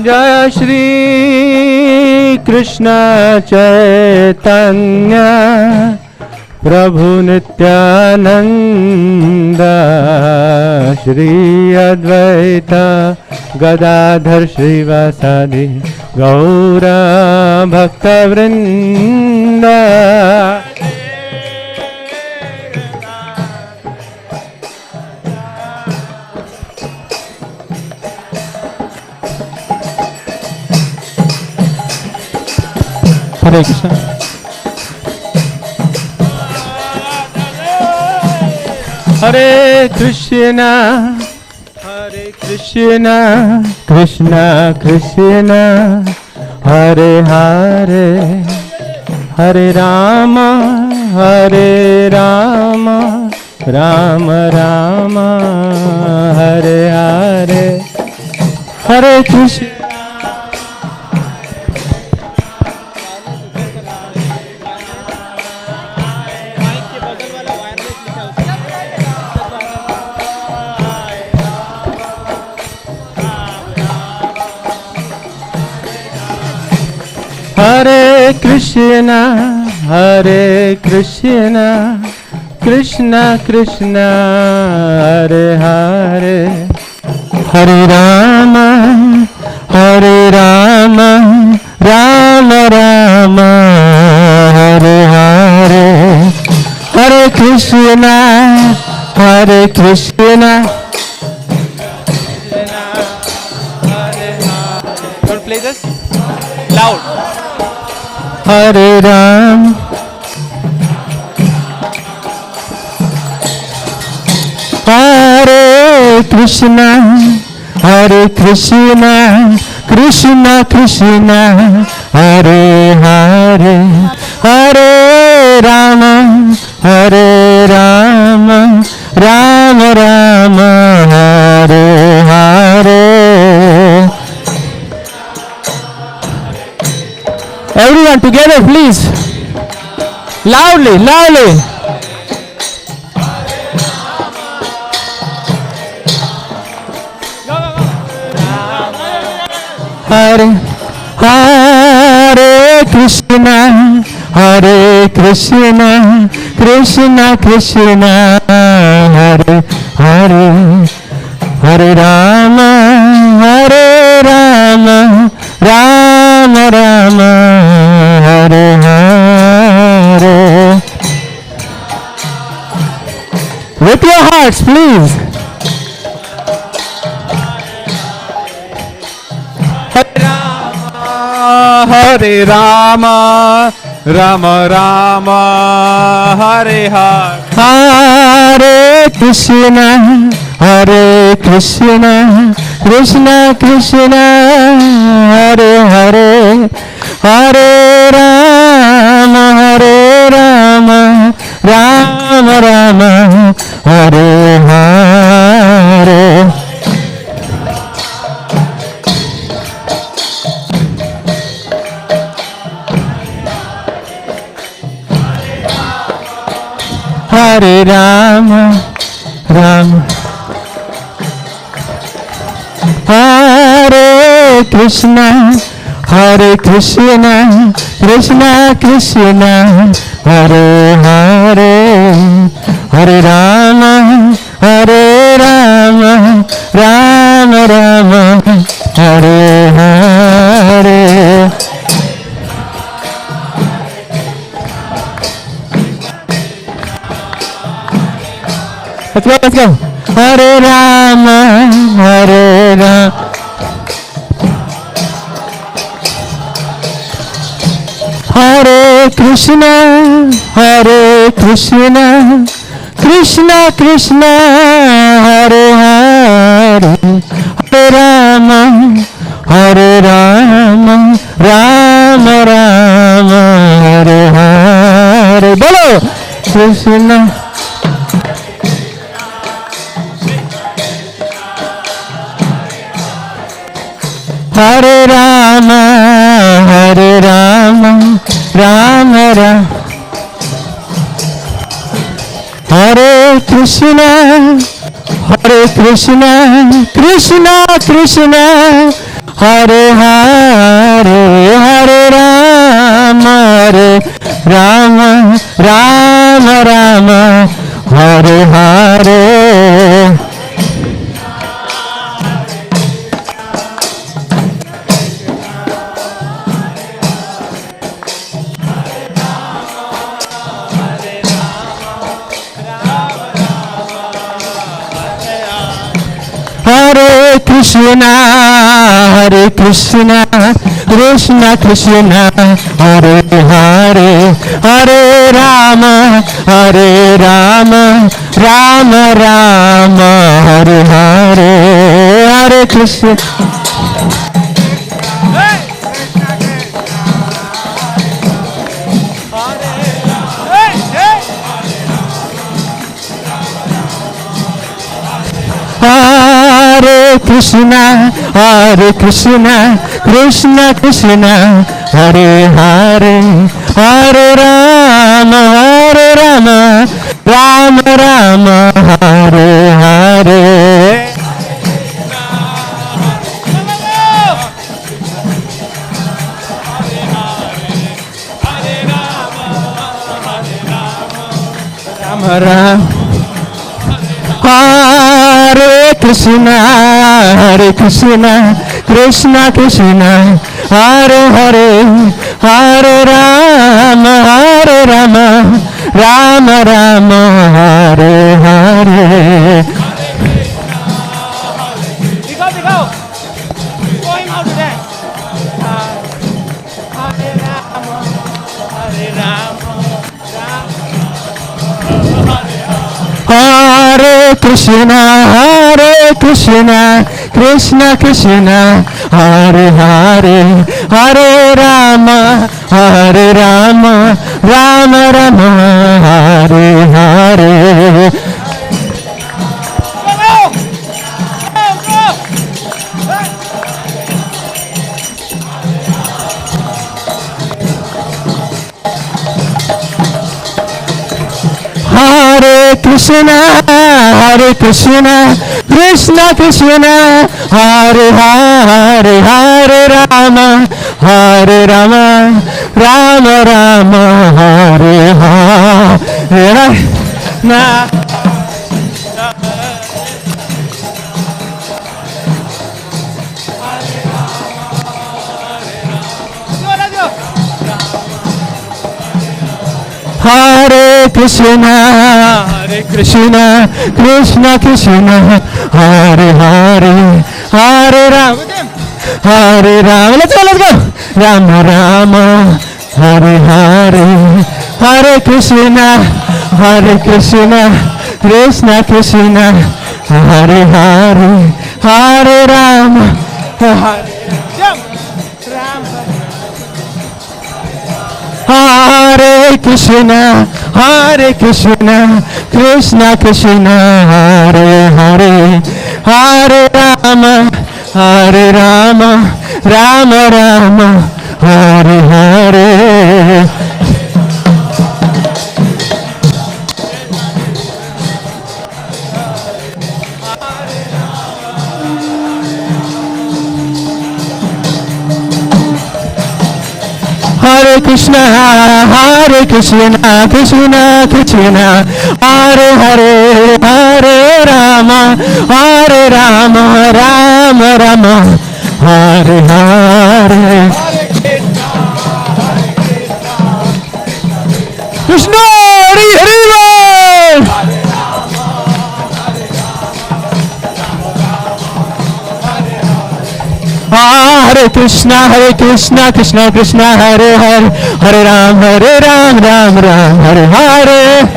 जय श्री कृष्ण चैतन्य प्रभु नित्यानंद श्री अद्वैत गदाधर श्रीवासादि गौर भक्तवृंद हरे Krishna. Hare Krishna, Hare Krishna, Krishna Krishna, Hare Hare, Hare Rama, Hare Rama, Rama Rama, Hare Hare, Hare Krishna. Hare Krishna, Hare Krishna, Krishna Krishna, Hare Hare, Hare Rama, Hare Rama, Rama Rama, Hare Hare, Hare Krishna, Hare Krishna. Don't play this loud. Hare Ram, Hare Krishna, Hare Krishna, Krishna Krishna, Hare Hare, Hare Rama, Hare Rama, Rama Rama, Hare Hare. Everyone together, please. Loudly, loudly. Hare, Hare Krishna, Hare Krishna, Krishna Krishna, Hare Hare, Hare Rama, Hare Rama, Rama Rama, Hare Hare. With your hearts, please. Hare Rama, Rama Rama, Hare Hare. Hare Krishna, Hare Krishna, Krishna Krishna, Hare Hare, Hare Rama, Hare Rama, Rama Rama, Hare Hare. Hare Rama, Rama, Hare Krishna, Hare Krishna, Krishna Krishna, Hare Hare, Hare Rama, Hare Rama, Rama Rama, Hare Hare. Let's go, let's go. Hare Rama, Hare Rama. Hare Krishna, Hare Krishna, Krishna Krishna, Hare Hare, Hare Rama, Hare Rama, Rama Rama, Hare Hare. Bolo Krishna. Hare Rama, Hare Rama, Rama Rama, Hare Krishna, Hare Krishna, Krishna Krishna, Hare Hare, Hare Rama, Hare Rama, Rama Rama, Hare Hare. Hare Krishna, Hare Krishna, Krishna Krishna, Hare Hare, Hare Rama, Hare Rama, Rama Rama Hare Hare Hare Krishna Hare Krishna, Krishna Krishna, Hare Hare, Hare Rama, Rama Rama, Hare Hare. Rama Rama. Hare Krishna, Krishna Krishna, Hare Hare, Hare Rama, Rama Rama, Hare Hare. Go. Show him how to dance. Hare Rama, Hare Rama, Hare Krishna, Krishna Krishna, Hare Hare, Hare Rama, Rama Rama, Hare Hare. Hare Krishna, Krishna Krishna, Hare Hare, Hare Rama, Rama Rama, Hare Hare. Hare Krishna, Krishna Krishna, Hare Hare, Hare Rama, Hare Rama. Let's go. Rama Rama, Hare Hare, Hare Krishna, Krishna Krishna, Hare Hare, Hare Rama, Hare Krishna, Krishna Krishna, Hare Hare, Hare Rama, Rama Rama, Hare Hare. Hare Krishna, Krishna Krishna, Hare Hare, Hare Rama, Rama Rama, Hare Hare. Krishna, Hare Hare. Hare Krishna, Krishna Krishna, Hare Hare, Hare Ram, Ram Ram, Hare Hare.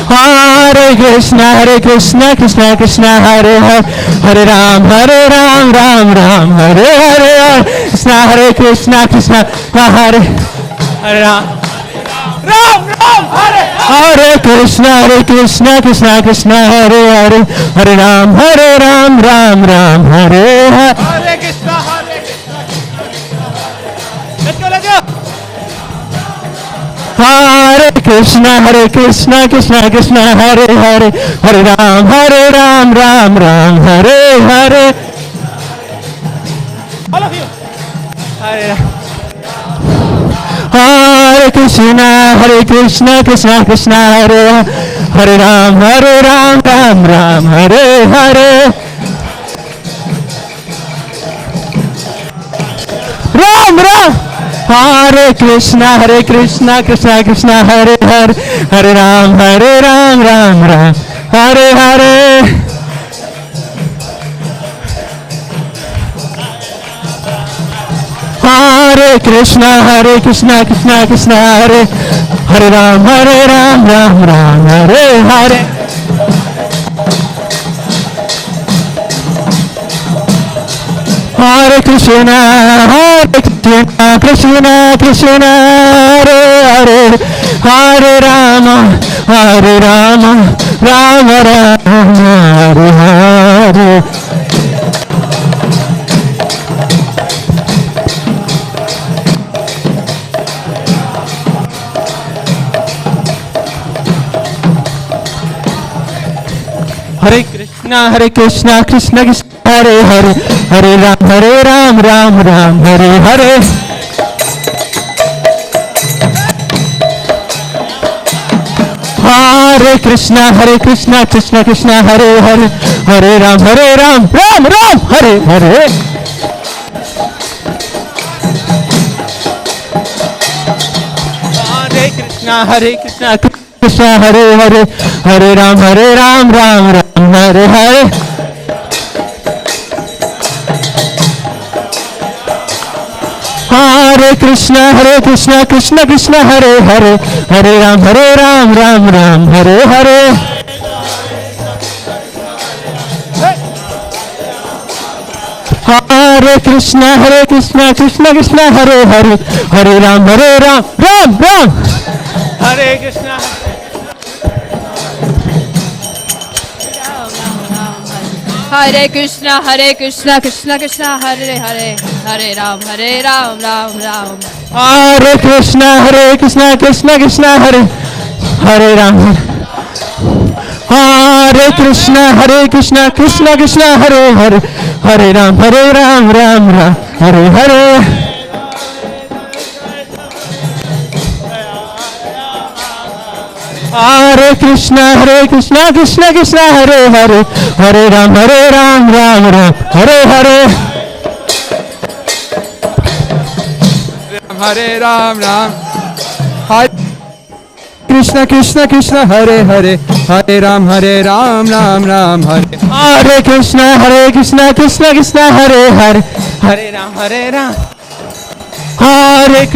Hare Krishna, Krishna Krishna, Hare Hare, Hare Ram, Ram Ram, Hare Hare. Krishna, Krishna, Hare Ram. Hare Krishna, Krishna Krishna, Hare Hare, Hare Ram, Ram Ram, Hare Hare. Hare Krishna, let's go. Hare Krishna, Krishna Krishna, Hare Hare, Hare Ram, Ram Hare Hare. All of you. Hare Krishna, Krishna Krishna, Hare Hare Ram, Ram Hare Hare. Ram. Hare Krishna, Krishna Krishna, Hare Hare, Hare Ram, Ram Hare Hare. Hare Hare Krishna, Krishna Krishna, Hare Hare Ram, Ram Ram, Hare Hare. Hare Krishna, Krishna Krishna, Hare Hare, Hare Rama, Rama Rama, Hare Hare. Hare Krishna, Krishna Krishna, Hare Hare, Hare Ram, Ram, Hare Hare. Hare Krishna, Krishna Krishna, Hare Hare, Hare Ram, Ram, Hare Hare. Hare Krishna, Krishna Hare Hare, Hare Ram, Ram, Hare Hare. Hare Krishna, Krishna Krishna, Hare Hare, Hare Ram, Ram, Hare Hare. Hare Krishna, Krishna Krishna, Hare Hare, Hare Ram, Ram. Hare Krishna. Hare Krishna, Krishna Krishna, Hare Hare, Hare Ram, Ram. Hare Krishna, Krishna Krishna, Hare Ram. Hare Krishna, Krishna Krishna, Hare Hare, Hare Ram, Ram, Hare Hare. Hare Krishna, Krishna Krishna, Hare Hare, Hare Ram, Ram, Hare Hare. Hare Ram. Hare Krishna, Krishna, Hare Hare, Hare Ram, Ram, Hare. Hare Krishna, Krishna, Hare Hare, Hare Ram, Hare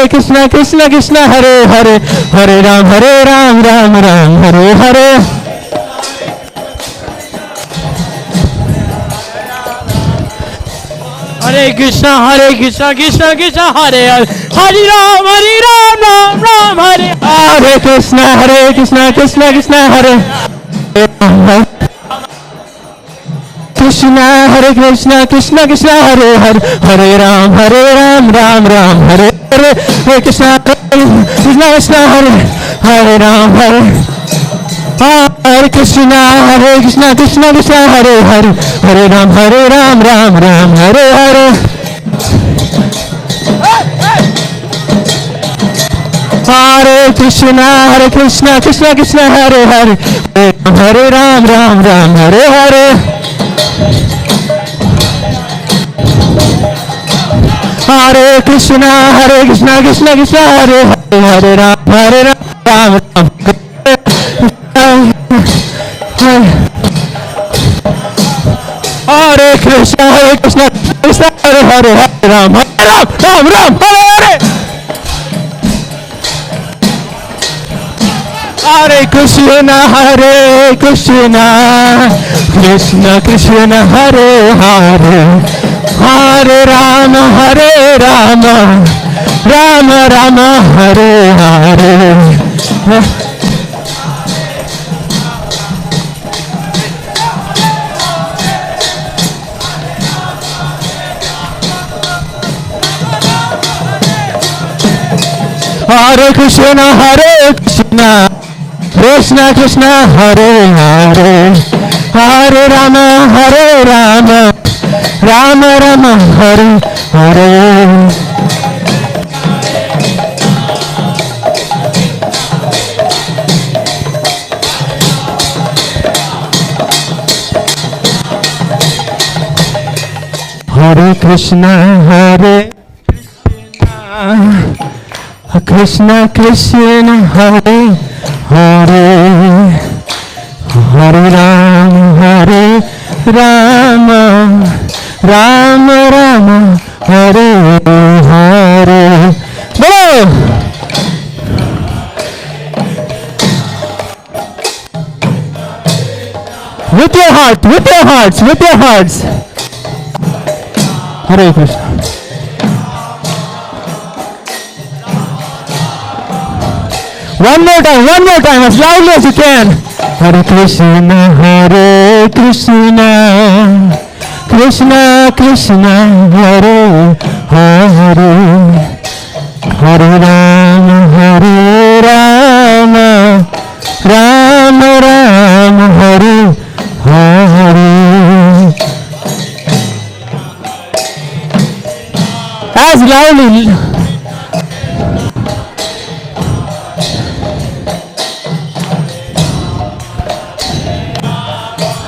Krishna, Krishna, Hare Hare, Hare Ram, Ram, Hare Hare. Hare Krishna, Krishna, Hare Hare, Hare Ram, Ram, Hare. Hare Krishna, Krishna, Hare Ram. Krishna, Krishna, Hare Hare, Hare Ram, Ram, Hare Hare. Hare Krishna, Krishna, Hare Ram, Hare Krishna, Krishna, Hare Hare, Hare Ram, Ram, Hare Hare. Hare Krishna, Krishna, Hare Hare, Hare Ram, Hare Hare. Hare Krishna, Krishna, Hare Hare, Hare Ram, Ram, Hare Krishna, Krishna, Hare Hare, Hare Ram, Ram, Hare Hare. Hare Krishna, Krishna Krishna, Hare Hare, Hare Rama, Rama, Hare Hare. Hare Krishna, Krishna Krishna, Hare Hare, Hare Rama, Rama, Hare Hare. Hare Krishna, Krishna Krishna, Hare Hare, Hare Rama, Rama, Hare Hare. Bolo! With your heart, with your hearts, with your hearts. Hare Krishna. One more time, as loudly as you can. Hare Krishna, Krishna Krishna, Hare Hare, Hare Rama, Rama Rama, Hare Hare. As loudly.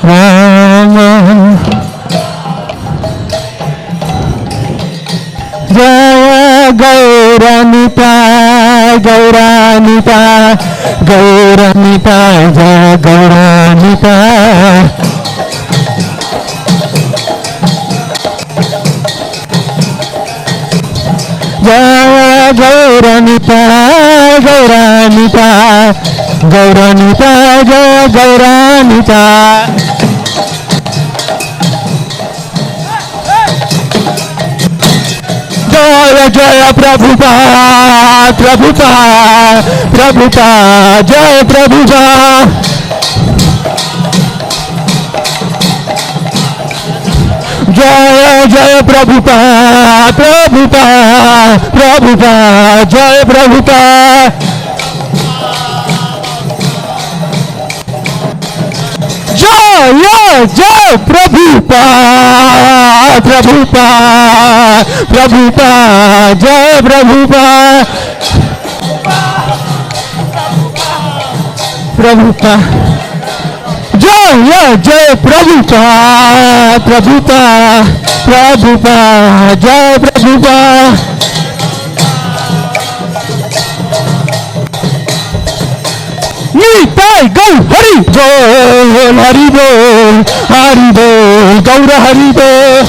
Rama Jaya Gauranita, Gauranita, Gauranita, Jaya Gauranita. Jaya Gauranita, Gauranita, Gauranita, Jaya Gauranita. Jaya Jaya Prabhupada, Prabhupada, Prabhupada, Jaya Prabhupada. Jaya Jaya Prabhupada, Prabhupada, Prabhupada, Jaya Prabhupada. Jaya Jaya Prabhupada, Prabhupada, Prabhupada, Jaya Prabhupada. Prabhupada. Jaya Jaya Prabhupada, Prabhupada, Prabhupada, Jaya Prabhupada. Nitai Gaur Hari Bol, Hari Bol, Hari Bol, Gaura Hari Bol.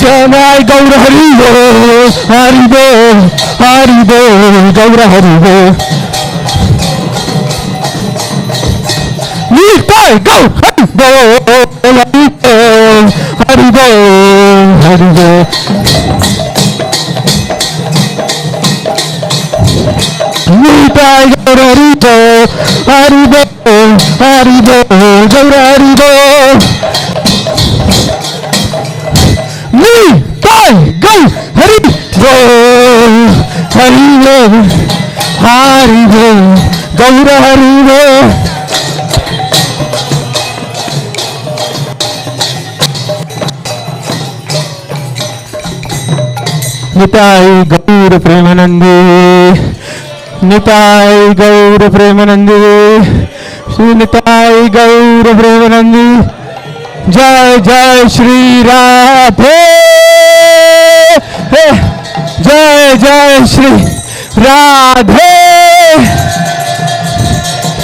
Janai Gaura Hari Bol, Hari Bol, Hari Bol, Gaura Hari Bol. Nitai Gaur Hari Bol, Hari Bol, Hari Bol, Hari Bol. Nitai Gaur Hari Bol, Hari Bol, Hari Bol, Gaur Hari Bol. Nitai Gaur Hari Bol, Hari Bol, Hari Bol, Gaur Hari Bol. Nitai Gaur Premanande, Nitai Gaur Premanande, Shri Nitai Gaur Premanande. Jai Jai Shri Radhe, Jai Jai Shri Radhe,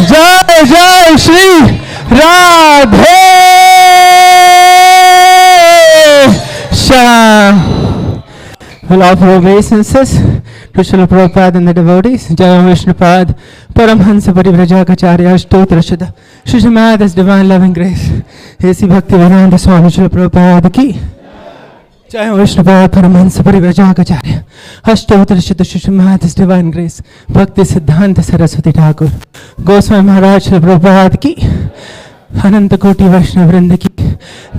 Jai Jai Shri Radhe. Sham. We'll offer obeisances to Srila Prabhupada and the devotees. Jaya Vishnupad, Paramhansa Parivrajacharya, Ashtotra Shuddha, Shishimada's divine loving grace. A.C. Bhaktivedanta Swami Srila Prabhupada ki. Jaya Vishnupad, Paramhansa Parivrajacharya, Ashtotra Shuddha, Shishimada's divine grace. Bhakti Siddhanta Saraswati Thakur, Goswami Maharaj Srila Prabhupada ki. अनंत कोटि वैष्णव वृंद की,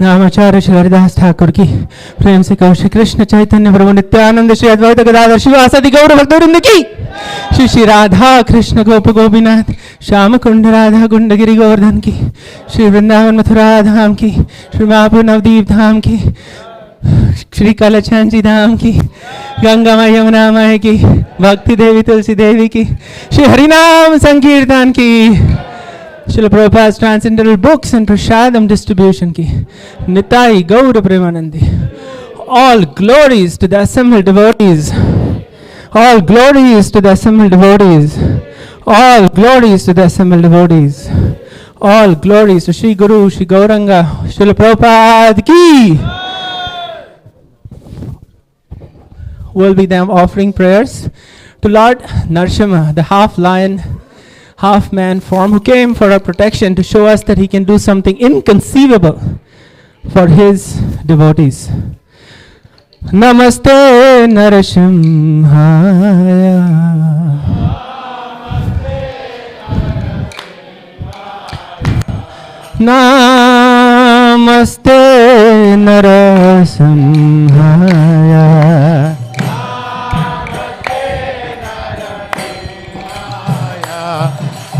नामाचार्य श्री हरिदास ठाकुर की, प्रेम से कहो श्री कृष्ण चैतन्य प्रभु नित्यानंद श्री अद्वैत गदाधर शिवासादि गौर भक्त वृंद की, श्री श्री राधा कृष्ण गोप गोपीनाथ श्याम कुंड राधा कुंड गिरि गोवर्धन की, श्री वृंदावन मथुरा धाम की, श्री महापुर नवदीप धाम की, श्री कलचंची धाम की, गंगा माई यमुना माई की, भक्ति देवी तुलसी देवी की, श्री हरिनाम संकीर्तन की, Srila Prabhupada's transcendental books and prasadam distribution ki. Nitai Gaura Premanandi. All glories to the assembled devotees. All glories to the assembled devotees. All glories to the assembled devotees. All glories to Sri Guru, Sri Gauranga, Srila Prabhupada ki. We'll be then offering prayers to Lord Narsimha, the half lion, half man form, who came for our protection to show us that he can do something inconceivable for his devotees. Namaste Narasimhaya. Namaste Narasimhaya.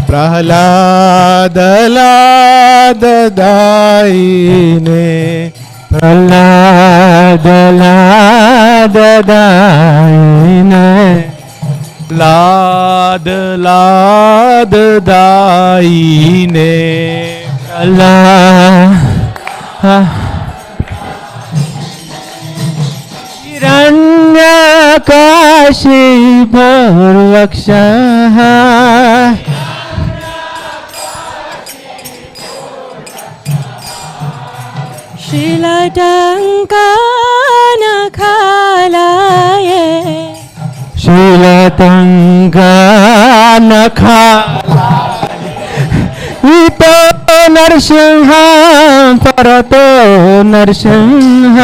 Prahlad लाद दायिने प्रहलाद लाद दायिने लाद लाद दायिने हिरण्यकाशिभर्वक्षः शीलटङ्कानखालाये शीलतङ्कानखालाये इतो नरसिंह परतो नरसिंह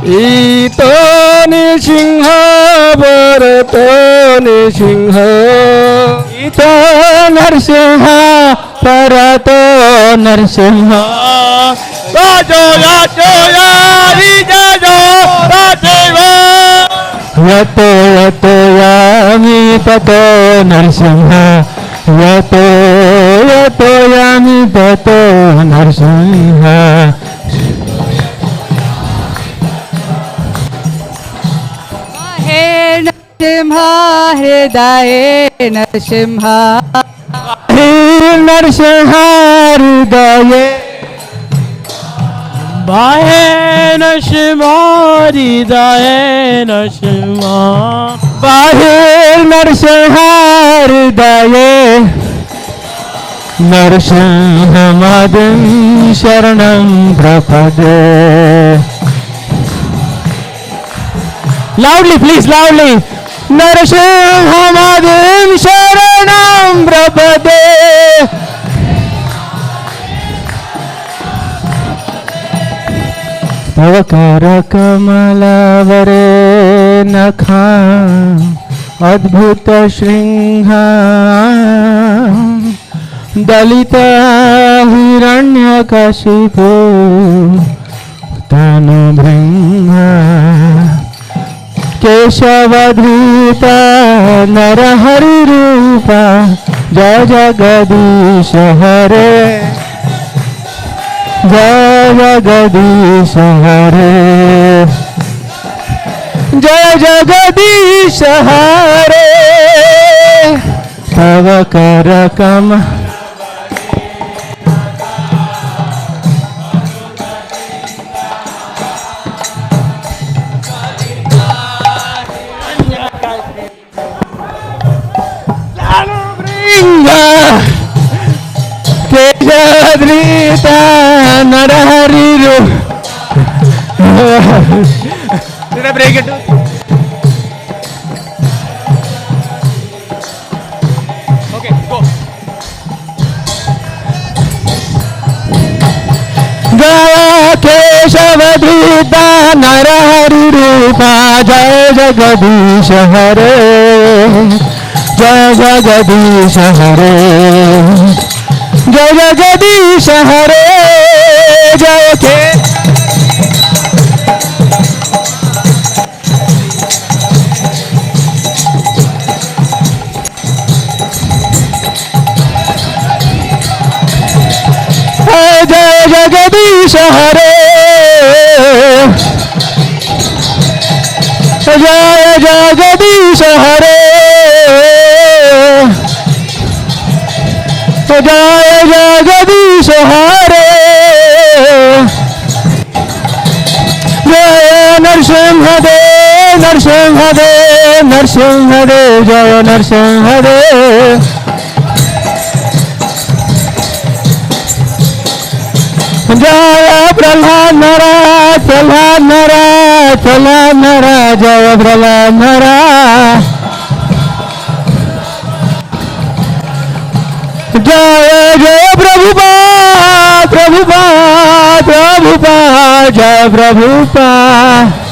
इतो नृसिंह परतो नृसिंह इतो नरसिंह परतो नरसिंह राजो राजो यारिजो राजेव यतो यतो यामि ततो नरसिंह यतो यतो यामि ततो नरसिंह हे नरसिंह हृदये नरसिंह हे नरसिंह हृदये बाहे नरसिंह हृदये नरसिंह बाहे नरसिंह हृदये नरसिंहमदिं शरणं प्रपदे. Loudly, please, loudly. Narasimhamadiం sharanam prapade. Tava kara kamalavare nakham adbhuta shringha dalita hiranyakashipu tanu bringha केशवधूता Narhari रूपा जय जगदीश हरे जय जगदीश हरे जय जगदीश हरे तव कर कम Kesadrita Narahariru. Did I break it? Okay, go. Jaya Keshavadrita Naraharirupa Jaya Jagadish Hare Jaya Jagadish Hare जय जगदीश हरे जय के जय जगदीश हरे जय जगदीश हरे जय जगदीश हरे जय नरसिंह देव नरसिंह देव नरसिंहदेव जय नरसिंहदेव जय प्रहलाद महाराज प्रहलाद महाराज प्रहलाद महाराज जय प्रहलाद महाराज जय जय प्रभुपाद प्रभुपाद प्रभुपाद जय प्रभुपाद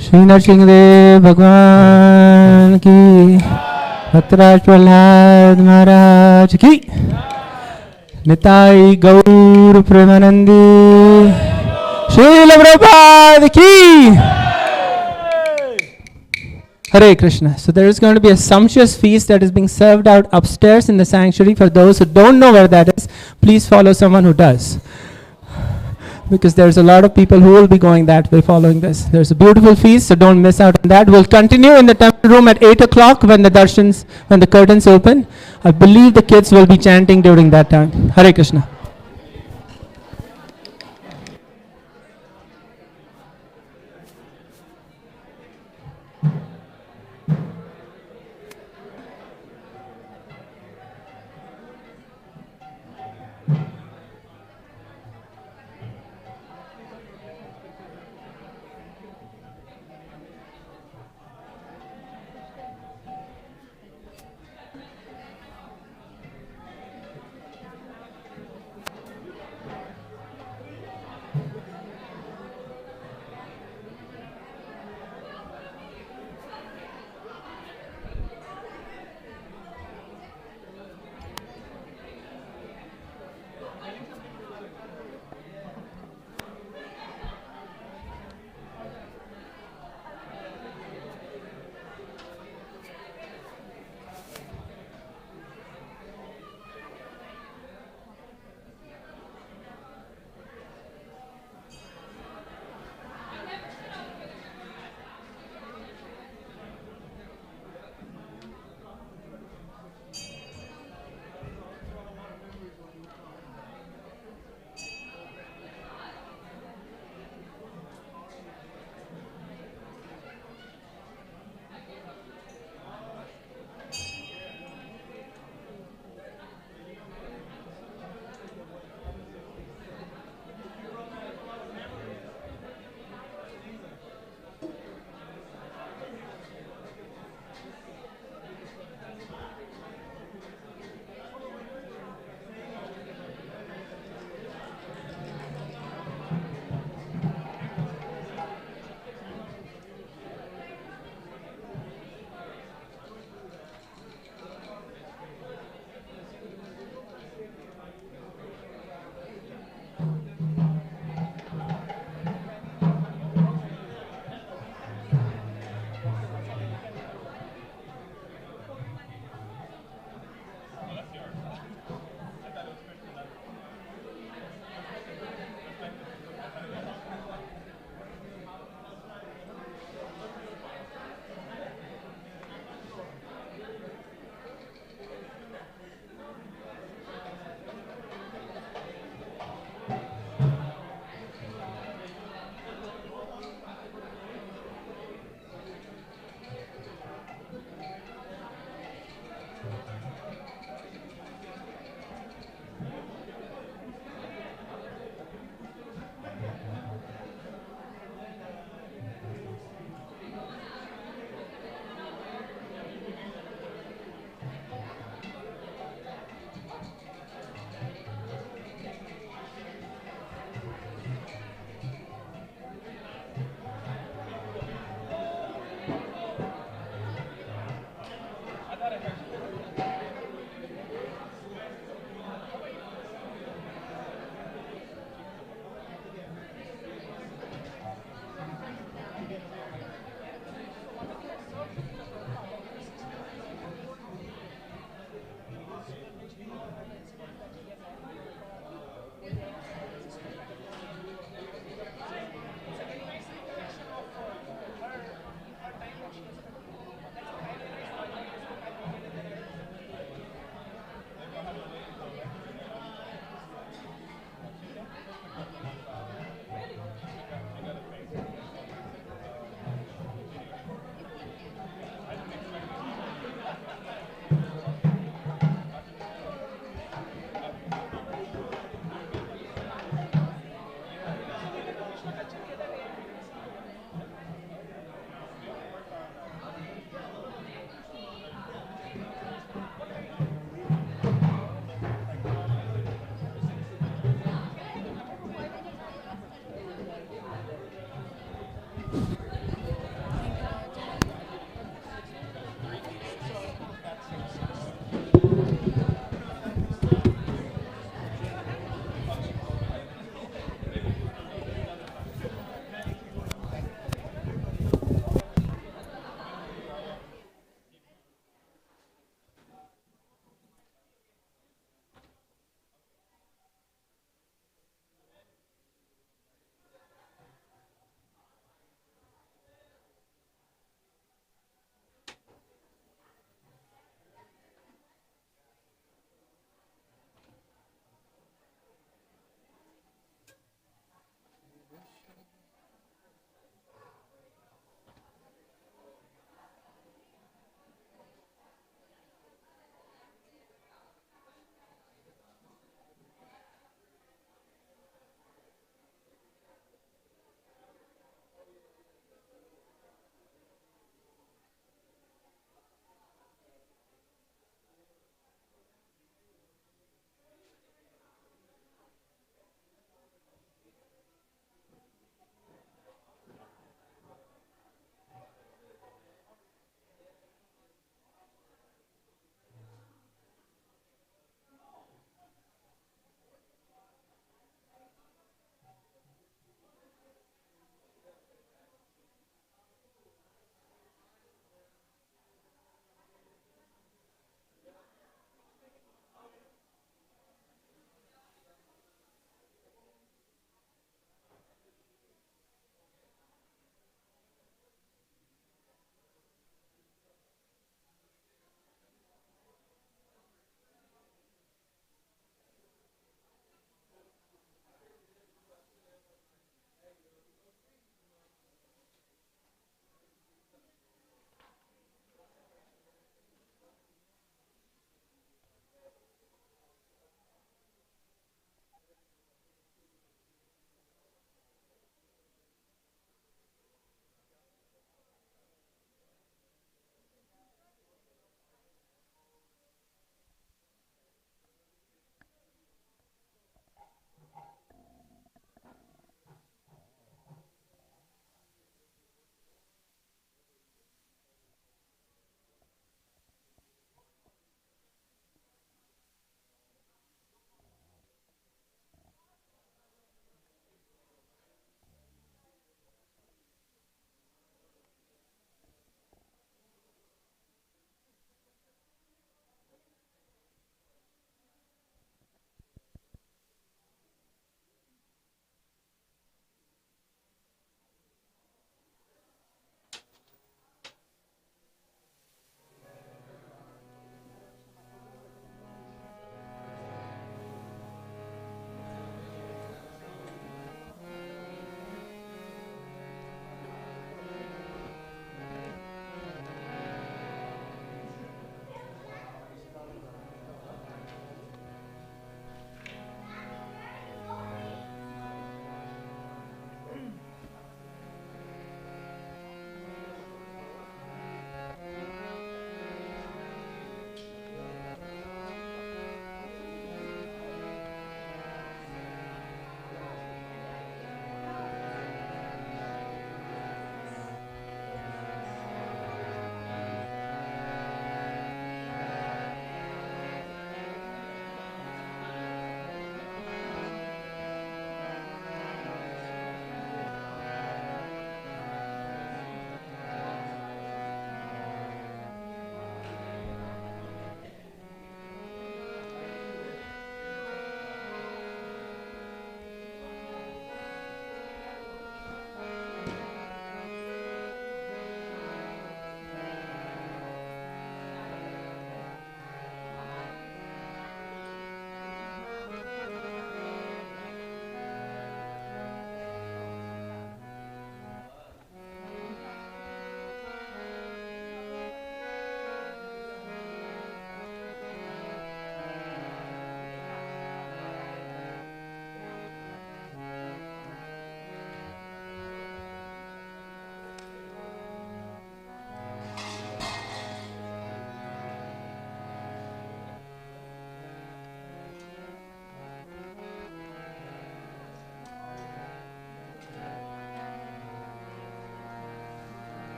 श्री नरसिंहदेव भगवान की भक्तराज प्रहलाद महाराज की निताई गौर प्रेमानंदी श्रील प्रभुपाद की Hare Krishna. So there is going to be a sumptuous feast that is being served out upstairs in the sanctuary. For those who don't know where that is, please follow someone who does. Because there's a lot of people who will be going that way following this. There's a beautiful feast, so don't miss out on that. We'll continue in the temple room at 8 o'clock when the curtains open. I believe the kids will be chanting during that time. Hare Krishna.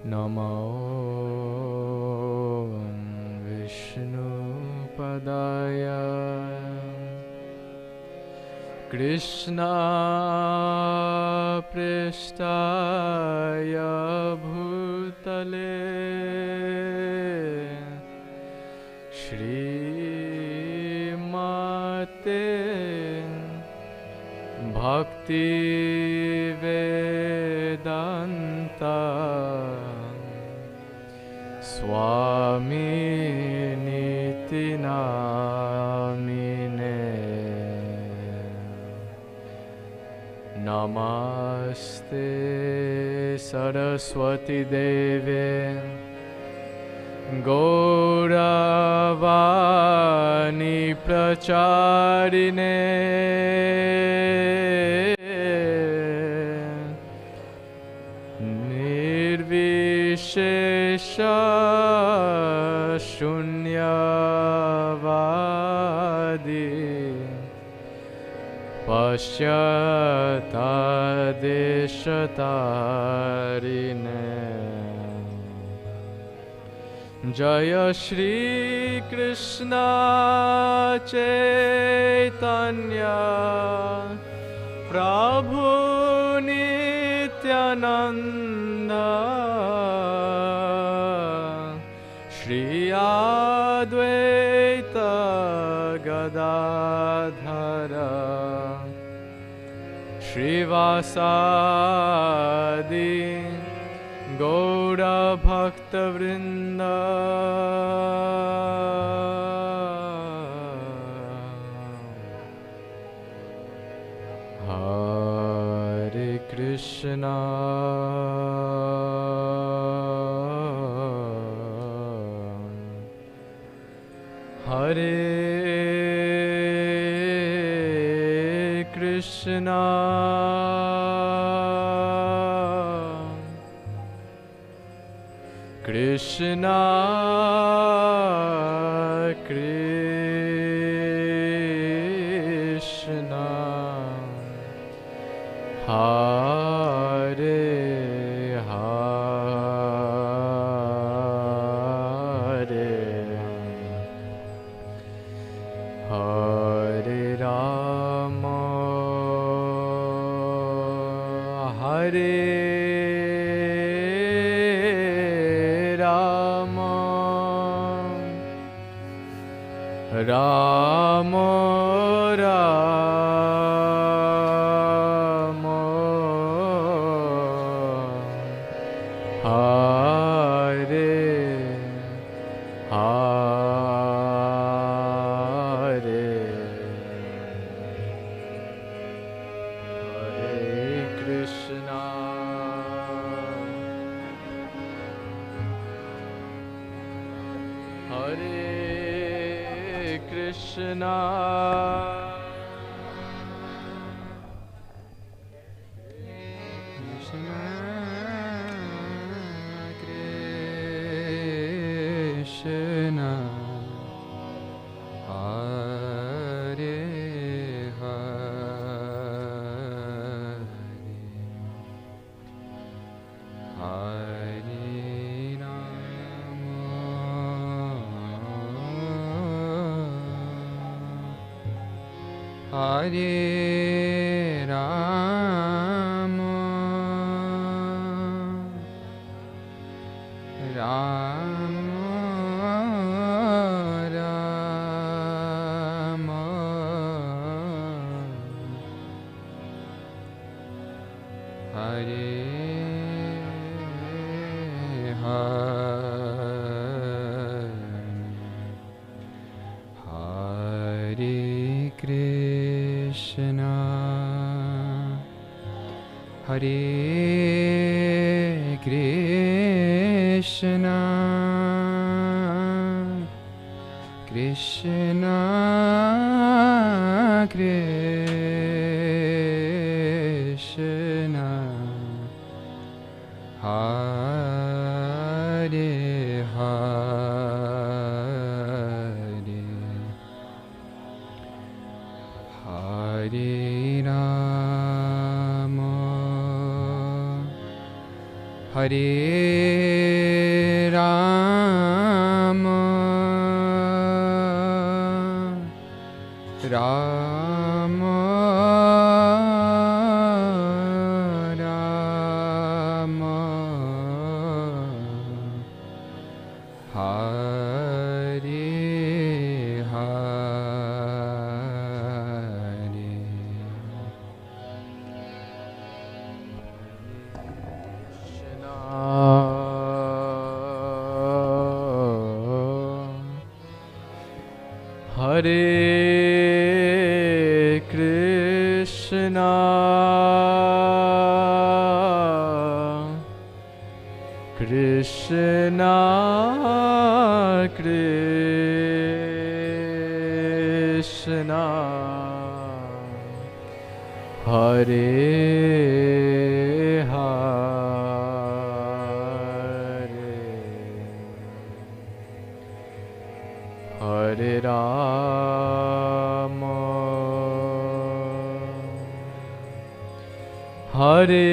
Namo Vishnu Padaya Krishna Prestaya Bhutale Shri Mate Bhakti Vedanta Swami Niti Namine Namaste Saraswati Deve Gauravani Pracharine Nirvishesha Shunyavadi Pashyata Deshatarine Jaya Shri Krishna Chaitanya Prabhu Nityananda Shri Advaita Gadadhara Shrivasadi Gaura Bhakta Vrinda Hare Krishna Hare Krishna Krishna Krishna Hare Hare Hare Rama Hare Rama Rama Hare Hare Hare Krishna Hare Krishna Krishna Krishna Hare Hare Hare Hare Rama Rama Rama Hare Hare Krishna Hare Krishna Krishna Krishna Hare Hare Hare Rama Hare Rama Rama Rama Hare Hare Krishna Krishna Krishna Hare Hare Rama Hare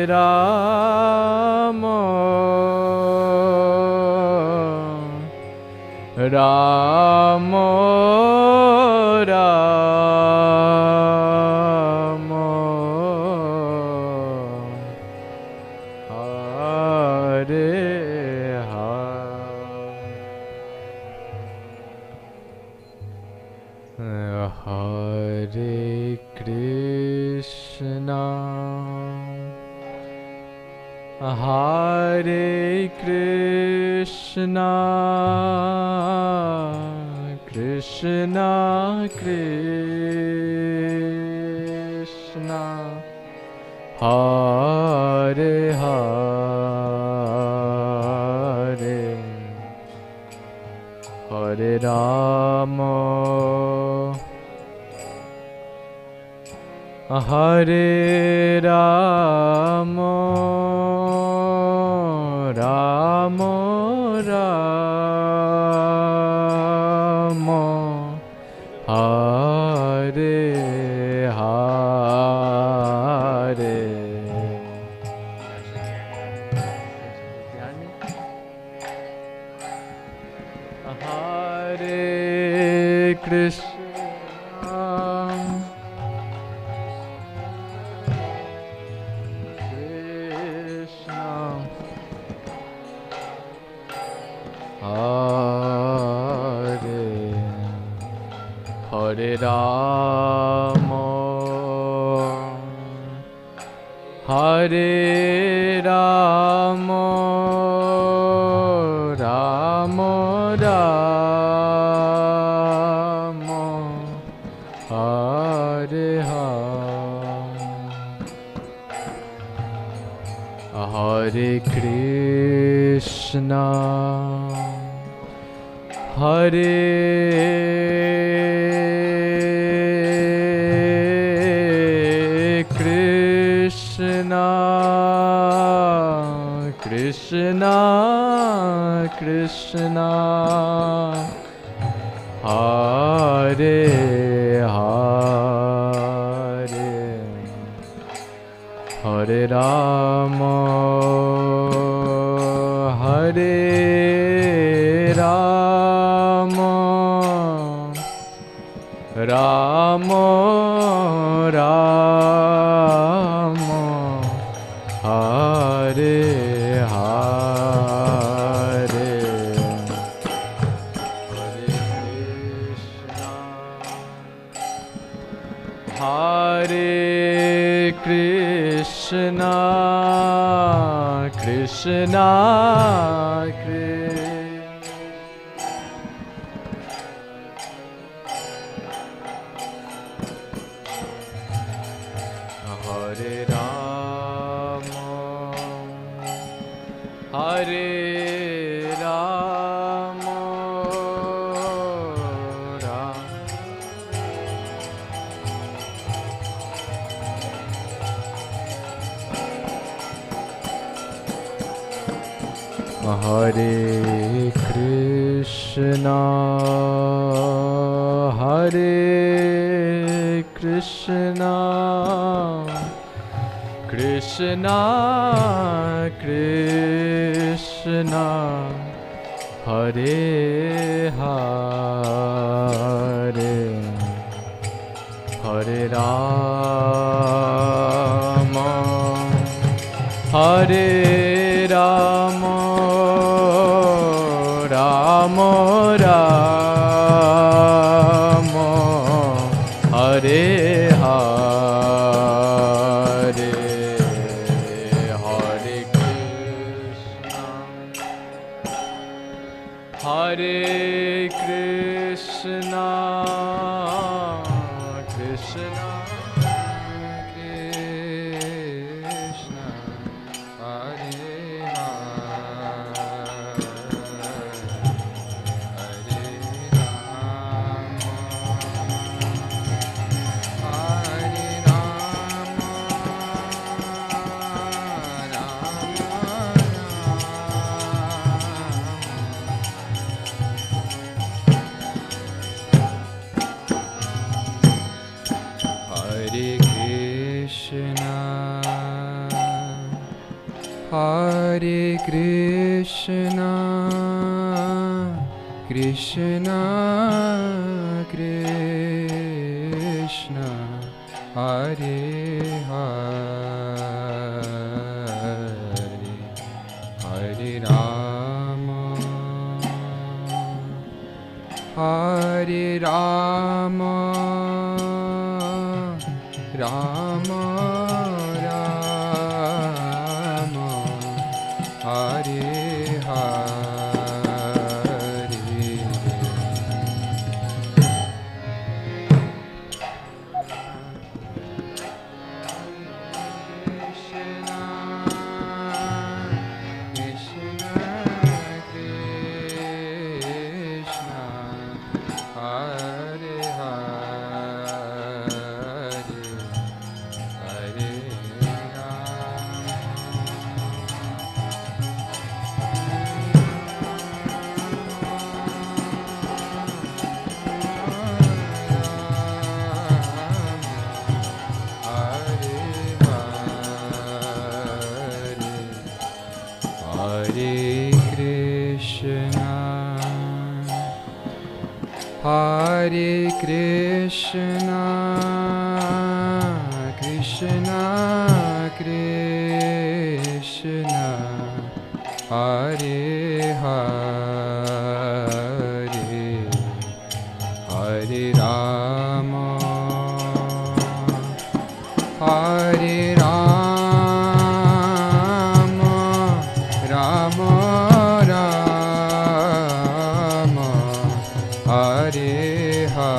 Rama Rama Rama Hare Hare Krishna Hare Krishna Krishna Krishna Hare Hare Hare Rama Hare Rama Rama Rama Hare Hare Hare Krishna Hare Rama Hare Rama Rama Rama Hare Hare Krishna Hare Krishna Krishna Krishna Hare Hare Hare Rama Hare Rama Rama Rama Hare Hare Hare Krishna Krishna Krishna Hare Rama Hare Rama Hare Krishna Hare Krishna Krishna Krishna Hare Hare Hare Rama Hare Rama Rama Rama Hare Hare Hare Krishna Hare Krishna Krishna Krishna Hare Hare Krishna Krishna Krishna Hare Hare Hare Rama Hare Rama Rama Rama Hare Hare Krishna Krishna Krishna Hare Hare Hare Hare Krishna Hare Krishna Krishna Krishna Hare Hare Hare Rama Hare Rama Rama Rama Hare Hare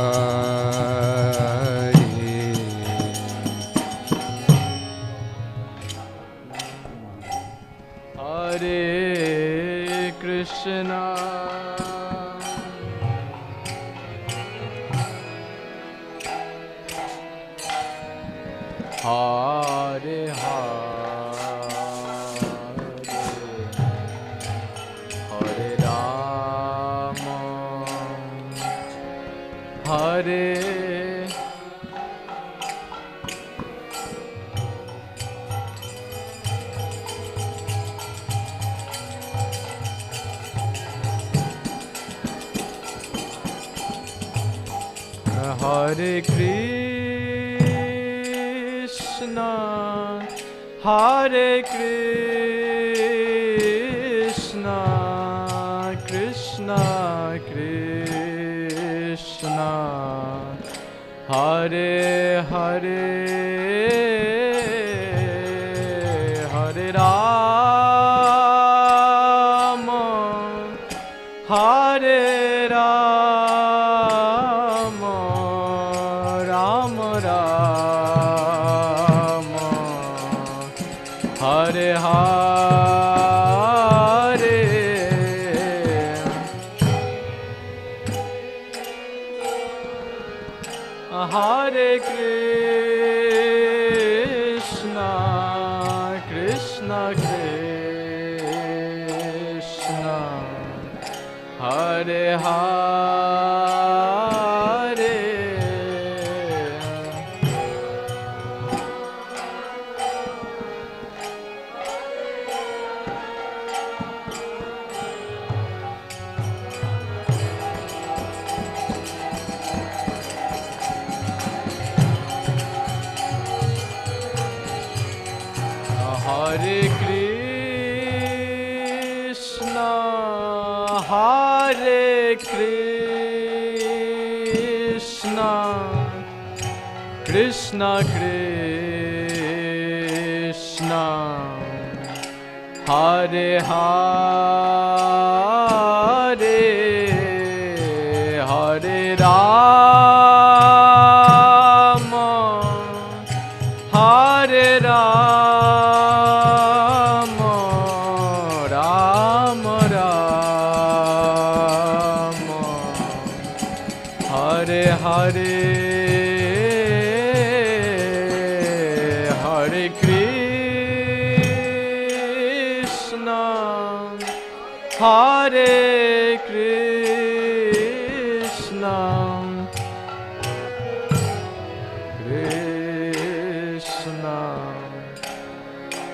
Hare Krishna Hare Hare Rama Hare Hare Krishna Hare Krishna Krishna Krishna Hare Hare Hare Rama Hare Rama Rama Rama Hare Hare Hare Krishna Krishna Krishna Hare Hare Hare Krishna, Hare Krishna, Krishna Krishna, Hare Hare, Hare Rama, Hare Rama, Rama Rama, Hare Hare, Hare Krishna, Hare Krishna, Krishna,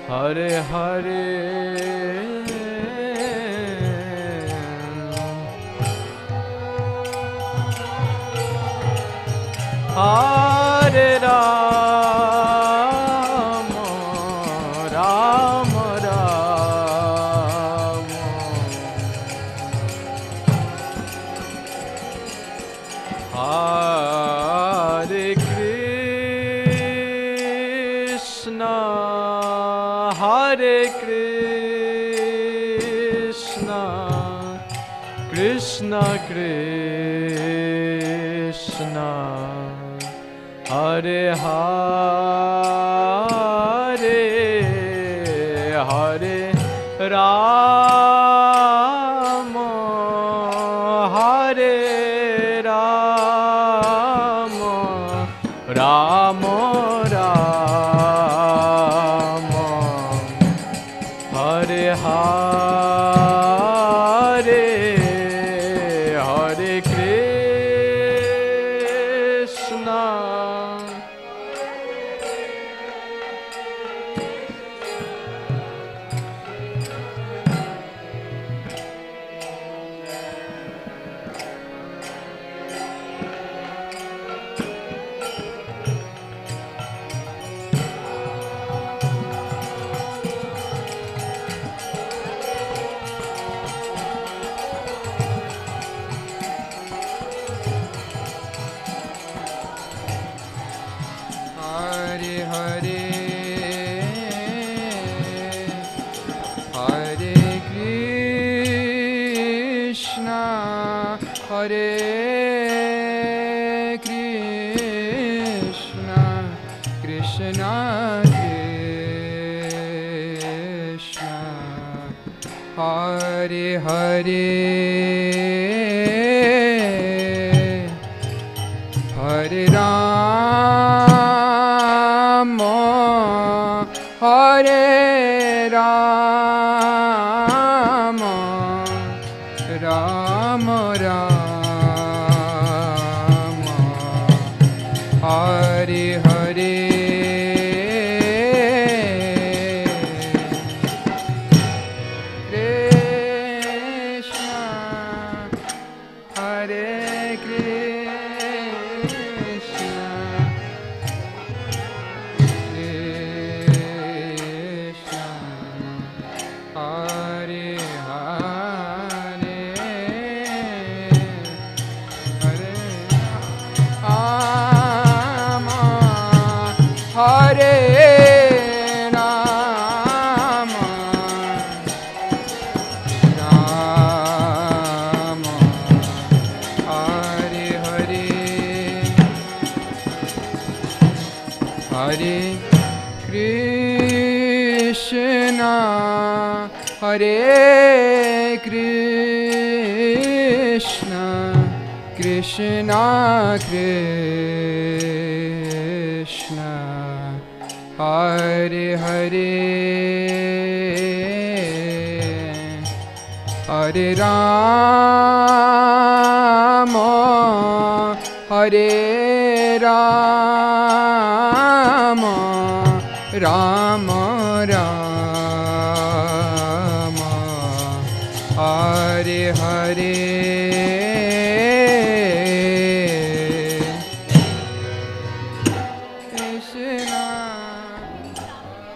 Hare Hare, Hare Rama, Rama Rama, Hare Krishna, Hare Krishna, Krishna Krishna, Hare Hare, Hare Rama, Hare Rama, Rama Rama, Hare Hare, Hare Krishna, Hare Hare, Hare Krishna, Hare Krishna, Krishna Krishna, Hare Hare, Hare Rama, Hare Rama, Rama Rama, Hare Hare, Krishna, Hare Krishna, Krishna, Hare Hare, Hare Rama, Hare Rama, Rama, Hare Hare, Hare Krishna, Hare Krishna, Krishna Krishna, Hare Hare, Hare Rama, Hare Rama, Rama Rama, Hare Hare, Krishna,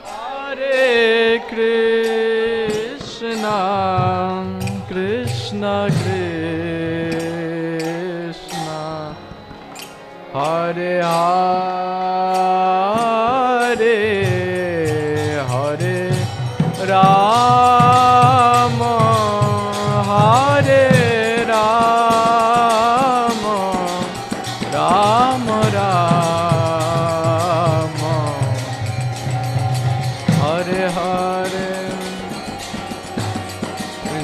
Hare Krishna, Krishna Krishna, Hare Hare, Hare Rama, Hare Rama, Rama Rama, Hare Hare.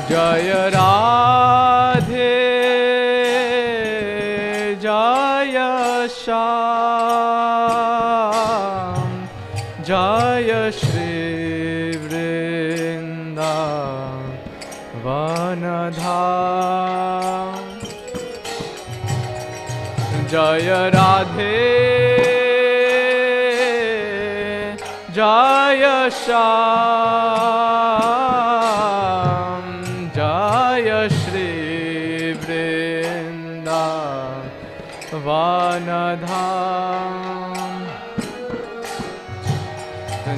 Jaya Radhe, Jaya Shyam, Jaya Shri Vrindavanadham. Jaya Radhe, Jaya Shyam, Jaya Shri Vrindavanadham.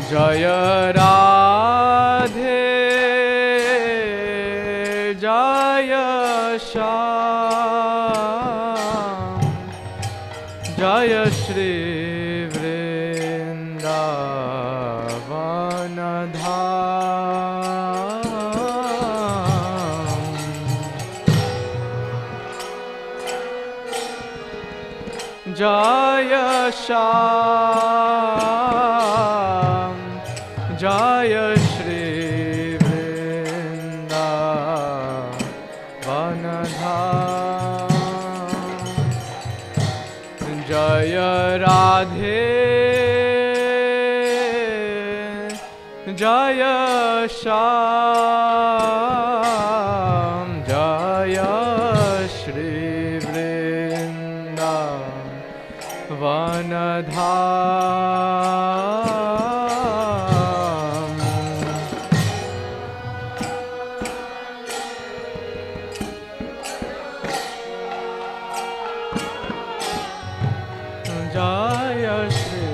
Jaya Radhe, Jaya Shyam, Jaya Shri Vrindavanadham. Jaya Shyam, Jaya Shri Vrindavanadham. Jaya Radhe, Jaya Shyam, Jaya Shri Vrindavanadham. Jaya Shri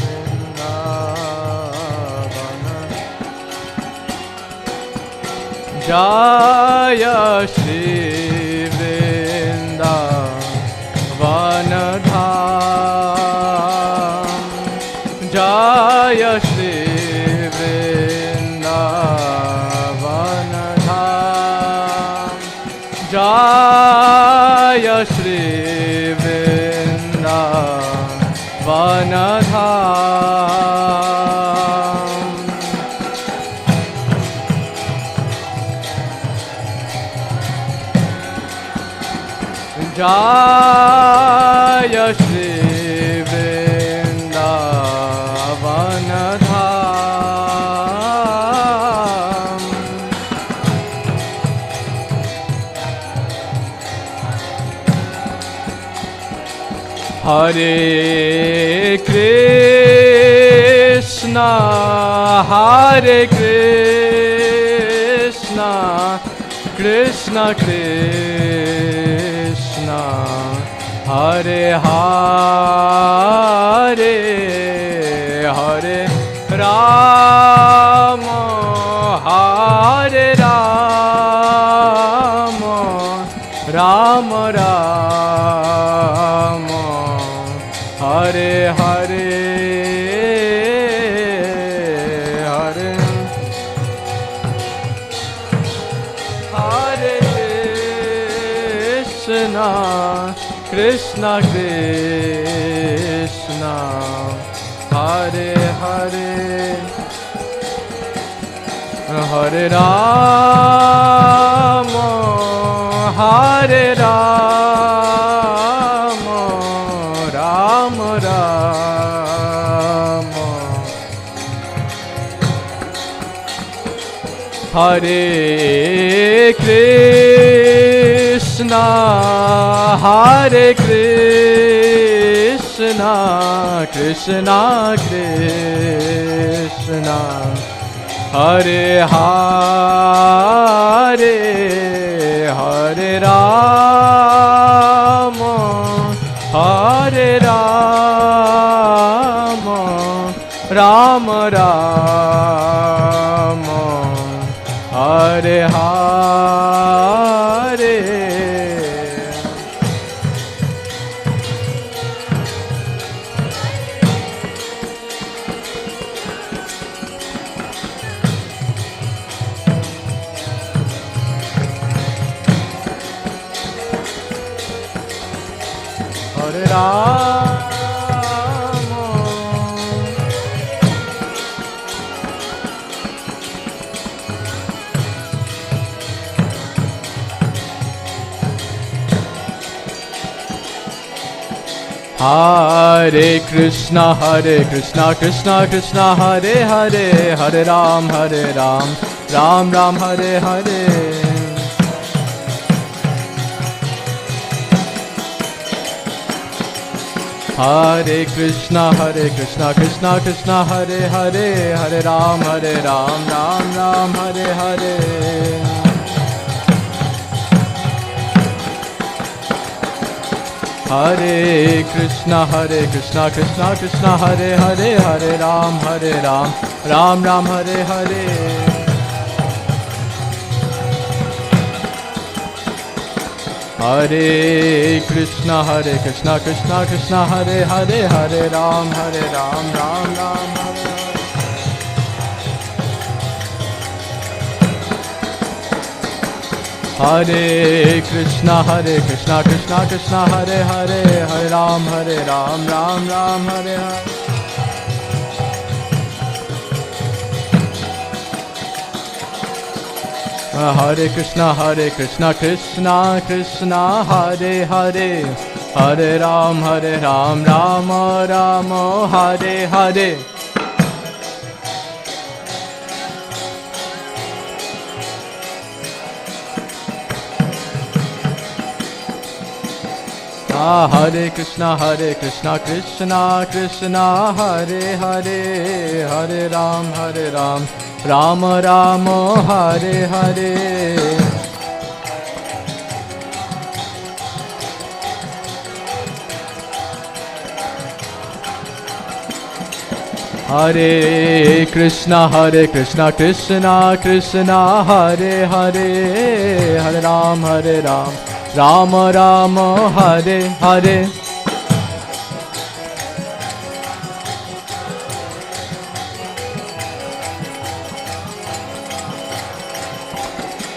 Vrindavanadham. Jaya Shri Vrindavanadham. Jaya Shri Vrindavanadham. Jaya Shri Vrindavanadham. Jaya Shri Vrindavanadham. Hare Krishna, Hare Krishna, Krishna Krishna, Hare Hare, Hare Rama, Hare Rama, Rama Rama, Hare Hare, Hare Hare Krishna, Krishna Krishna, Hare Hare, Hare Rama, Hare Rama, Rama Rama, Hare Krishna, Hare Krishna, Krishna Krishna, Hare Hare, Hare Rama, Hare Rama, Rama Ram Ram Hare Hare. Hare Ram Hare Krishna Krishna Krishna Hare Hare, Hare Ram Ram Ram Hare Hare. Hare Krishna Krishna Krishna Hare Hare, Hare Ram Ram Ram Hare Hare. Hare Krishna Krishna Krishna Hare Hare, Hare Ram Ram Ram Hare Hare. Hare Krishna Krishna Krishna Hare Hare, Hare Ram Ram Ram Hare. Hare Krishna Krishna Krishna Hare Hare, Hare Ram Ram Ram Hare Hare. Hare Krishna Krishna Krishna Hare Hare, Hare Ram Ram Ram Hare Hare. Hare Krishna Krishna Krishna Hare Hare, Hare Ram Ram Ram Hare Hare. Hare Krishna Krishna Krishna Hare Hare, Hare Ram Ram Ram Hare Hare.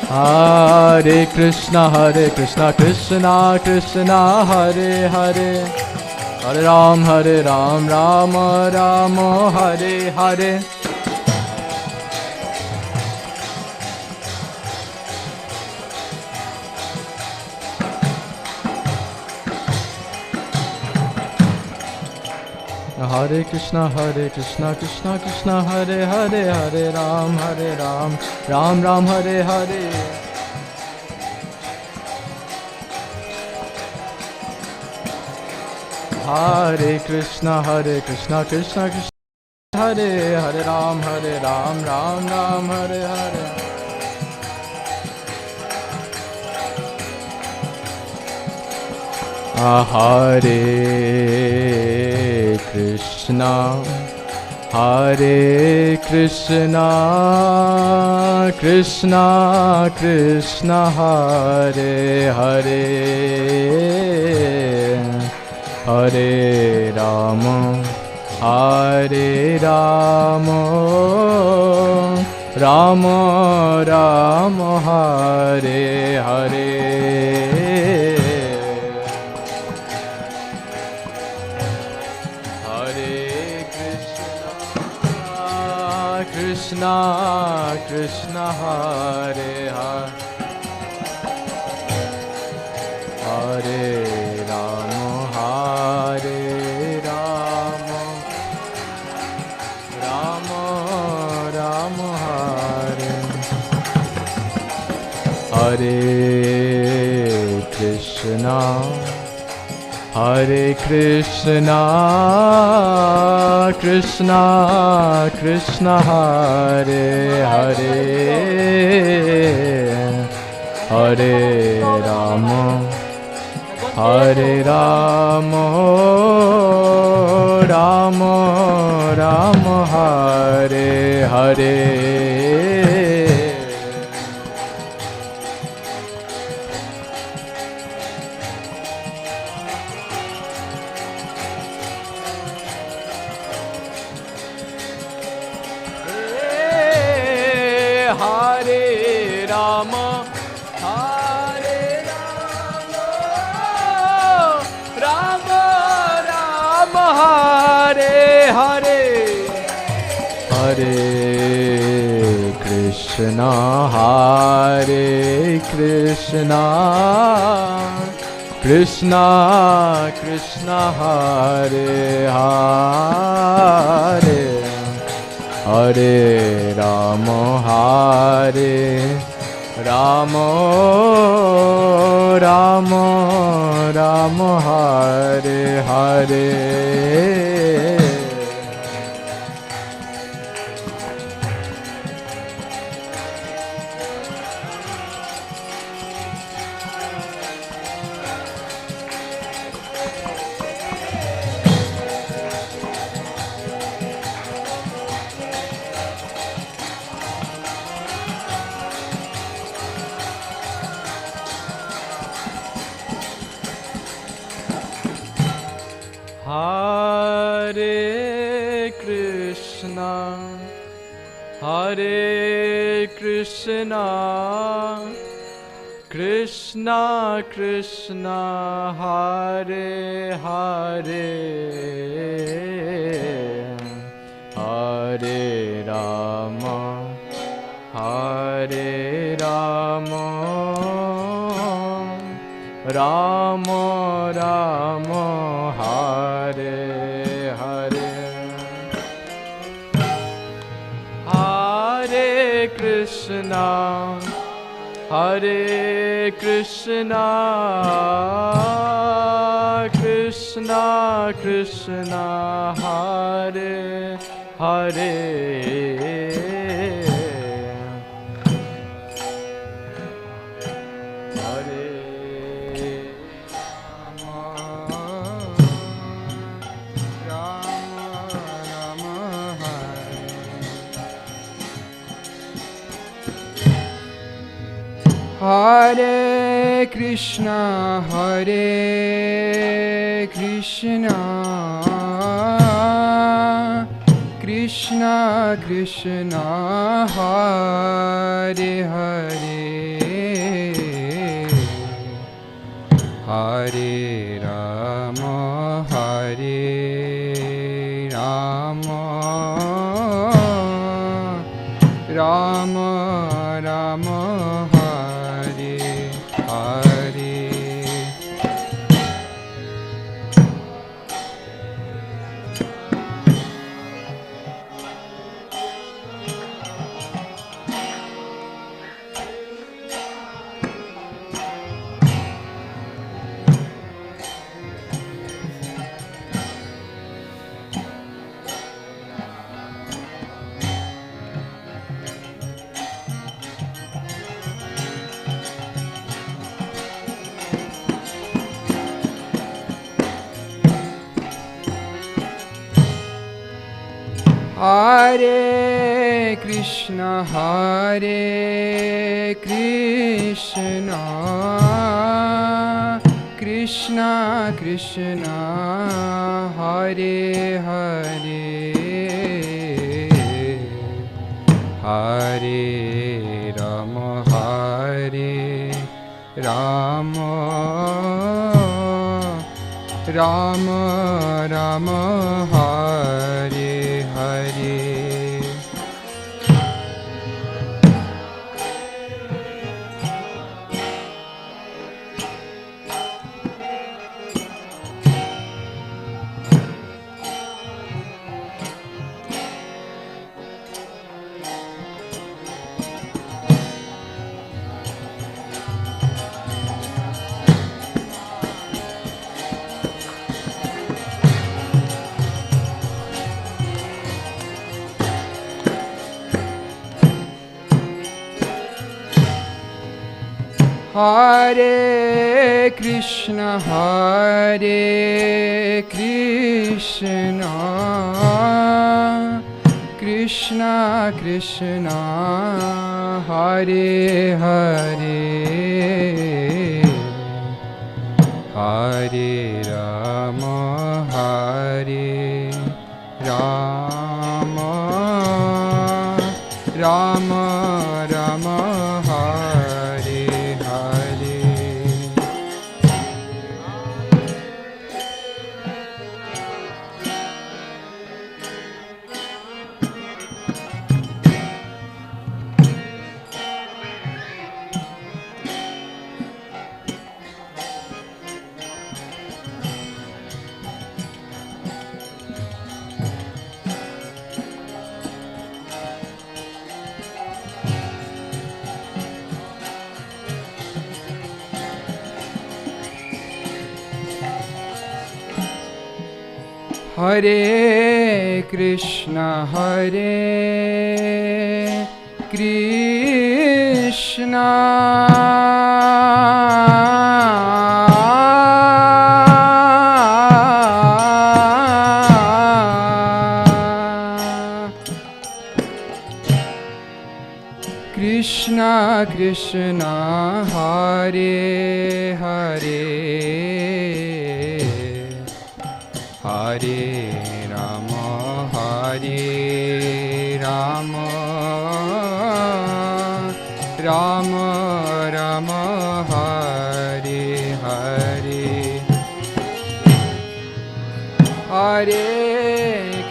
Hare Krishna Krishna Krishna Hare Hare, Hare Ram Ram Ram Hare Hare. Hare Krishna Krishna Krishna Hare Hare, Hare Ram Ram Ram Hare Hare. Hare Krishna Krishna Krishna Hare Hare Ram Ram Ram Hare Hare. Hare Krishna Krishna Krishna Hare Hare, Hare Rama Rama Rama Hare Hare. Krishna Krishna Hare Hare, Hare Rama Rama Rama Hare. Hare Krishna Krishna Krishna Hare Hare, Hare Rama Hare Rama, Rama Rama, Hare Hare. Hare Rama, Hare Rama, Rama Rama, Hare Hare. Hare Krishna, Hare Krishna, Krishna Krishna, Hare Hare. Hare Rama, Hare Rama, Rama Rama, Hare Hare. Hare Krishna, Hare Krishna, Krishna Krishna, Hare Hare. Hare Rama, Hare Rama, Rama Rama, Hare Hare. Hare Krishna, Hare Krishna, Krishna Krishna, Hare Hare. Hare Krishna, Hare Krishna, Krishna Krishna, Hare Hare. Hare Rama, Hare Rama, Rama Rama, Hare Hare. Hare Krishna, Hare Krishna, Krishna Krishna, Hare Hare. Hare Rama, Hare Rama, Rama Rama, Hare Hare. Hare Krishna, Hare Krishna, Krishna Krishna, Hare Hare, Hare Rama, Hare Rama, Rama Rama, Hare Hare. Hare Krishna, Hare Krishna, Krishna Krishna, Hare Hare, Hare Rama, Hare Rama, Rama Rama, Hare Hare, Hare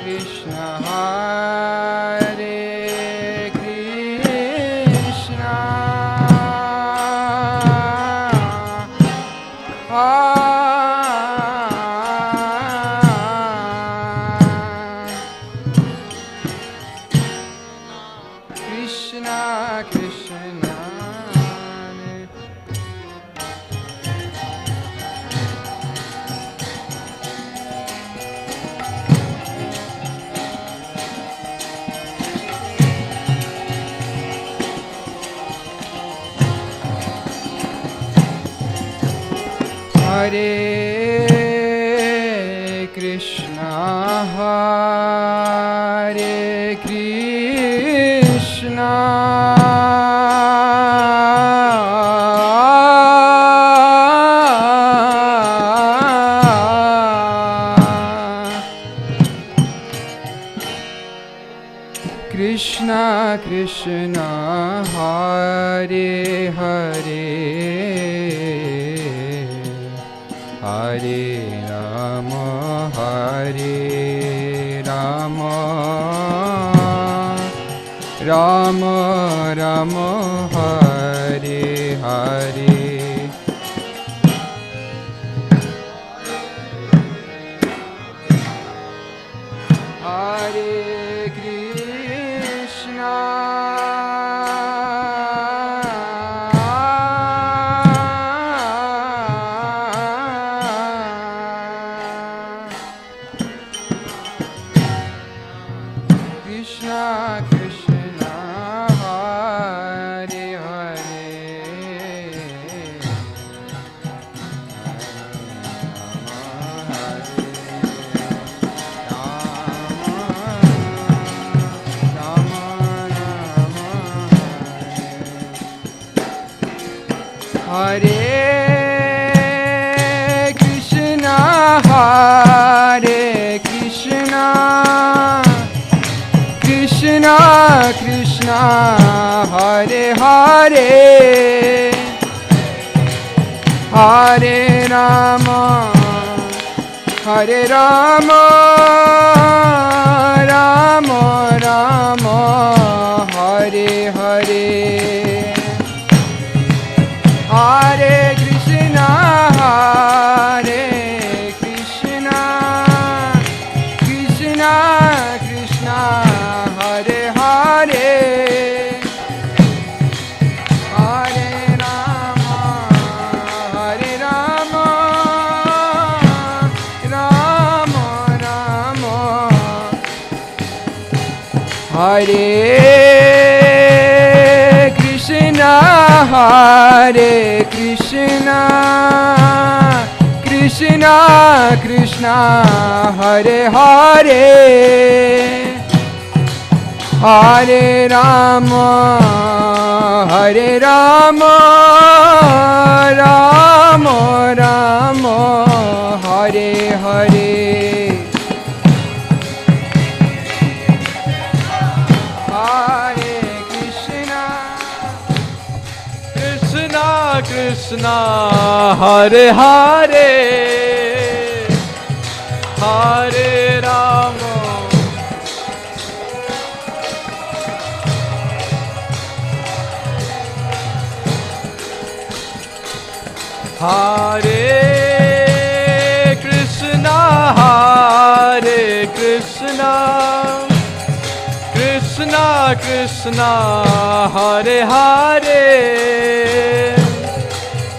Krishna, Hare Krishna, Krishna Krishna, Hare Krishna, Hare Krishna, Krishna Krishna, Hare Hare, Hare Rama, Hare Rama, Rama Rama, Hare Hare, Hare Krishna, Krishna Krishna, Hare Hare, Hare Krishna, Hare Krishna, Krishna Krishna, Hare Hare, Hare Rama, Hare Rama, Rama Rama, Hare Hare, Hare Krishna, Hare Krishna, Krishna Krishna, Hare Hare, Hare Rama, Hare Rama, Rama Rama, Hare Krishna, Hare Hare Krishna, Krishna Krishna, Hare Hare, Hare Rama, Hare Rama, Rama Rama, Hare Hare. Krishna, Hare Hare, Hare Rama, Hare Krishna, Hare Krishna, Krishna Krishna, Hare Hare,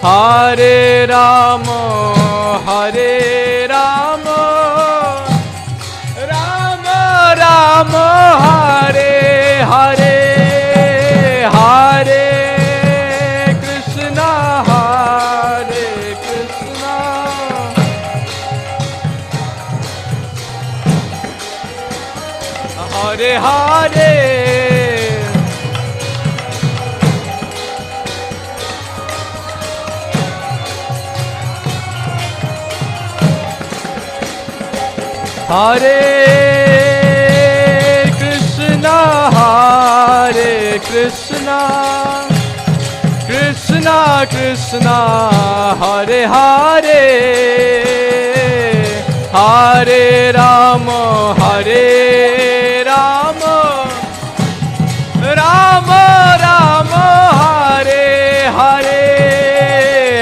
Hare Rama, Hare Rama, Rama Rama, Hare Hare, Hare Krishna, Hare Krishna, Hare Hare. Hare Krishna, Hare Krishna, Krishna Krishna, Hare Hare, Hare Rama, Hare Rama, Rama Rama, Hare Hare,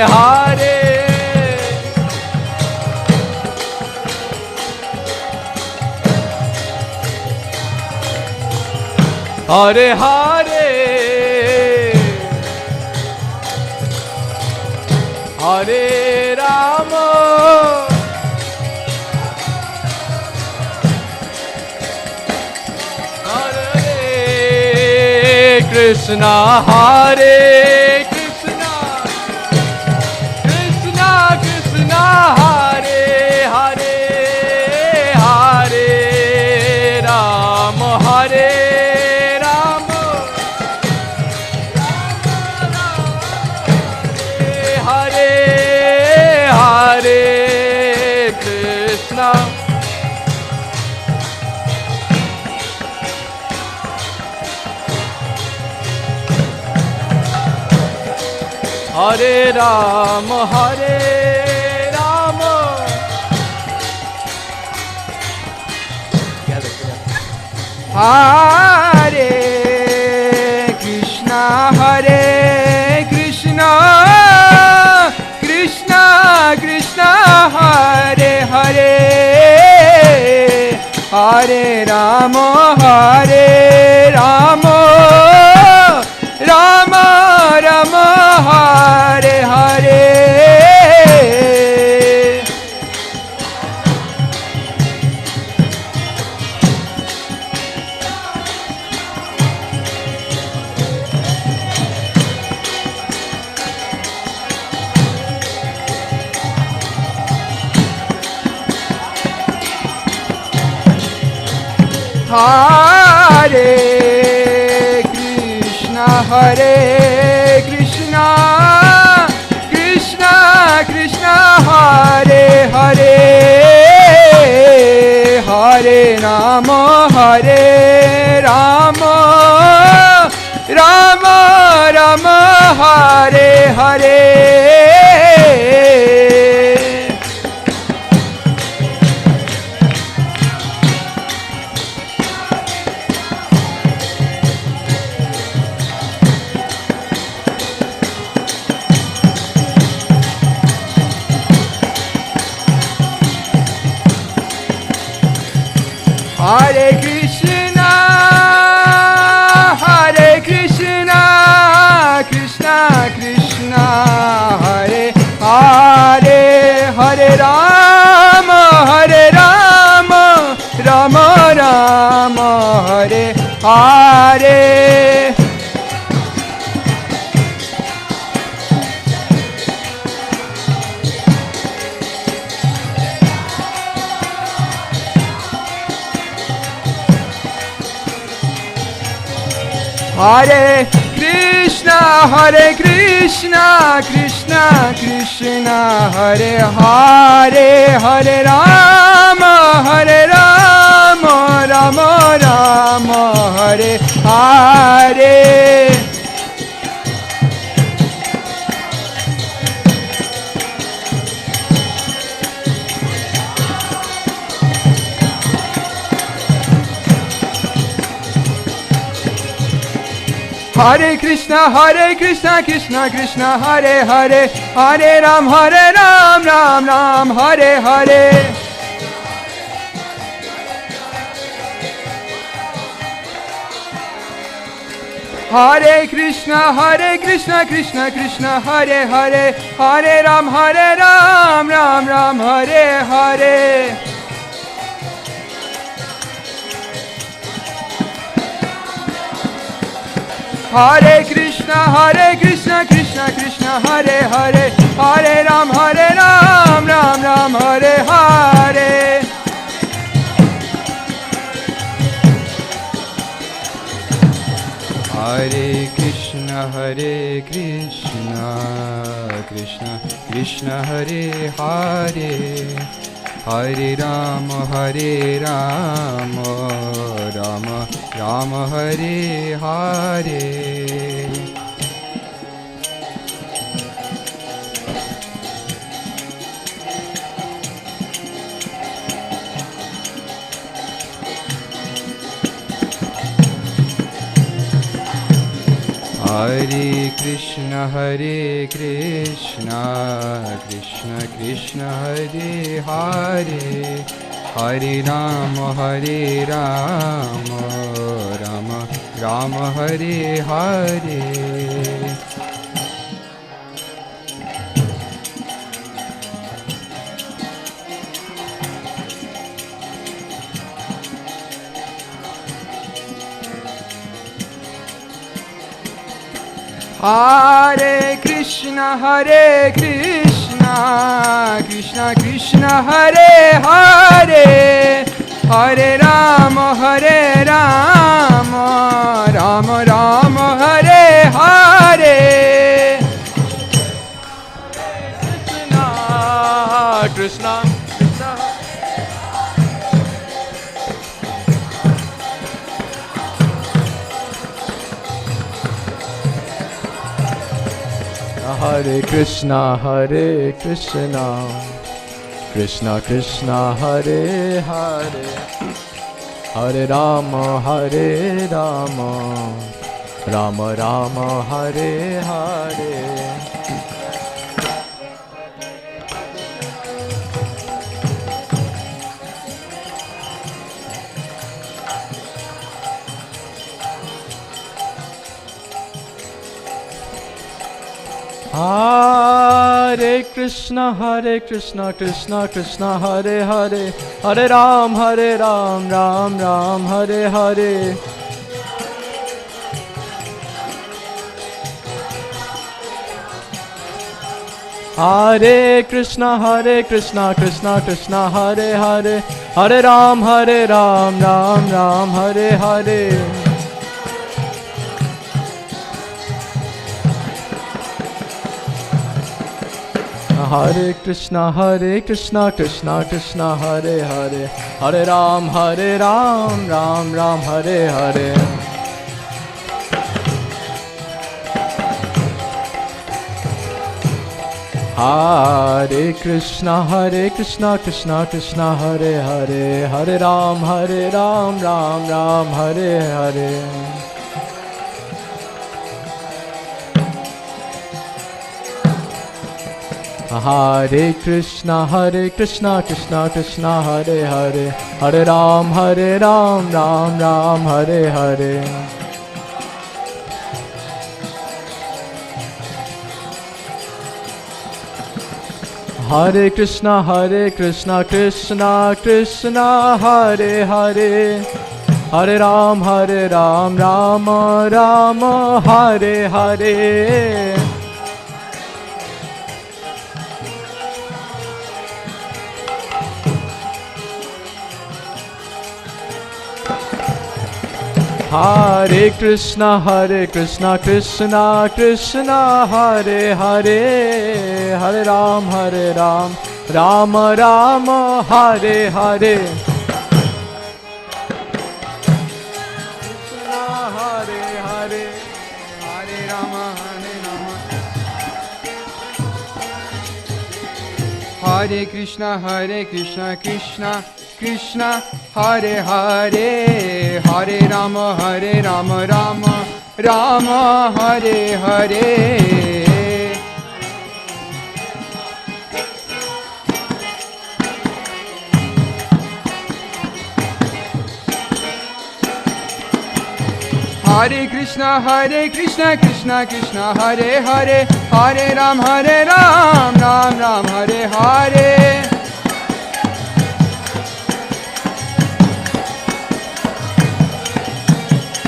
Hare Hare Hare, Hare Rama, Hare Krishna, Hare Krishna, Krishna Krishna, Hare Hare, Hare Rama, Hare Hare Rama, Hare Rama. Hare Krishna, Hare Krishna, Krishna Krishna, Hare Hare, Hare Rama, Hare Rama, Rama Rama, Hare Hare. Hare Krishna, Hare Krishna, Krishna Krishna, Hare Hare, Hare Rama, Hare Rama, Rama Rama, Hare Hare. Hare Krishna, Hare Krishna, Krishna Krishna, Hare Hare, Hare Rama, Hare Rama, Rama Rama, Hare Hare. Hare Krishna, Krishna Krishna, Hare Hare, Hare Rama, Rama Rama, Hare Hare. Hare Krishna, Krishna Krishna, Hare Hare, Hare Ram, Ram Ram, Hare Hare. Hare Krishna, Krishna Krishna, Hare Hare, Hare Ram, Ram Ram, Hare Hare. Hare Krishna, Krishna Krishna, Hare Hare, Hare Ram, Ram Ram, Hare Hare. Hare Krishna, Krishna Krishna, Hare Hare, Hare Ram, Rama Rama, Hare Hare. Hare Krishna, Krishna Krishna, Hare Hare, Hare Rama, Rama Rama, Hare Hare. Hare Krishna, Krishna Krishna, Hare Hare, Hare Rama, Rama Rama, Hare Hare. Krishna Krishna. Hare Krishna, Krishna Krishna, Hare Hare, Hare Rama, Rama Rama, Hare Hare. Hare Krishna, Krishna Krishna, Hare Hare, Hare Ram, Ram Ram, Hare Hare. Hare Krishna, Krishna Krishna, Hare Hare, Hare Ram, Ram Ram, Hare Hare. Hare Krishna, Krishna Krishna, Hare Hare, Hare Ram, Ram Ram, Hare Hare. Hare Krishna, Krishna Krishna, Hare Hare, Hare Ram, Ram Ram, Hare Hare. Hare Krishna, Krishna Krishna, Hare Hare, Hare Ram, Ram Ram, Hare Hare. Hare Krishna, Krishna Krishna, Hare Hare, Hare Ram, Ram Ram, Hare Hare. Hare Krishna Krishna Krishna Hare Hare, Hare Ram, Rama Rama, Hare Hare. Krishna Hare Hare, Hare Rama, Hare Krishna Krishna Krishna Hare Hare, Hare Rama, Rama Rama, Hare Hare. Hare Krishna Krishna Krishna Hare Hare, Hare Ram, Ram Ram, Hare Hare.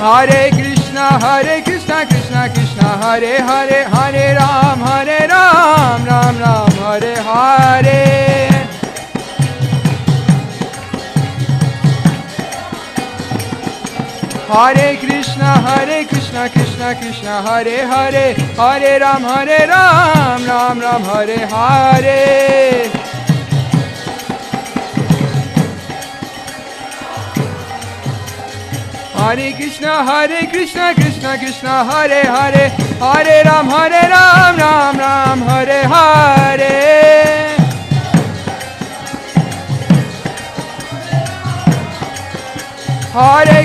Hare Krishna Krishna Krishna Hare Hare, Hare Ram, Ram Ram, Hare Hare. Hare Krishna Krishna Hare Hare, Hare Ram, Ram Ram, Hare Hare. Hare Krishna Krishna Hare Hare, Hare Ram, Ram Ram, Hare Hare. Hare Krishna Krishna Hare Hare, Hare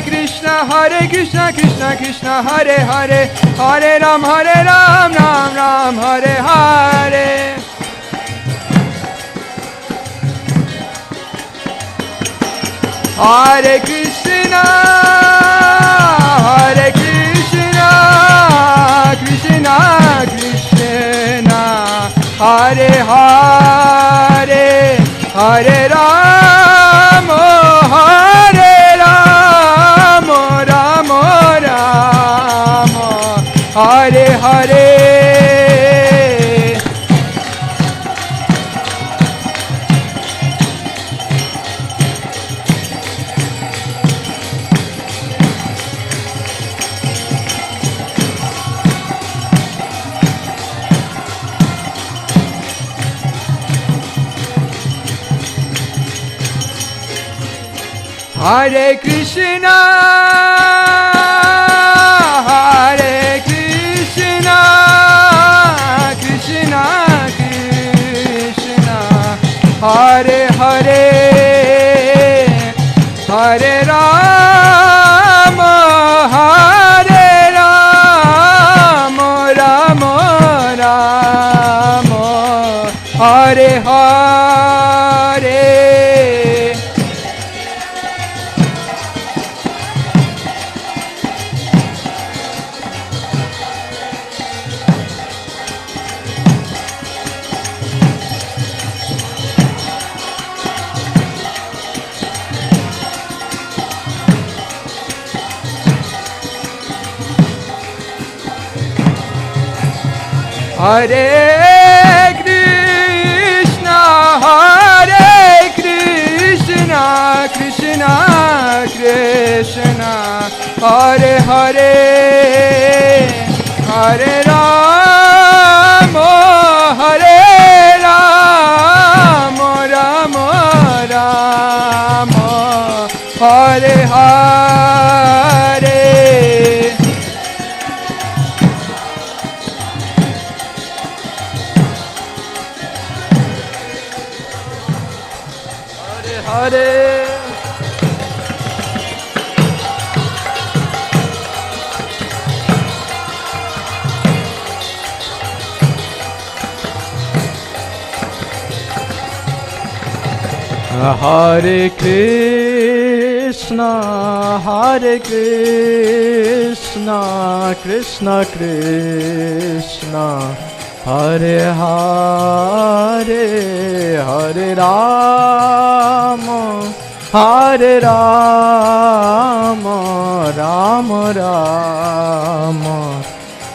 Ram, Ram Ram, Hare Hare. Hare Krishna Krishna Krishna Hare Hare, Hare Ram, Hare Ram, Ram Ram, Hare Hare. Hare Krishna Krishna Krishna Hare Hare, Hare Ram, Ram Ram, Hare Hare. Hare Krishna Krishna Krishna Hare Hare, Hare Ram, Ram Ram, Hare Hare. Hare Hare Krishna Krishna Krishna Hare Hare, Hare Ram, Ram Ram,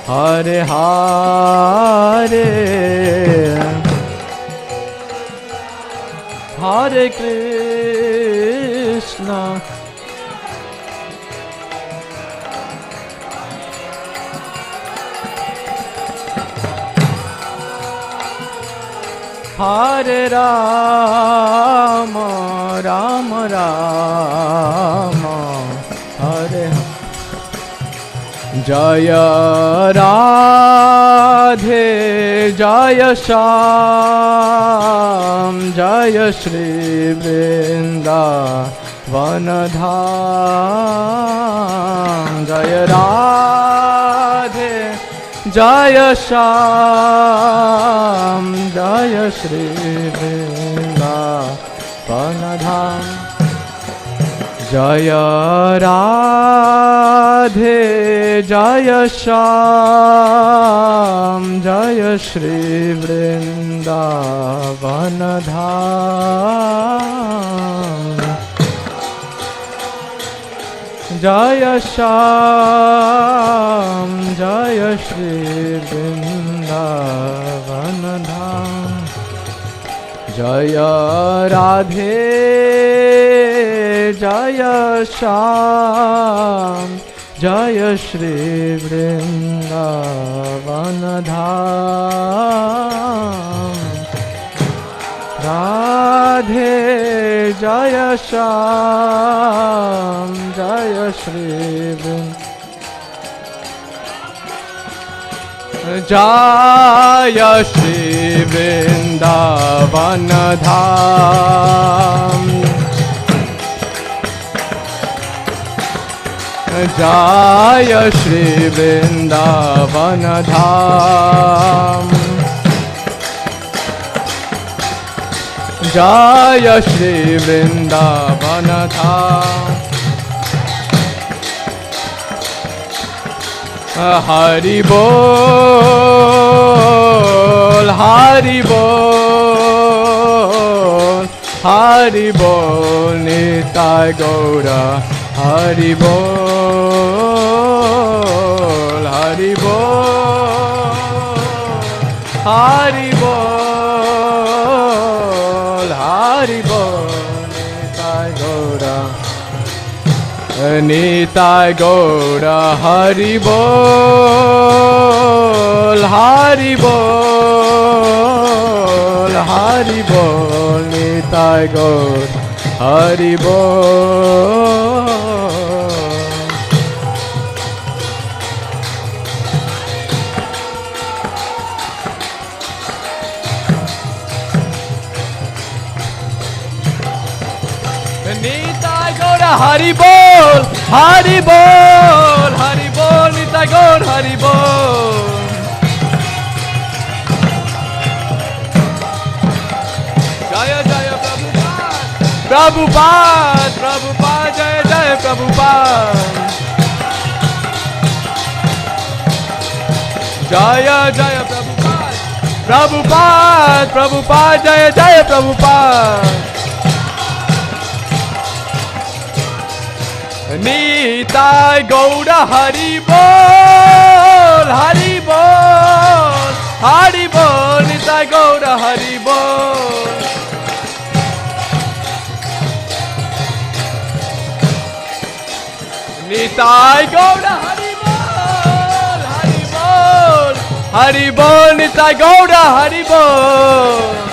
Hare Hare. Hare Krishna Hare Rama, Rama Rama, Hare Hare. Jaya Radhe, Jaya Shyam, Jaya Shri Vrindavanadham. Jaya Radhe, Jaya Shyam, Jaya Shri Vrindavanadham. Jaya Radhe, Jaya Shyam, Jaya Shri Vrindavanadham. Jaya Shyam, Jaya Shri Vrindavanadham. Jaya Radhe, Jaya Shyam, Jaya Shri Vrindavanadham. Radhe, Jaya Shyam, Jaya Shri Vrindavanadham. Jaya Shri Vrindavanadham. Jaya Shri Vrindavanadham. Jaya Shri Vrindavanadham. Hari Bol, Hari Bol, Hari Bol, Nitai Gaura. Hari Bol, Hari Bol, Hari Bol, Hari Bol, Nitai Gaura. Nitai Gaura. Hari Bol, Hari Bol, Hari Bol, Nitai Gaura. Hari Bol. Nitai Gaura. Hari Bol, Hari Bol, Hari Bol, Nitai Gaura. Hari Bol. Jaya Jaya Prabhupada, Prabhupada, Jaya Jaya Prabhupada. Jaya Jaya Prabhupada, Prabhupada, Prabhupada, Jaya Jaya Prabhupada. Nitai Gaura. Hari Bol, Hari Bol, Hari Bol, Nitai Gaura. Hari Bol. Nitai Gaura. Hari Bol, Hari Bol, Hari Bol, Nitai Gaura. Hari Bol.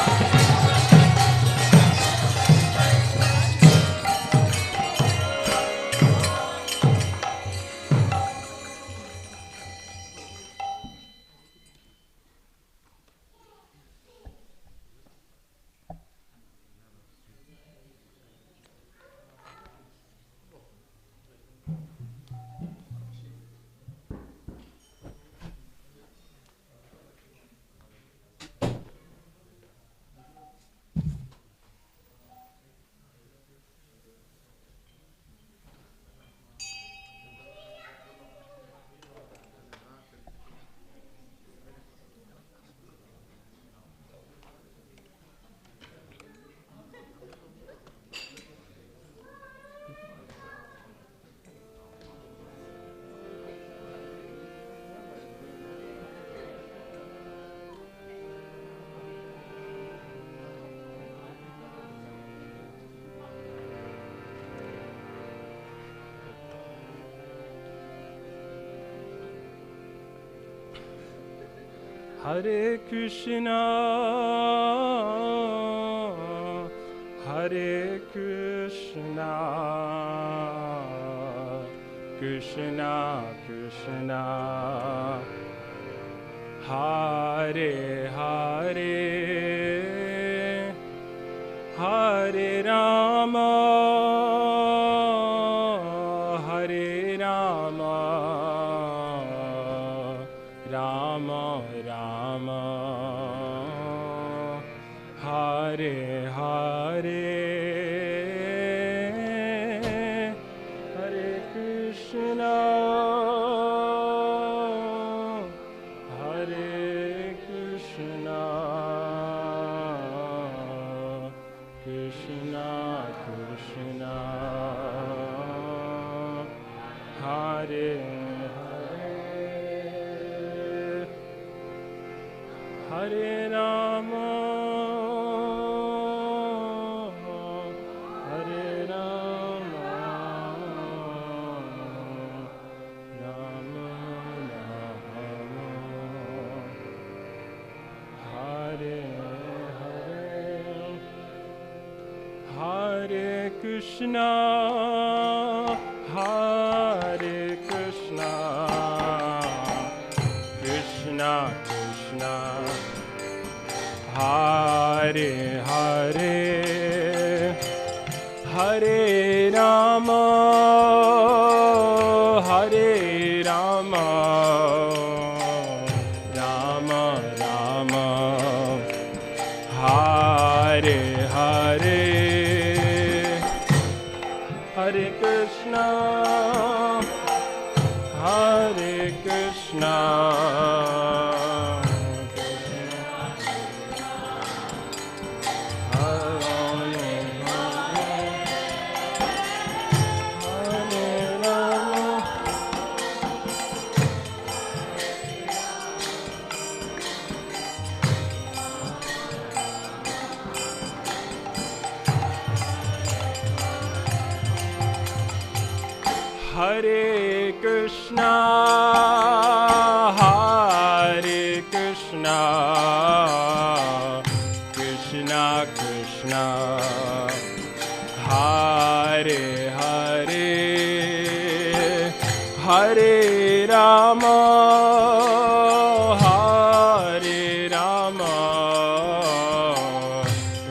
Hare Krishna, Hare Krishna, Krishna Krishna, Hare Hare, Hare Rama, Hare Rama, Rama Rama, Hare Hare, Hare Krishna, Hare Krishna, Krishna Krishna, Hare Hare, Hare Rama, Hare Rama, Rama Rama, Hare Hare, Hare Krishna, Hare Krishna, Krishna Krishna, Hare Hare, Hare Rama, Hare Rama, Rama Rama, Hare Hare, Hare Krishna, Hare Krishna, Hare Krishna, Hare Krishna, Krishna Krishna, Hare Hare, Hare Rama, Hare Rama,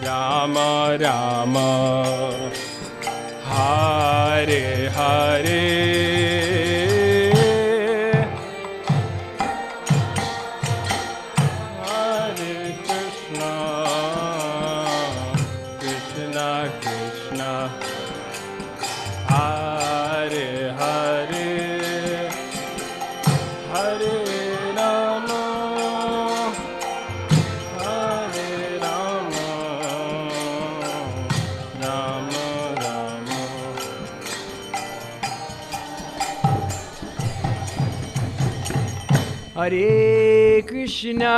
Rama Rama, Hare Hare, Hare Krishna, Krishna Krishna, Hare Hare, Hare Rama, Hare Rama, Rama Rama. Hare Krishna,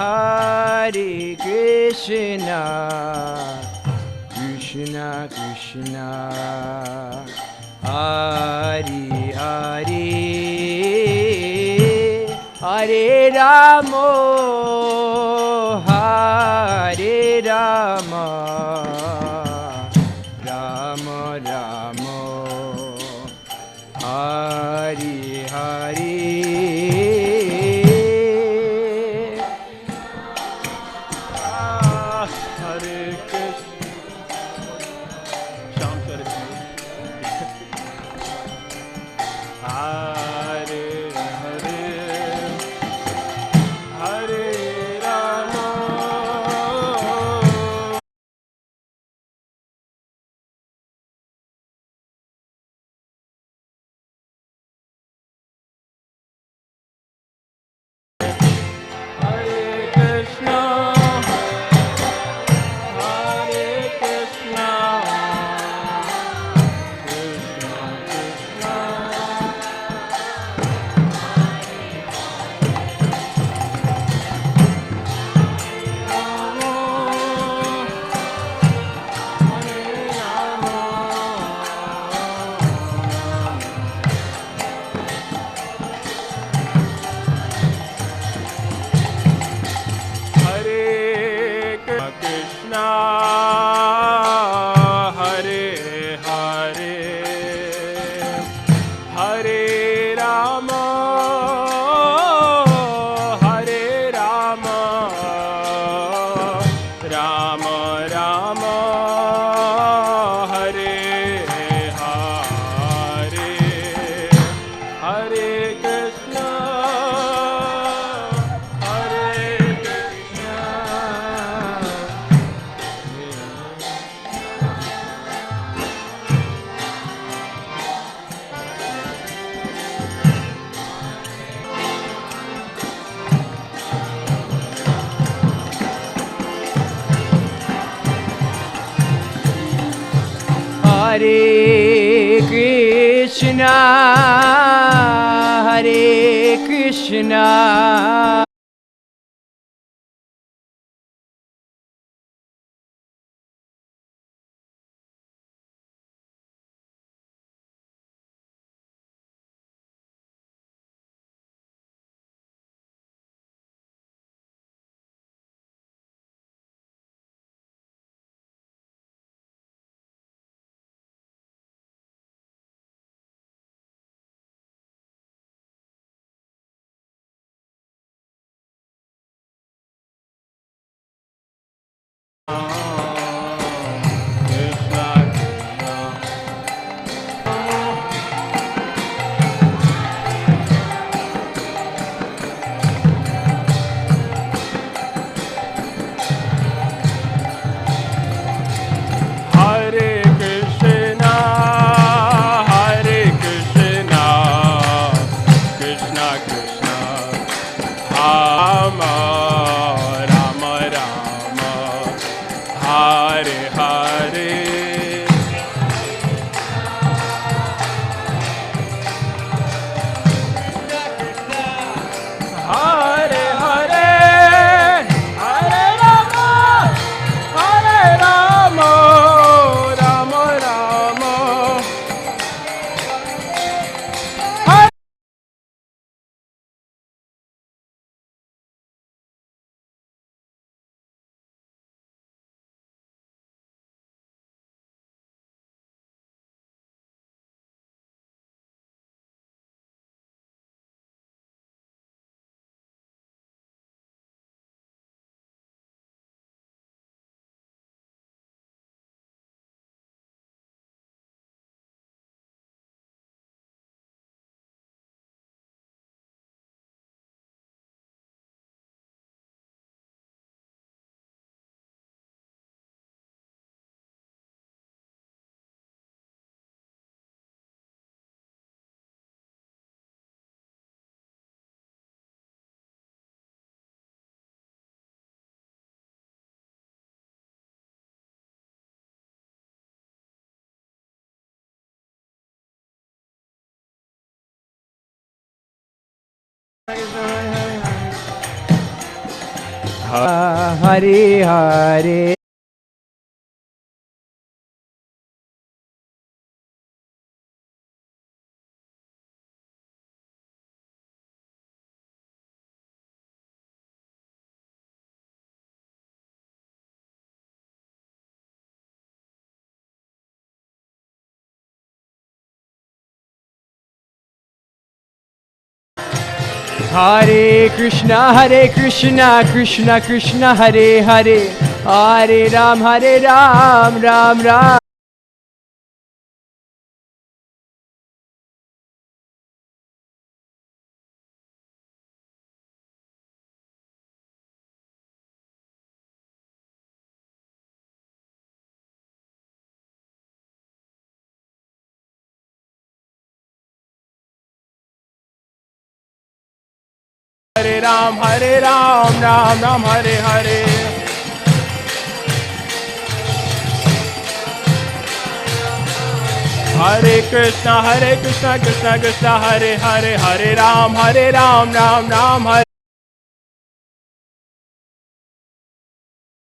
Hare Krishna, Krishna Krishna, Hare Hare, Hare Rama, Hare Rama, Rama Rama, Hare Hare. Hare Krishna, Hare Krishna. Hare Krishna, Hare Krishna. Hare Krishna, Hare Krishna, Krishna Krishna, Rama Rama Rama, Hare Hare. Hare Hare, Hare Rama, Hare Rama, Rama Rama. Hare Hare Hare Krishna, Hare Krishna, Krishna Krishna, Hare Hare, Hare Ram, Ram Ram. Ram, Ram Ram, Hare Hare. Hare Krishna, Krishna Krishna, Hare Hare, Hare Ram, Ram Ram, Hare.